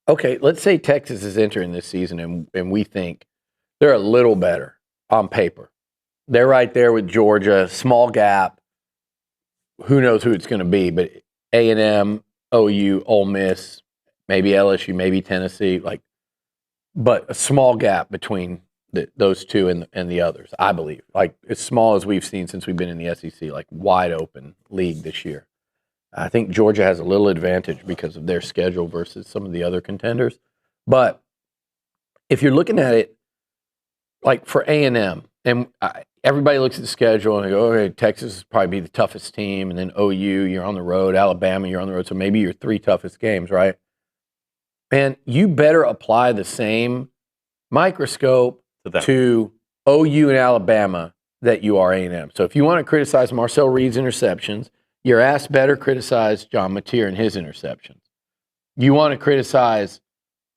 okay, let's say Texas is entering this season, and we think they're a little better on paper. They're right there with Georgia, small gap. Who knows who it's going to be, but A&M, OU, Ole Miss, maybe LSU, maybe Tennessee, but a small gap between those two and the others, I believe. Like as small as we've seen since we've been in the SEC, like wide open league this year. I think Georgia has a little advantage because of their schedule versus some of the other contenders. But if you're looking at it, like for A&M, and everybody looks at the schedule and they go, okay, Texas is probably be the toughest team, and then OU, you're on the road, Alabama, you're on the road, so maybe your 3 toughest games, right? And you better apply the same microscope to OU and Alabama that you are A&M. So if you want to criticize Marcel Reed's interceptions, your ass better criticize John Mateer and his interceptions. You want to criticize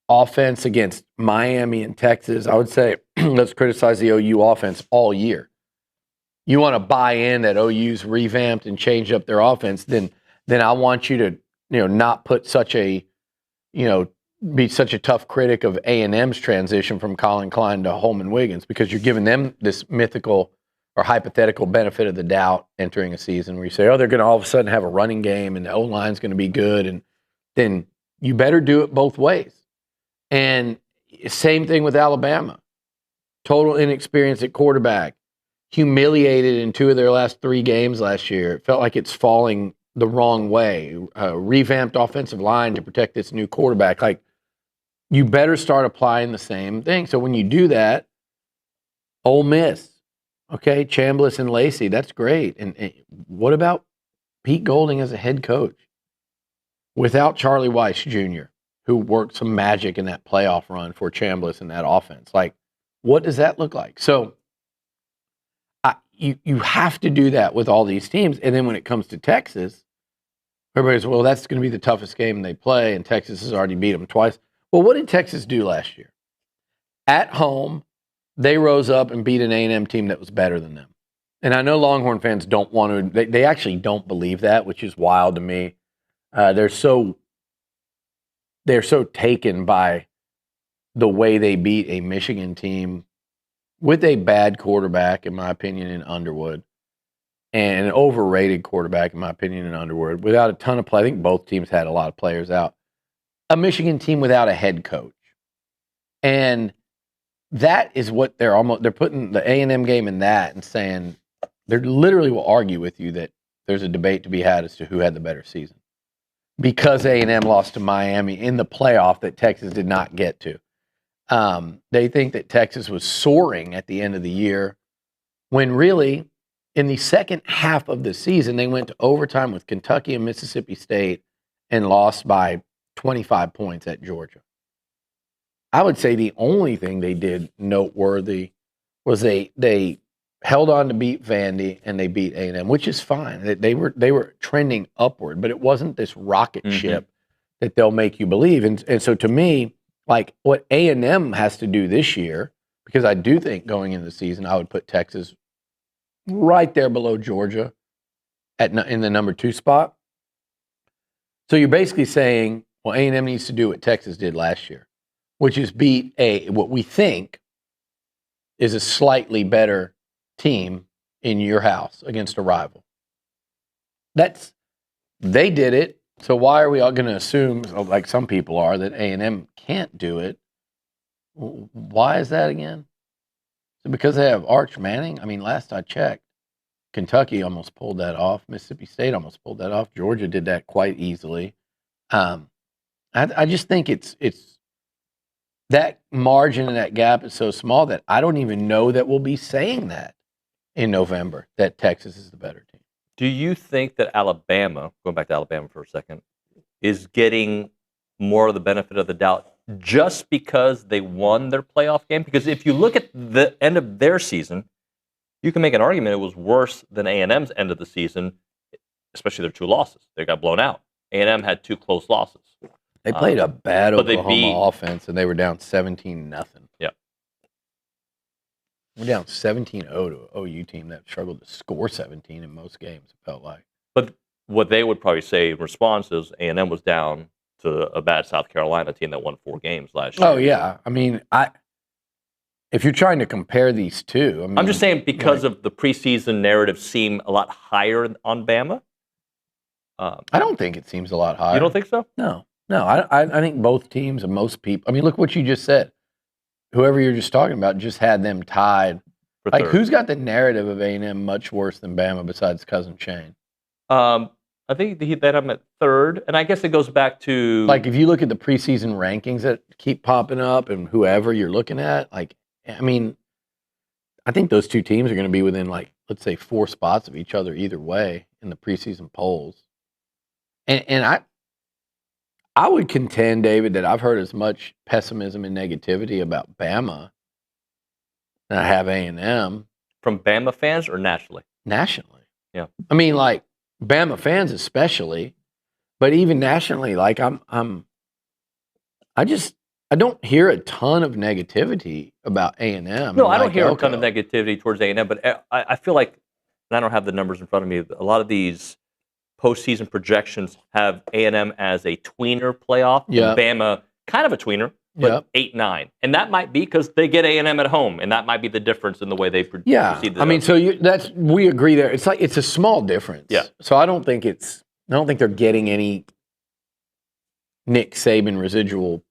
offense against Miami and Texas, I would say let's criticize the OU offense all year. You want to buy in that OU's revamped and changed up their offense, then I want you to, not put such a, be such a tough critic of A&M's transition from Colin Klein to Holman Wiggins, because you're giving them this mythical or hypothetical benefit of the doubt entering a season where you say, oh, they're going to all of a sudden have a running game and the O-line's going to be good. And then you better do it both ways. And same thing with Alabama. Total inexperience at quarterback. Humiliated in 2 of their last 3 games last year. It felt like it's falling the wrong way. Revamped offensive line to protect this new quarterback. Like, you better start applying the same thing. So when you do that, Ole Miss, okay, Chambliss and Lacey, that's great. And what about Pete Golding as a head coach? Without Charlie Weiss Jr., who worked some magic in that playoff run for Chambliss in that offense. Like, what does that look like? So you have to do that with all these teams. And then when it comes to Texas, everybody's, well, that's going to be the toughest game they play, and Texas has already beat them twice. Well, what did Texas do last year? At home, they rose up and beat an A&M team that was better than them. And I know Longhorn fans don't want to, they actually don't believe that, which is wild to me. They're so taken by the way they beat a Michigan team with a bad quarterback, in my opinion, in Underwood, and an overrated quarterback, in my opinion, in Underwood, without a ton of play. I think both teams had a lot of players out. A Michigan team without a head coach. And that is what they're putting the A&M game in that and saying, they literally will argue with you that there's a debate to be had as to who had the better season. Because A&M lost to Miami in the playoff that Texas did not get to. They think that Texas was soaring at the end of the year when really in the second half of the season, they went to overtime with Kentucky and Mississippi State and lost by 25 points at Georgia. I would say the only thing they did noteworthy was they held on to beat Vandy and they beat A&M, which is fine. They were trending upward, but it wasn't this rocket ship that they'll make you believe. And so to me, like what A&M has to do this year, because I do think going into the season, I would put Texas right there below Georgia in the number 2 spot. So you're basically saying, well, A&M needs to do what Texas did last year, which is beat what we think is a slightly better team in your house against a rival. They did it. So why are we all going to assume, like some people are, that A&M can't do it? Why is that again? Is it because they have Arch Manning? I mean, last I checked, Kentucky almost pulled that off. Mississippi State almost pulled that off. Georgia did that quite easily. I just think it's that margin and that gap is so small that I don't even know that we'll be saying that in November, that Texas is the better team. Do you think that Alabama, going back to Alabama for a second, is getting more of the benefit of the doubt just because they won their playoff game? Because if you look at the end of their season, you can make an argument it was worse than A&M's end of the season, especially their 2 losses. They got blown out. A&M had 2 close losses. They played a bad Oklahoma offense, and they were down 17-0. Yeah. We're down 17-0 to an OU team that struggled to score 17 in most games, it felt like. But what they would probably say in response is A&M was down to a bad South Carolina team that won 4 games last year. Oh, yeah. I mean, if you're trying to compare these two. I mean, I'm just saying because of the preseason narrative seem a lot higher on Bama. I don't think it seems a lot higher. You don't think so? No. No, I think both teams and most people. I mean, look what you just said. Whoever you're just talking about just had them tied. For Like, third. who's got the narrative of A&M much worse than Bama besides Cousin Shane? I think he had him at third, and I guess it goes back to Like, if you look at the preseason rankings that keep popping up and whoever you're looking at, like, I mean, I think those two teams are going to be within, like, let's say 4 spots of each other either way in the preseason polls. And I would contend, David, that I've heard as much pessimism and negativity about Bama than I have A&M. from Bama fans or nationally. Nationally. Yeah. I mean, like, Bama fans especially, but even nationally, like, I don't hear a ton of negativity about A&M. No, I don't hear a ton of negativity towards A&M, but I feel like, and I don't have the numbers in front of me, a lot of these postseason projections have A&M as a tweener playoff, Yeah. and Bama kind of a tweener, but Yep. 8-9. And that might be because they get A&M at home, and that might be the difference in the way they Yeah, proceed the I mean, so we agree there. It's like, it's a small difference. Yeah. So I don't think they're getting any Nick Saban residual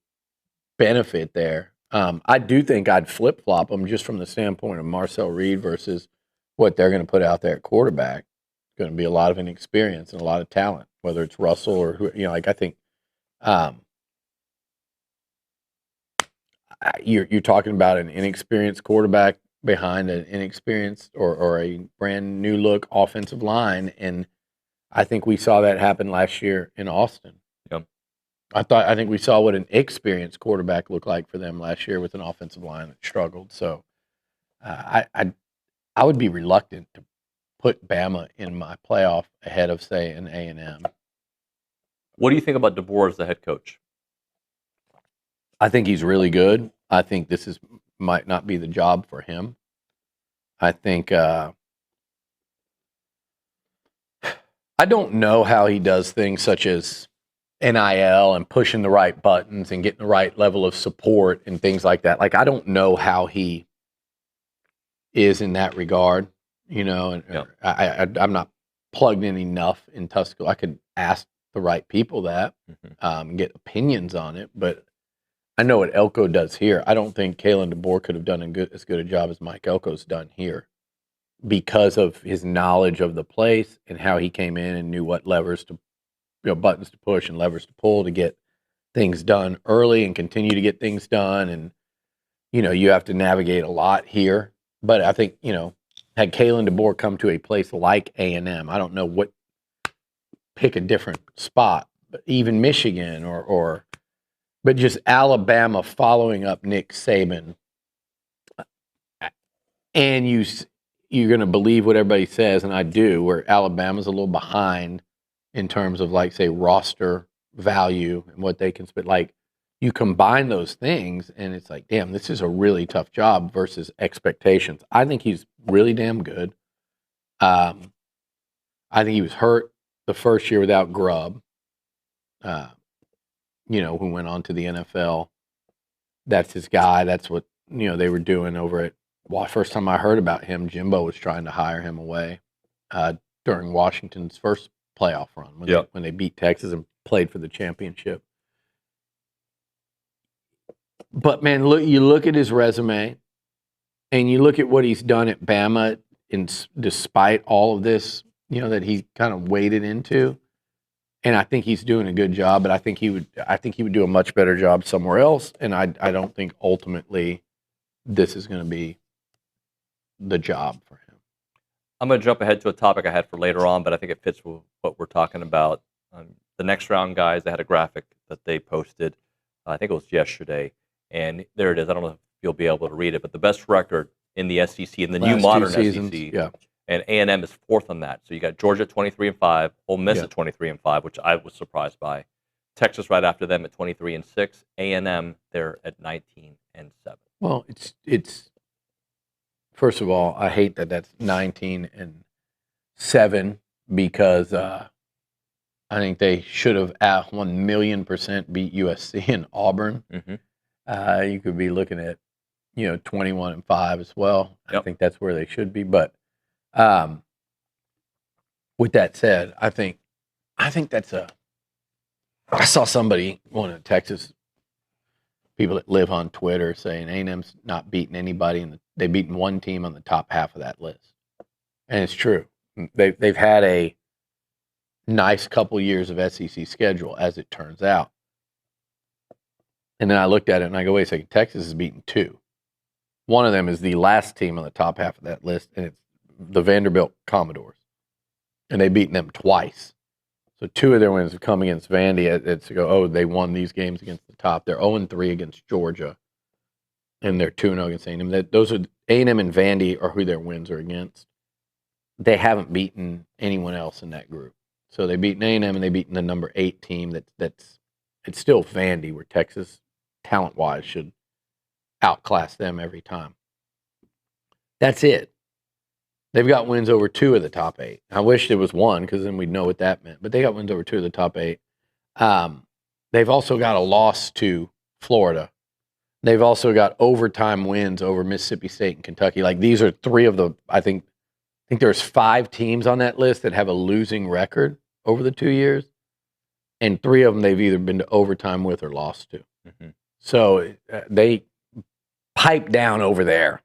benefit there. I do think I'd flip flop them just from the standpoint of Marcel Reed versus what they're going to put out there at quarterback. Going to be a lot of inexperience and a lot of talent, whether it's Russell or who, like, I think you're talking about an inexperienced quarterback behind an inexperienced or a brand new look offensive line, and I think we saw that happen last year in Austin. Yep. I think we saw what an experienced quarterback looked like for them last year with an offensive line that struggled. So I would be reluctant to put Bama in my playoff ahead of, say, an A&M. What do you think about DeBoer as the head coach? I think he's really good. I think this might not be the job for him. I think I don't know how he does things such as NIL and pushing the right buttons and getting the right level of support and things like that. Like, I don't know how he is in that regard, and I'm not plugged in enough in Tuscaloosa. I could ask the right people that and get opinions on it, but I know what Elko does here. I don't think Kalen DeBoer could have done as good a job as Mike Elko's done here because of his knowledge of the place and how he came in and knew what levers to, buttons to push and levers to pull to get things done early and continue to get things done. And, you have to navigate a lot here. But I think, had Kalen DeBoer come to a place like A&M, I don't know pick a different spot, but even Michigan but just Alabama following up Nick Saban, and you're going to believe what everybody says, and I do, where Alabama's a little behind in terms of, like, say, roster value and what they can spend. Like, you combine those things, and it's like, damn, this is a really tough job versus expectations. I think he's really damn good. I think he was hurt the first year without Grubb. Who went on to the NFL. That's his guy. That's what, they were doing over at, first time I heard about him, Jimbo was trying to hire him away during Washington's first playoff run when they beat Texas and played for the championship. But, man, you look at his resume and you look at what he's done at Bama, despite all of this, that he kind of waded into. And I think he's doing a good job, but I think he would do a much better job somewhere else. And I don't think ultimately this is going to be the job for him. I'm going to jump ahead to a topic I had for later on, but I think it fits with what we're talking about. The next round guys, they had a graphic that they posted. I think it was yesterday. And there it is. I don't know if you'll be able to read it, but the best record in the SEC, in the new modern SEC. Yeah. And A&M is fourth on that. So you got Georgia at 23-5, Ole Miss at 23-5, which I was surprised by. Texas right after them at 23-6. A&M they're at 19-7. Well, it's first of all, I hate that that's 19-7 because I think they should have 1,000,000% beat USC and Auburn. Mm-hmm. You could be looking at 21-5 as well. Yep. I think that's where they should be, but. With that said, I think that's I saw somebody, one of the Texas people that live on Twitter, saying A&M's not beating anybody, and they've beaten one team on the top half of that list. And it's true. They've had a nice couple years of SEC schedule, as it turns out. And then I looked at it and I go, wait a second, Texas has beaten 2. One of them is the last team on the top half of that list, and it's the Vanderbilt Commodores. And they've beaten them twice. So 2 of their wins have come against Vandy. It's to go, oh, they won these games against the top. They're 0-3 against Georgia, and they're 2-0 against A&M. Those are A&M and Vandy are who their wins are against. They haven't beaten anyone else in that group. So they beaten A&M, and they beaten the number 8 team. It's still Vandy, where Texas, talent-wise, should outclass them every time. That's it. They've got wins over 2 of the top 8. I wish it was 1, because then we'd know what that meant. But they got wins over 2 of the top 8. They've also got a loss to Florida. They've also got overtime wins over Mississippi State and Kentucky. Like, these are 3 of the, I think there's 5 teams on that list that have a losing record over the 2 years. And 3 of them they've either been to overtime with or lost to. Mm-hmm. So they pipe down over there.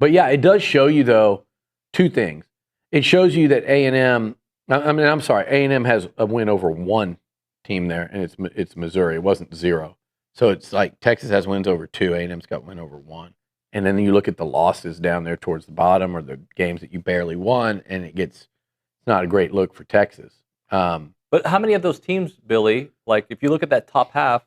But yeah, it does show you, though, 2 things. It shows you that A&M has a win over 1 team there, and it's Missouri. It wasn't 0. So it's like Texas has wins over 2, A&M's got win over 1. And then you look at the losses down there towards the bottom, or the games that you barely won, and it's not a great look for Texas. But how many of those teams, Billy, like if you look at that top half,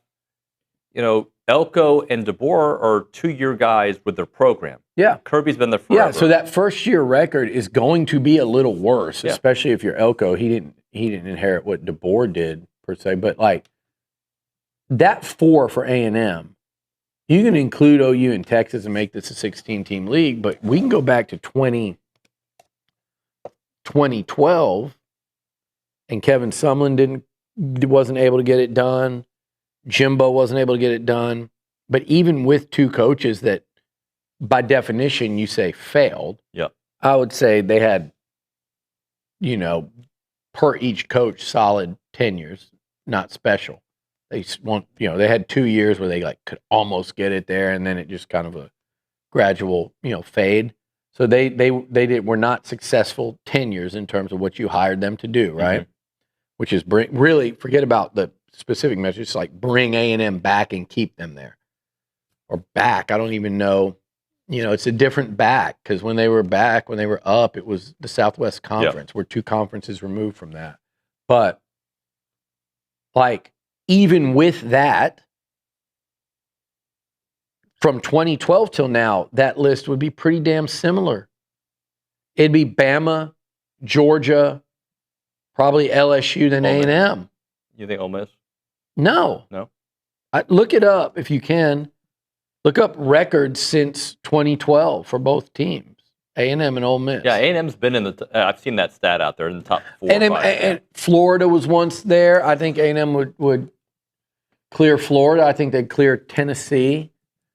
Elko and DeBoer are 2-year guys with their program. Yeah. Kirby's been there forever. Yeah, so that first-year record is going to be a little worse, especially if you're Elko. He didn't inherit what DeBoer did, per se. But, like, that 4 for A&M, you can include OU and Texas and make this a 16-team league, but we can go back to 2012, and Kevin Sumlin wasn't able to get it done. Jimbo wasn't able to get it done. But even with 2 coaches that, by definition, you say failed, I would say they had, per each coach, solid tenures, not special. They had 2 years where they could almost get it there, and then it just kind of a gradual, fade. So they were not successful tenures in terms of what you hired them to do, right? Mm-hmm. Which is really forget about the specific measures, just like bring A&M back and keep them there. Or back, I don't even know. It's a different back, because when they were up, it was the Southwest Conference. We're 2 conferences removed from that. But, even with that, from 2012 till now, that list would be pretty damn similar. It'd be Bama, Georgia, probably LSU, then A&M. You think Ole Miss? No. Look it up if you can. Look up records since 2012 for both teams, A&M and Ole Miss. Yeah, A&M's been in the. I've seen that stat out there in the top 4 or 5. And Florida was once there. I think A&M would clear Florida. I think they'd clear Tennessee,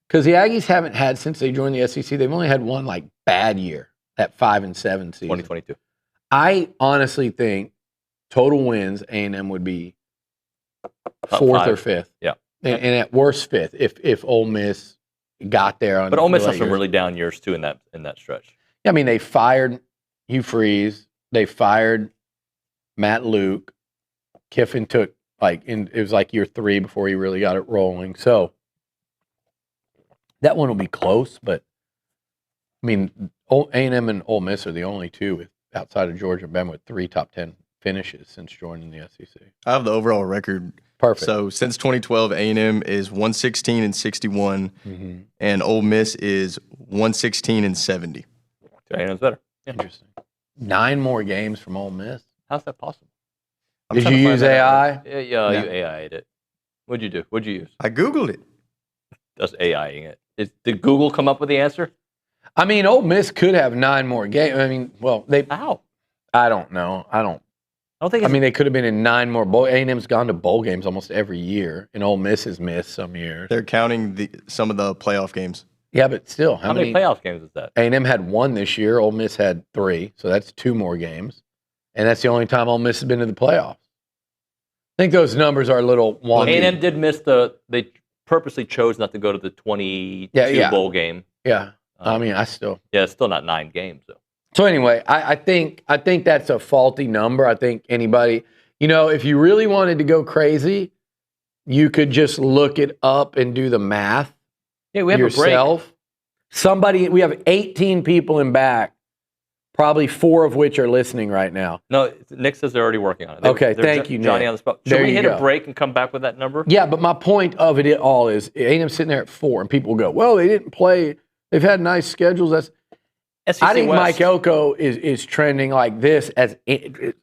because the Aggies haven't had, since they joined the SEC, they've only had one bad year, that 5-7 season. 2022. I honestly think total wins A&M would be 4th or 5th. Yeah. And at worst 5th if Ole Miss got there on. But Ole Miss has some really down years too in that stretch. Yeah, I mean, they fired Hugh Freeze, they fired Matt Luke. Kiffin took it was year 3 before he really got it rolling. So that one will be close, but I mean, A&M and Ole Miss are the only 2 outside of Georgia and Bama with 3 top 10 finishes since joining the SEC. I have the overall record. Perfect. So since 2012, A&M is 116-61, mm-hmm. and Ole Miss is 116-70. A&M's better. Yeah. Interesting. 9 more games from Ole Miss. How's that possible? Did you use AI? Yeah, you AI'd it. What'd you do? What'd you use? I Googled it. That's AIing it. Did Google come up with the answer? I mean, Ole Miss could have 9 more games. I mean, how? I don't know. I don't think. I mean, they could have been in 9 more bowl. A&M's gone to bowl games almost every year, and Ole Miss has missed some years. They're counting some of the playoff games. Yeah, but still, how many playoff games is that? A&M had 1 this year. Ole Miss had 3, so that's 2 more games, and that's the only time Ole Miss has been to the playoffs. I think those numbers are a little wonky. A&M did miss they purposely chose not to go to the 22 bowl game. Yeah. I mean, it's still not 9 games though. So anyway, I think that's a faulty number. I think anybody, if you really wanted to go crazy, you could just look it up and do the math. Yeah, we have yourself. We have 18 people in back, probably 4 of which are listening right now. No, Nick says they're already working on it. Okay, thank you, Johnny Nick. on the spot. Should we hit a break and come back with that number? Yeah, but my point of it all is A&M sitting there at 4, and people go, well, they didn't play. They've had nice schedules. I think West. Mike Elko is trending like this as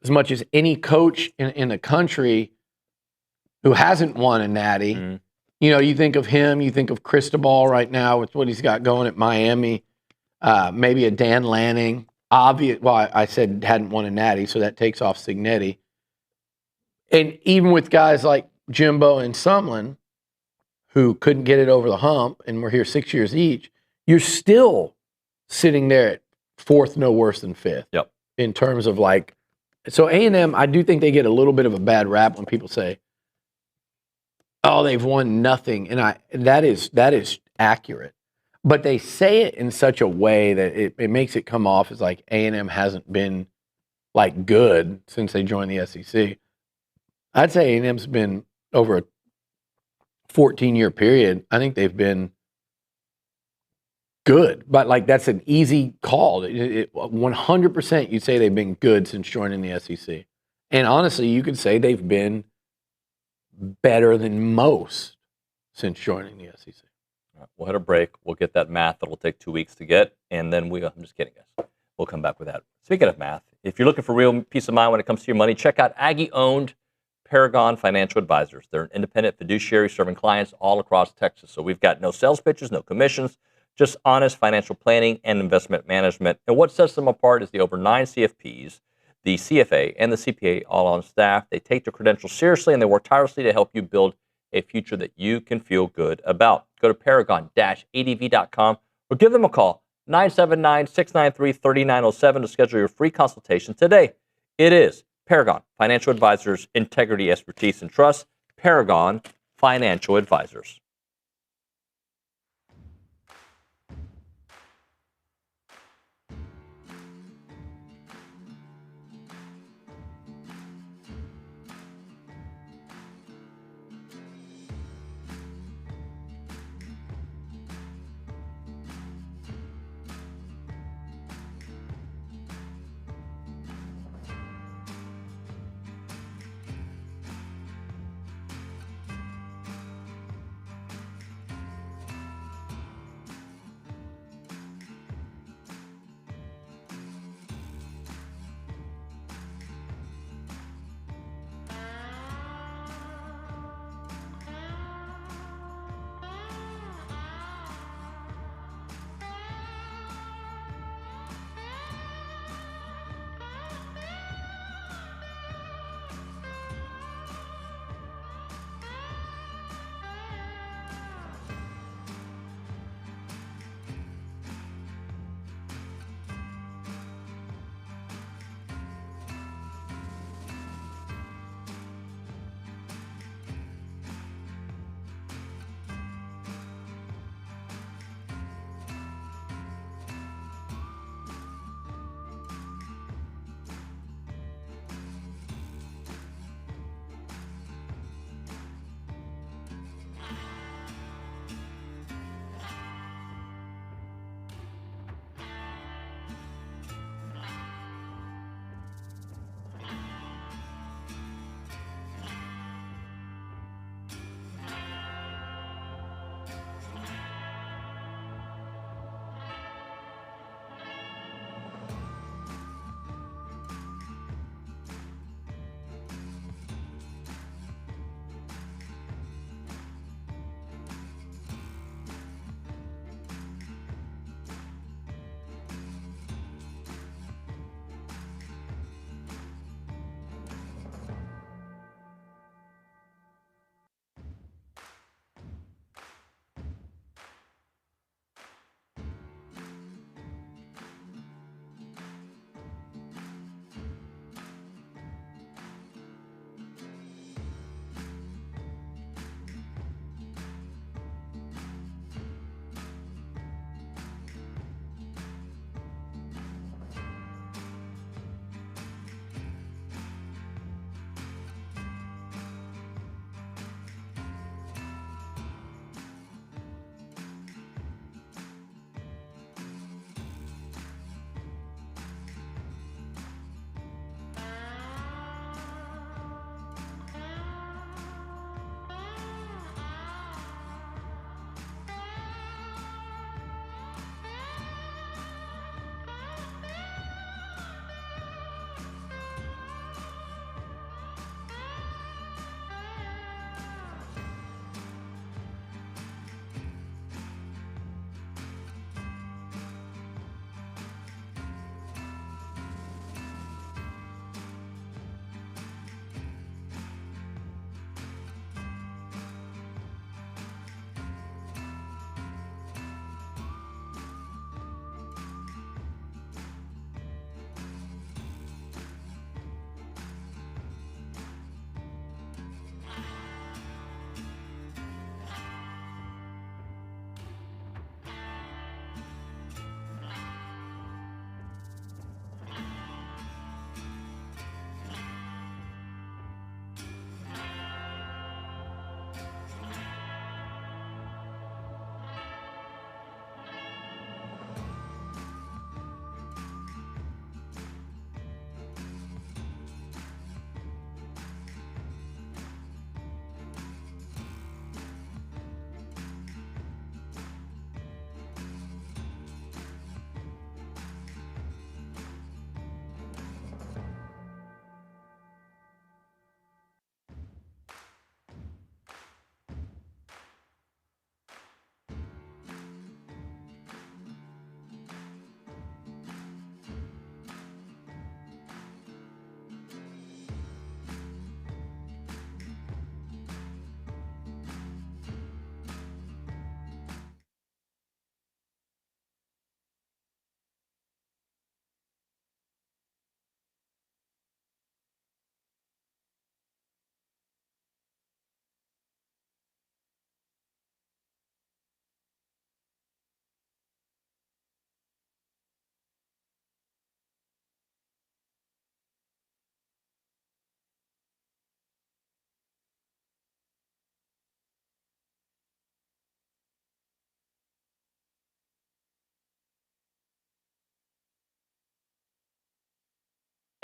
much as any coach in the country who hasn't won a natty. Mm-hmm. You think of him, you think of Cristobal right now with what he's got going at Miami, maybe a Dan Lanning. I said hadn't won a natty, so that takes off Signetti. And even with guys like Jimbo and Sumlin, who couldn't get it over the hump, and we're here 6 years each, you're still sitting there at 4th, no worse than 5th. Yep. In terms of so A&M, I do think they get a little bit of a bad rap when people say, "Oh, they've won nothing," and that is accurate. But they say it in such a way that it makes it come off as like A&M hasn't been good since they joined the SEC. I'd say A&M's been over a 14-year period. I think they've been good, but that's an easy call. 100% you'd say they've been good since joining the SEC. And honestly, you could say they've been better than most since joining the SEC. All right, we'll hit a break. We'll get that math that'll take 2 weeks to get, and then I'm just kidding, guys. We'll come back with that. Speaking of math, if you're looking for real peace of mind when it comes to your money, check out Aggie-owned Paragon Financial Advisors. They're an independent fiduciary serving clients all across Texas. So we've got no sales pitches, no commissions, just honest financial planning and investment management. And what sets them apart is the over 9 CFPs, the CFA, and the CPA all on staff. They take their credentials seriously, and they work tirelessly to help you build a future that you can feel good about. Go to paragon-adv.com or give them a call, 979-693-3907 to schedule your free consultation today. It is Paragon Financial Advisors, integrity, expertise, and trust. Paragon Financial Advisors.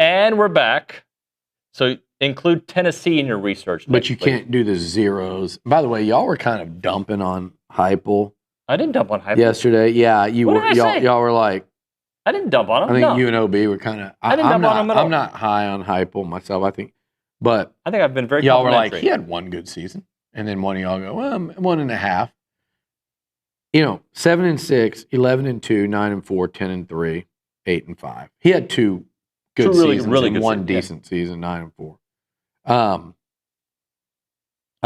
And we're back. So include Tennessee in your research. But you can't do the zeros. By the way, y'all were kind of dumping on Heupel. I didn't dump on Heupel yesterday. Yeah, you What were. did I say? Y'all were like. I didn't dump on him. I think no. you and OB were kind of. I didn't dump on him at all. I'm not high on Heupel myself. I think, but I think I've been very. Y'all were like, complimentary. he had one good season, and then one of y'all go, well, 1.5. 7-6, 11-2, 9-4, 10-3, 8-5. He had two good seasons and good one season, decent season, 9-4. I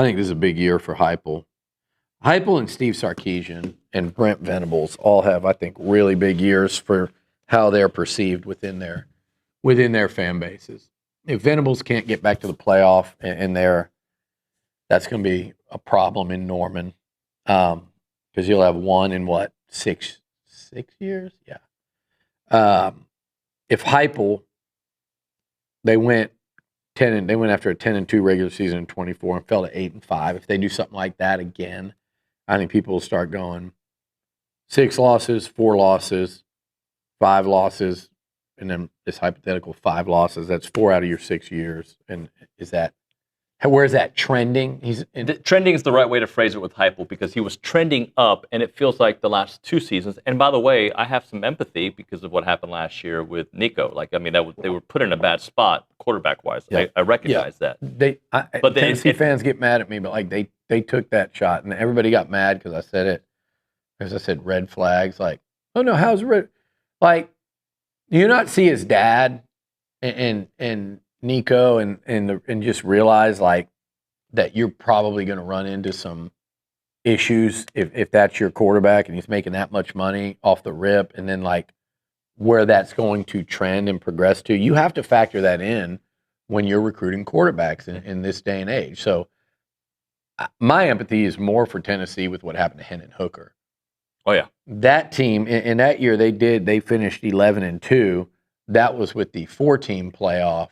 think this is a big year for Heupel. Heupel and Steve Sarkisian and Brent Venables all have, I think, really big years for how they're perceived within their fan bases. If Venables can't get back to the playoff and that's going to be a problem in Norman, because you'll have one in what, 6 years? Yeah. If Heupel, they went after a 10-2 regular season in 24 and fell to 8-5. If they do something like that again, I think people will start going 6 losses, 4 losses, 5 losses, and then this hypothetical 5 losses. That's 4 out of your 6 years. And where is that trending? Trending is the right way to phrase it with Heupel because he was trending up, and it feels like the last 2 seasons. And by the way, I have some empathy because of what happened last year with Nico. They were put in a bad spot quarterback-wise. Yeah. I recognize that. But Tennessee fans get mad at me, but they took that shot, and everybody got mad because I said it. Because I said red flags. Oh no, how's red? Do you not see his dad and Nico and just realize that you're probably going to run into some issues if that's your quarterback and he's making that much money off the rip, and then where that's going to trend and progress to. You have to factor that in when you're recruiting quarterbacks in this day and age. So my empathy is more for Tennessee with what happened to Hendon Hooker. Oh yeah, that team in that year they finished 11-2. That was with the 4-team playoff.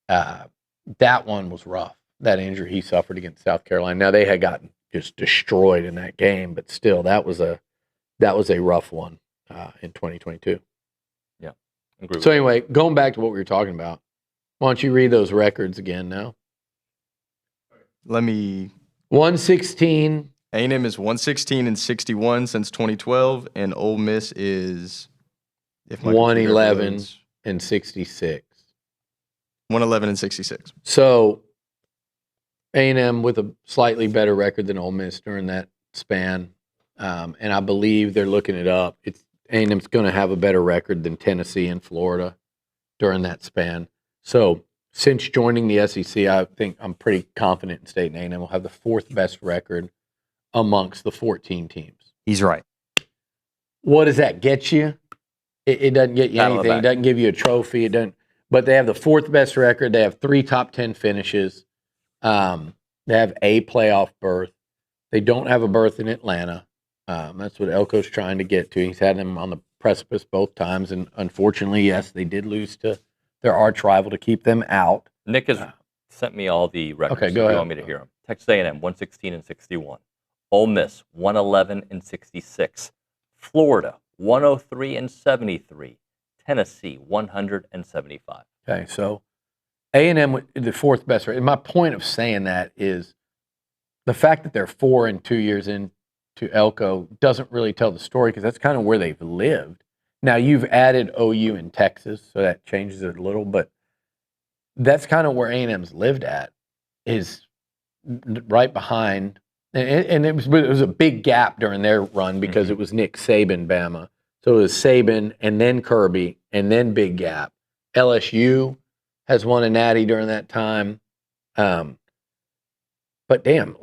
That one was rough. That injury he suffered against South Carolina. Now they had gotten just destroyed in that game, but still that was a rough one in 2022. Yeah. So anyway, going back to what we were talking about, why don't you read those records again now? 116. A&M is 116-61 since 2012, and Ole Miss is 111-66. 111-66. So A&M with a slightly better record than Ole Miss during that span, and I believe they're looking it up. A&M's going to have a better record than Tennessee and Florida during that span. So since joining the SEC, I think I'm pretty confident in State A&M will have the 4th best record amongst the 14 teams. He's right. What does that get you? It doesn't get you anything. It doesn't give you a trophy. It doesn't. But they have the 4th best record. They have 3 top 10 finishes. They have a playoff berth. They don't have a berth in Atlanta. That's what Elko's trying to get to. He's had them on the precipice both times, and unfortunately, yes, they did lose to their arch rival to keep them out. Nick has sent me all the records. Okay, go ahead. You want me to hear them? Texas A&M 116-61. Ole Miss 111-66. Florida 103-73. Tennessee 175. Okay, so A&M the 4th best record. And my point of saying that is the fact that they're 4 and 2 years into Elko doesn't really tell the story because that's kind of where they've lived. Now you've added OU in Texas, so that changes it a little, but that's kind of where A&M's lived at, is right behind. And it was a big gap during their run because it was Nick Saban, Bama. So it was Saban and then Kirby and then big gap. LSU has won a natty during that time. But damn,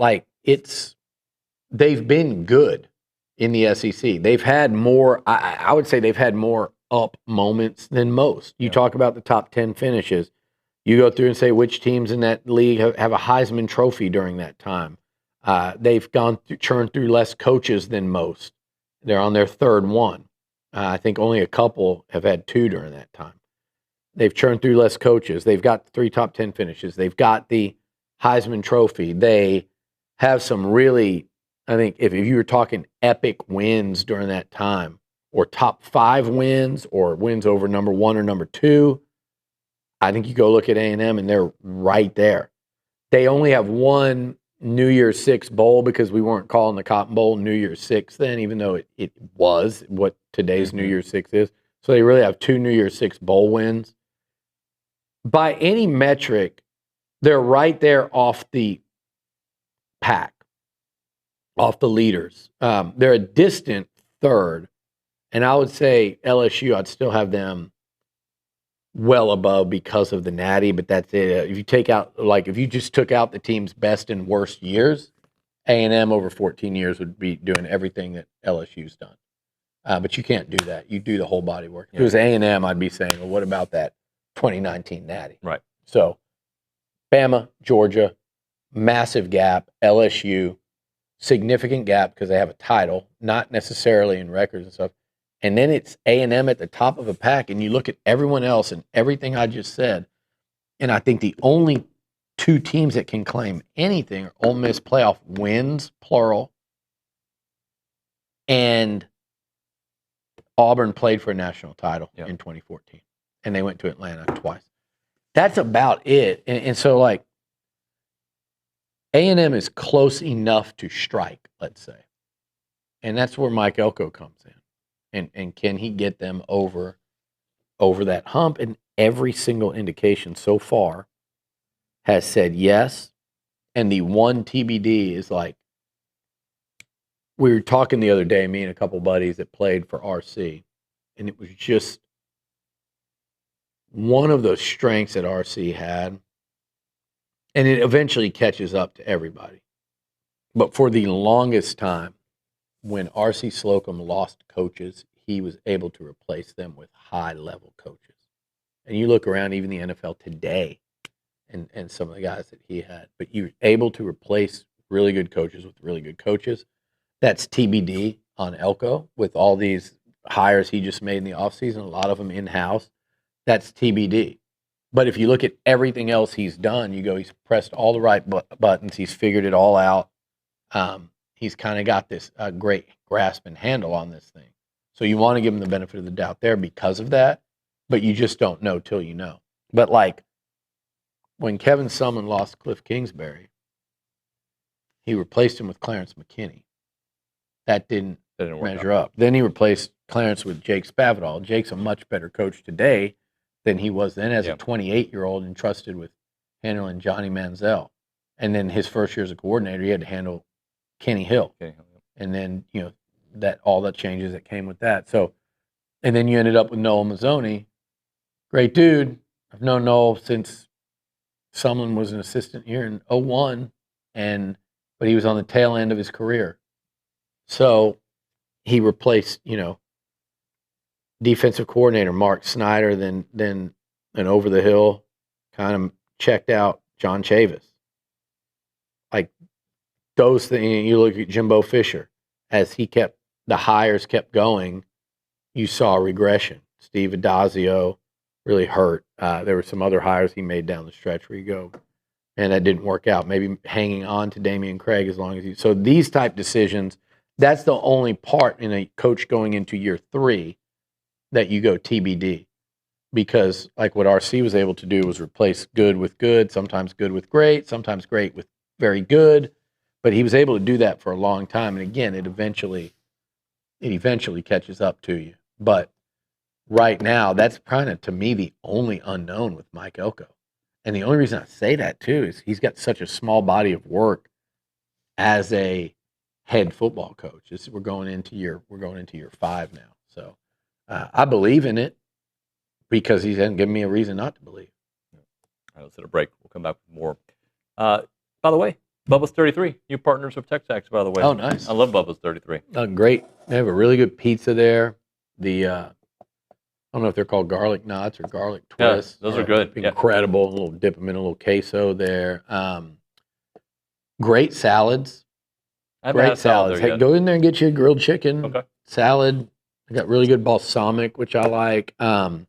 they've been good in the SEC. They've had more, I would say they've had more up moments than most. You talk about the top 10 finishes. You go through and say which teams in that league have a Heisman Trophy during that time. They've churned through less coaches than most. They're on their 3rd one. I think only a couple have had 2 during that time. They've churned through less coaches. They've got 3 top 10 finishes. They've got the Heisman Trophy. They have some really, I think, if you were talking epic wins during that time, or top 5 wins, or wins over number 1 or number 2, I think you go look at A&M, and they're right there. They only have one New Year's Six bowl because we weren't calling the Cotton Bowl New Year's Six then, even though it was what today's New Year's Six is. So they really have 2 New Year's Six bowl wins. By any metric, they're right there off the pack, off the leaders. They're a distant third, and I would say LSU, I'd still have them well above because of the Natty, but that's it. If you take out, if you just took out the team's best and worst years, A&M over 14 years would be doing everything that LSU's done. But you can't do that. You do the whole body work. If it was A&M, I'd be saying, well, what about that 2019 Natty? Right. So, Bama, Georgia, massive gap. LSU, significant gap because they have a title, not necessarily in records and stuff. And then it's A&M at the top of a pack, and you look at everyone else and everything I just said, and I think the only 2 teams that can claim anything are Ole Miss playoff wins, plural, and Auburn played for a national title in 2014, and they went to Atlanta twice. That's about it. And so, A&M is close enough to strike, let's say. And that's where Mike Elko comes in. And can he get them over that hump? And every single indication so far has said yes. And the one TBD is we were talking the other day, me and a couple buddies that played for RC, and it was just one of those strengths that RC had, and it eventually catches up to everybody. But for the longest time, when R.C. Slocum lost coaches, he was able to replace them with high-level coaches. And you look around even the NFL today and some of the guys that he had, but you're able to replace really good coaches with really good coaches. That's TBD on Elko with all these hires he just made in the offseason, a lot of them in-house. That's TBD. But if you look at everything else he's done, you go, he's pressed all the right buttons. He's figured it all out. He's kind of got this great grasp and handle on this thing. So you want to give him the benefit of the doubt there because of that, but you just don't know till you know. But when Kevin Sumlin lost Cliff Kingsbury, he replaced him with Clarence McKinney. That didn't measure up. Then he replaced Clarence with Jake Spavital. Jake's a much better coach today than he was then as a 28-year-old entrusted with handling Johnny Manziel. And then his first year as a coordinator, he had to handle Kenny Hill. And then, that all the changes that came with that. So, and then you ended up with Noel Mazzoni. Great dude. I've known Noel since Sumlin was an assistant here in 2001, but he was on the tail end of his career. So he replaced, defensive coordinator Mark Snyder, then over the hill, kind of checked out John Chavis. Those things, you look at Jimbo Fisher, as the hires kept going, you saw a regression. Steve Adazio really hurt. There were some other hires he made down the stretch where you go, and that didn't work out. Maybe hanging on to Damian Craig as long as you. So these type decisions, that's the only part in a coach going into year 3 that you go TBD. Because what RC was able to do was replace good with good, sometimes good with great, sometimes great with very good. But he was able to do that for a long time. And again, it eventually catches up to you. But right now, that's kind of, to me, the only unknown with Mike Elko. And the only reason I say that, too, is he's got such a small body of work as a head football coach. We're going into year 5 now. So I believe in it because he hasn't given me a reason not to believe. All right, let's hit a break. We'll come back with more. By the way, Bubba's 33, new partners with TexAgs, by the way. Oh, nice. I love Bubba's 33. Great. They have a really good pizza there. I don't know if they're called garlic knots or garlic twists. Yeah, those are good. Incredible. A little dip them in a little queso there. Great salads. I haven't had a salad there yet. Go in there and get you a grilled chicken salad. They got really good balsamic, which I like. And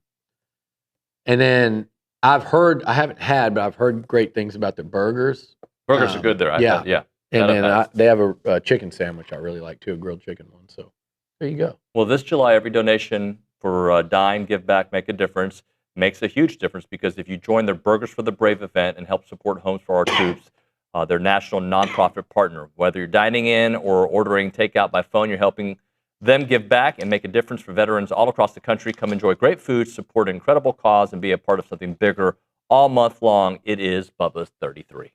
then I haven't had, but I've heard great things about the burgers. Burgers are good there. Yeah. And then they have a chicken sandwich I really like too, a grilled chicken one. So there you go. Well, this July, every donation for Dine, Give Back, Make a Difference makes a huge difference because if you join their Burgers for the Brave event and help support Homes for Our Troops, their national nonprofit partner, whether you're dining in or ordering takeout by phone, you're helping them give back and make a difference for veterans all across the country. Come enjoy great food, support an incredible cause, and be a part of something bigger all month long. It is Bubba's 33.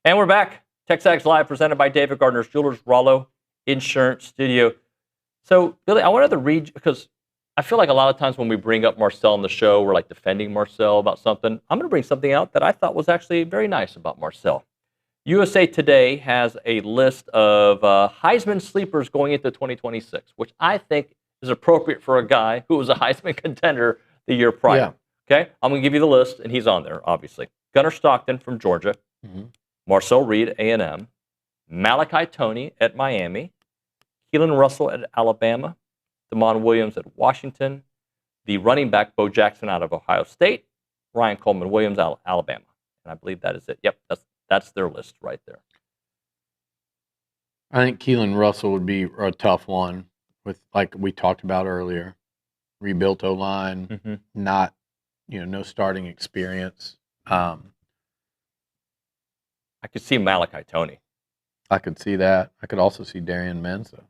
And we're back. TexAgs Live, presented by David Gardner's Jewelers, Rollo Insurance Studio. So, Billy, I wanted to read, because I feel like a lot of times when we bring up Marcel on the show, we're like defending Marcel about something. I'm going to bring something out that I thought was actually very nice about Marcel. USA Today has a list of Heisman sleepers going into 2026, which I think is appropriate for a guy who was a Heisman contender the year prior. Yeah. Okay, I'm going to give you the list, and he's on there, obviously. Gunnar Stockton from Georgia. Marcel Reed, A&M. Malachi Toney at Miami. Keelan Russell at Alabama. Damon Williams at Washington. The running back, Bo Jackson, out of Ohio State. Ryan Coleman Williams out of Alabama. And I believe that is it. Yep, that's their list right there. I think Keelan Russell would be a tough one with, like we talked about earlier, rebuilt O-line, not, no starting experience. I could see Malachi Toney. I could see that. I could also see Darian Mensa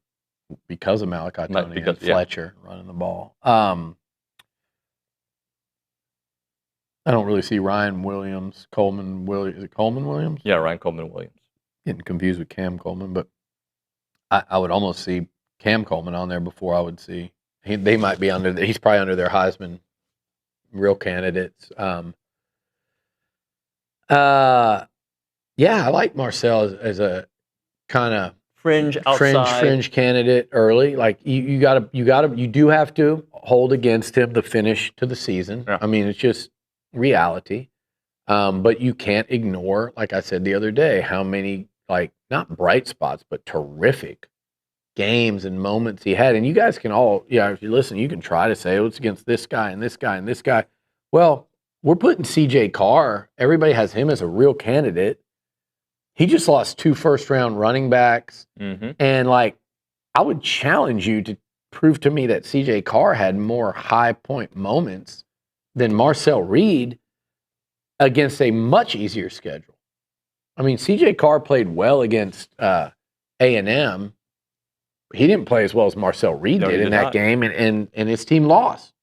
because of Malachi Toney and Fletcher running the ball. I don't really see Ryan Williams, is it Coleman Williams? Yeah, Ryan Coleman Williams. Getting confused with Cam Coleman, but I would almost see Cam Coleman on there before I would see. They might be he's probably under their Heisman real candidates. Yeah, I like Marcel as a kind of fringe candidate early. Like you do have to hold against him the finish to the season. Yeah. I mean, it's just reality. But you can't ignore, like I said the other day, how many, like, not bright spots, but terrific games and moments he had. And you guys can all, if you listen, you can try to say, it's against this guy and this guy and this guy. Well, we're putting CJ Carr. Everybody has him as a real candidate. He just lost 2 first-round running backs. And, like, I would challenge you to prove to me that CJ Carr had more high-point moments than Marcel Reed against a much easier schedule. I mean, CJ Carr played well against A&M. He didn't play as well as Marcel Reed did in that game, and his team lost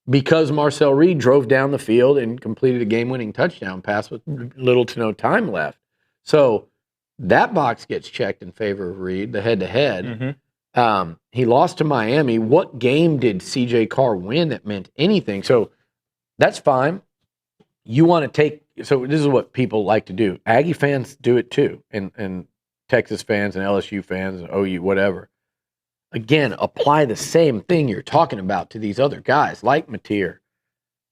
because Marcel Reed drove down the field and completed a game-winning touchdown pass with little to no time left. So that box gets checked in favor of Reed, the head-to-head. He lost to Miami. What game did CJ Carr win that meant anything? So that's fine. You want to take – so this is what people like to do. Aggie fans do it too, and Texas fans and LSU fans and OU, whatever. Again, apply the same thing you're talking about to these other guys like Mateer,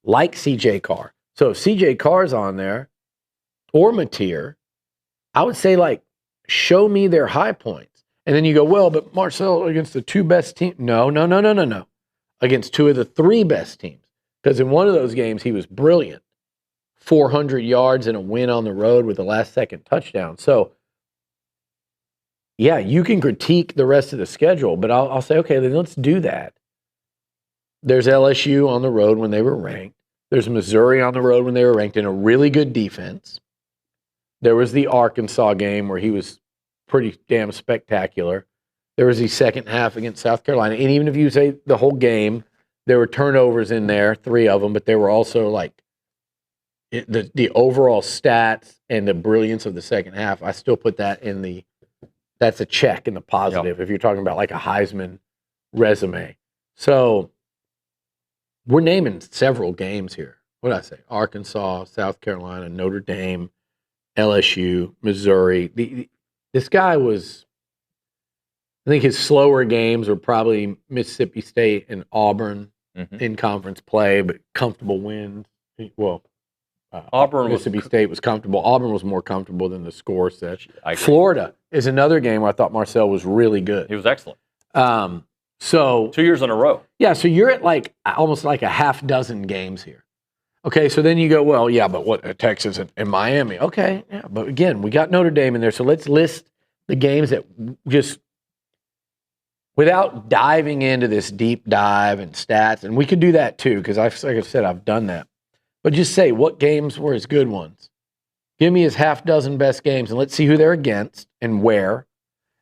like CJ Carr. So if CJ Carr's on there or Mateer, I would say, like, show me their high points. And then you go, well, but Marcel against the 2 best teams. No. Against 2 of the 3 best teams. Because in one of those games, he was brilliant. 400 yards and a win on the road with a last-second touchdown. So, yeah, you can critique the rest of the schedule, but I'll say, okay, then let's do that. There's LSU on the road when they were ranked. There's Missouri on the road when they were ranked in a really good defense. There was the Arkansas game where he was pretty damn spectacular. There was the second half against South Carolina. And even if you say the whole game, there were turnovers in there, 3 of them, but there were also, like, the overall stats and the brilliance of the second half. I still put that in that's a check in the positive if you're talking about, like, a Heisman resume. So we're naming several games here. What did I say? Arkansas, South Carolina, Notre Dame, LSU, Missouri. This guy was, I think his slower games were probably Mississippi State and Auburn in conference play, but comfortable wins. Well, Mississippi State was comfortable. Auburn was more comfortable than the score said. Florida is another game where I thought Marcel was really good. He was excellent. So 2 years in a row. Yeah, so you're at, like, almost like a half dozen games here. Okay, so then you go, well, yeah, but what, Texas and Miami? Okay, yeah, but again, we got Notre Dame in there, so let's list the games that just, without diving into this deep dive and stats, and we could do that too, because like I said, I've done that. But just say, what games were his good ones? Give me his half dozen best games, and let's see who they're against and where.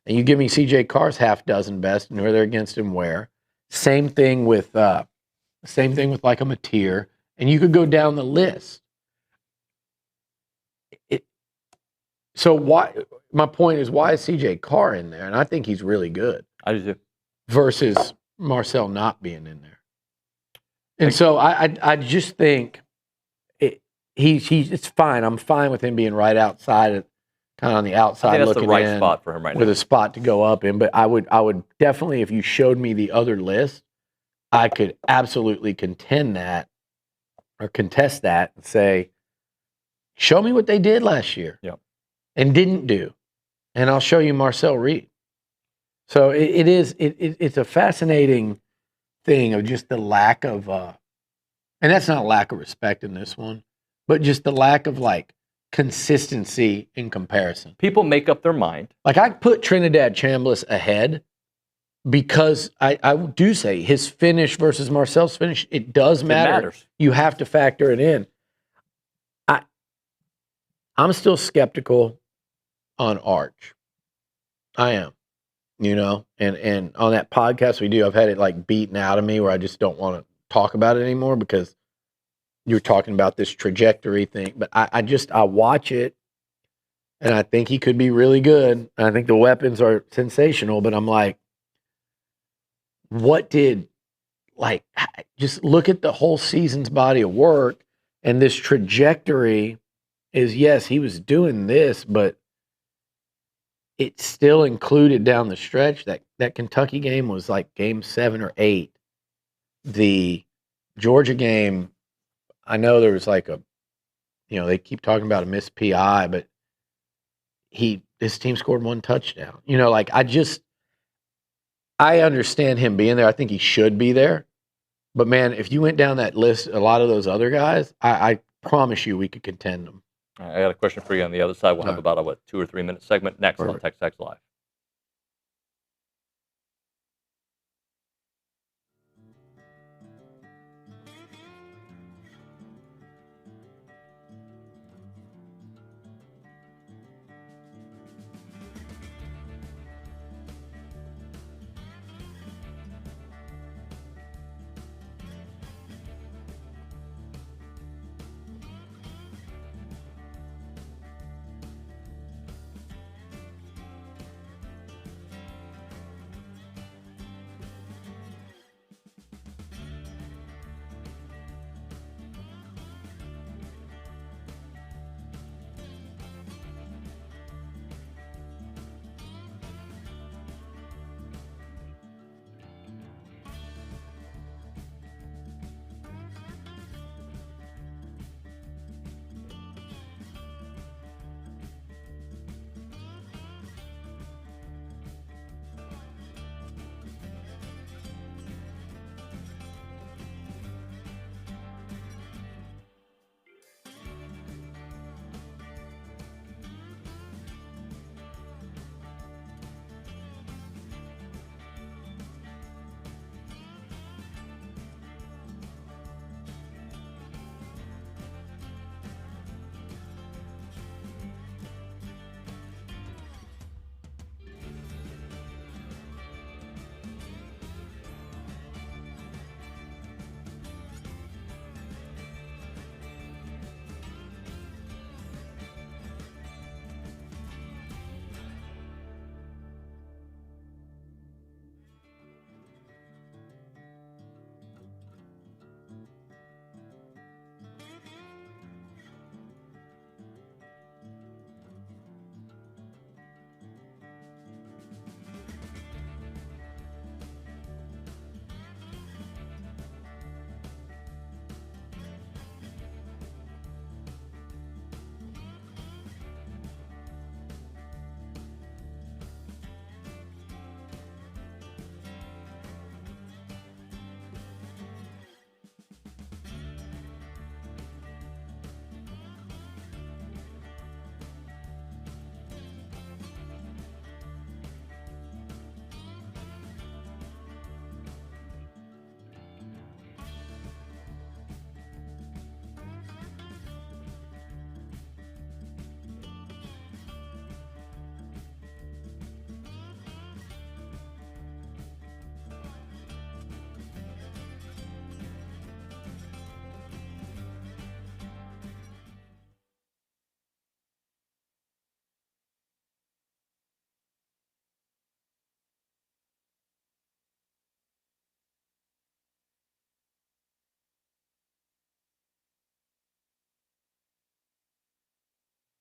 And you give me CJ Carr's half dozen best and who they're against and where. Same thing with like a Mateer. And you could go down the list. So why? My point is, why is CJ Carr in there? And I think he's really good. I do too. Versus Marcel not being in there. And so I just think it's fine. I'm fine with him being right outside, kind of on the outside. I think that's looking the right in spot for him right with now. a spot to go up in. But I would definitely, if you showed me the other list, I could absolutely contest that and say, show me what they did last year and didn't do, and I'll show you Marcel Reed. So it's a fascinating thing of just the lack of, and that's not a lack of respect in this one, but just the lack of like consistency in comparison. People make up their mind. Like I put Trinidad Chambliss ahead because I do say his finish versus Marcel's finish, it does matter. It matters. You have to factor it in. I'm still skeptical on Arch. I am. And on that podcast we do, I've had it like beaten out of me where I just don't want to talk about it anymore because you're talking about this trajectory thing. But I watch it and I think he could be really good. And I think the weapons are sensational, but I'm like, just look at the whole season's body of work, and this trajectory is, yes, he was doing this, but it still included down the stretch. That Kentucky game was like game 7 or 8. The Georgia game, I know there was like they keep talking about a missed PI, but this team scored 1 touchdown. I understand him being there. I think he should be there. But man, if you went down that list, a lot of those other guys, I promise you we could contend them. I got a question for you on the other side. We'll have about a 2 or 3 minute segment next on TexAgs Live.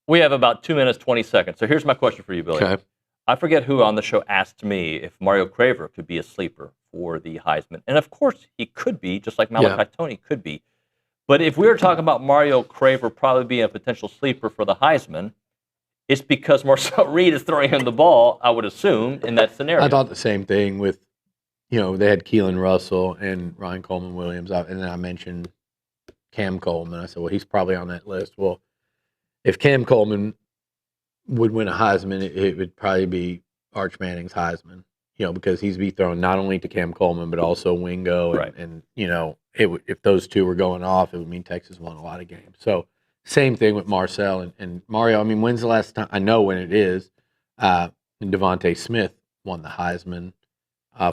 We have about 2 minutes, 20 seconds. So here's my question for you, Billy. Okay. I forget who on the show asked me if Mario Craver could be a sleeper for the Heisman. And of course, he could be, just like Malachi Tony could be. But if we were talking about Mario Craver probably being a potential sleeper for the Heisman, it's because Marcel Reed is throwing him the ball, I would assume, in that scenario. I thought the same thing with, they had Keelan Russell and Ryan Coleman Williams, and then I mentioned Cam Coleman. I said, well, he's probably on that list. Well, if Cam Coleman would win a Heisman, it would probably be Arch Manning's Heisman, because he's be thrown not only to Cam Coleman, but also Wingo. And if those two were going off, it would mean Texas won a lot of games. So same thing with Marcel and Mario. I mean, when's the last time? I know when it is. Devontae Smith won the Heisman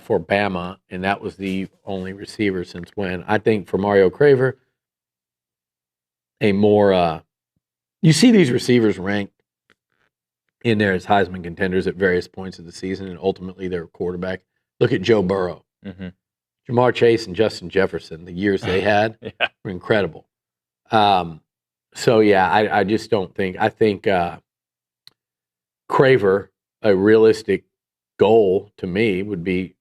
for Bama, and that was the only receiver since when. I think for Mario Craver, a more you see these receivers ranked in there as Heisman contenders at various points of the season, and ultimately they're a quarterback. Look at Joe Burrow. Jamar Chase and Justin Jefferson, the years they had were incredible. I just don't think. I think Craver, a realistic goal to me would be,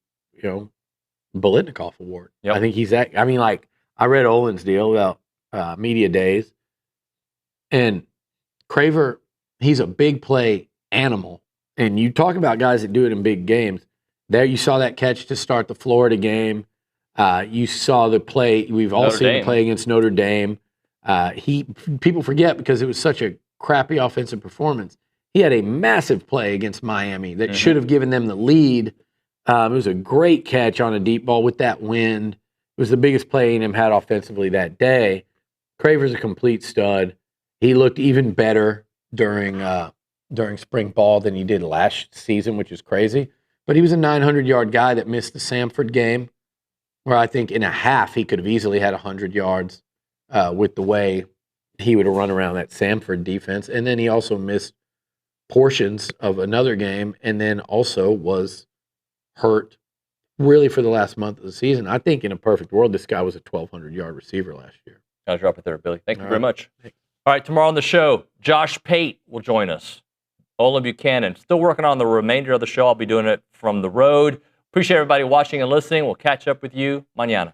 Biletnikoff Award. I think he's that. I mean, like, I read Olin's deal about media days, and Craver, he's a big play animal. And you talk about guys that do it in big games. There, you saw that catch to start the Florida game. You saw the play. We've all seen the play against Notre Dame. People forget because it was such a crappy offensive performance. He had a massive play against Miami that should have given them the lead. It was a great catch on a deep ball with that wind. It was the biggest play A&M had offensively that day. Craver's a complete stud. He looked even better during spring ball than he did last season, which is crazy. But he was a 900-yard guy that missed the Samford game, where I think in a half he could have easily had 100 yards with the way he would have run around that Samford defense. And then he also missed portions of another game and then also was hurt really for the last month of the season. I think in a perfect world, this guy was a 1,200-yard receiver last year. I'll drop it there, Billy. Thank you very much. All right, tomorrow on the show, Josh Pate will join us. Olin Buchanan. Still working on the remainder of the show. I'll be doing it from the road. Appreciate everybody watching and listening. We'll catch up with you mañana.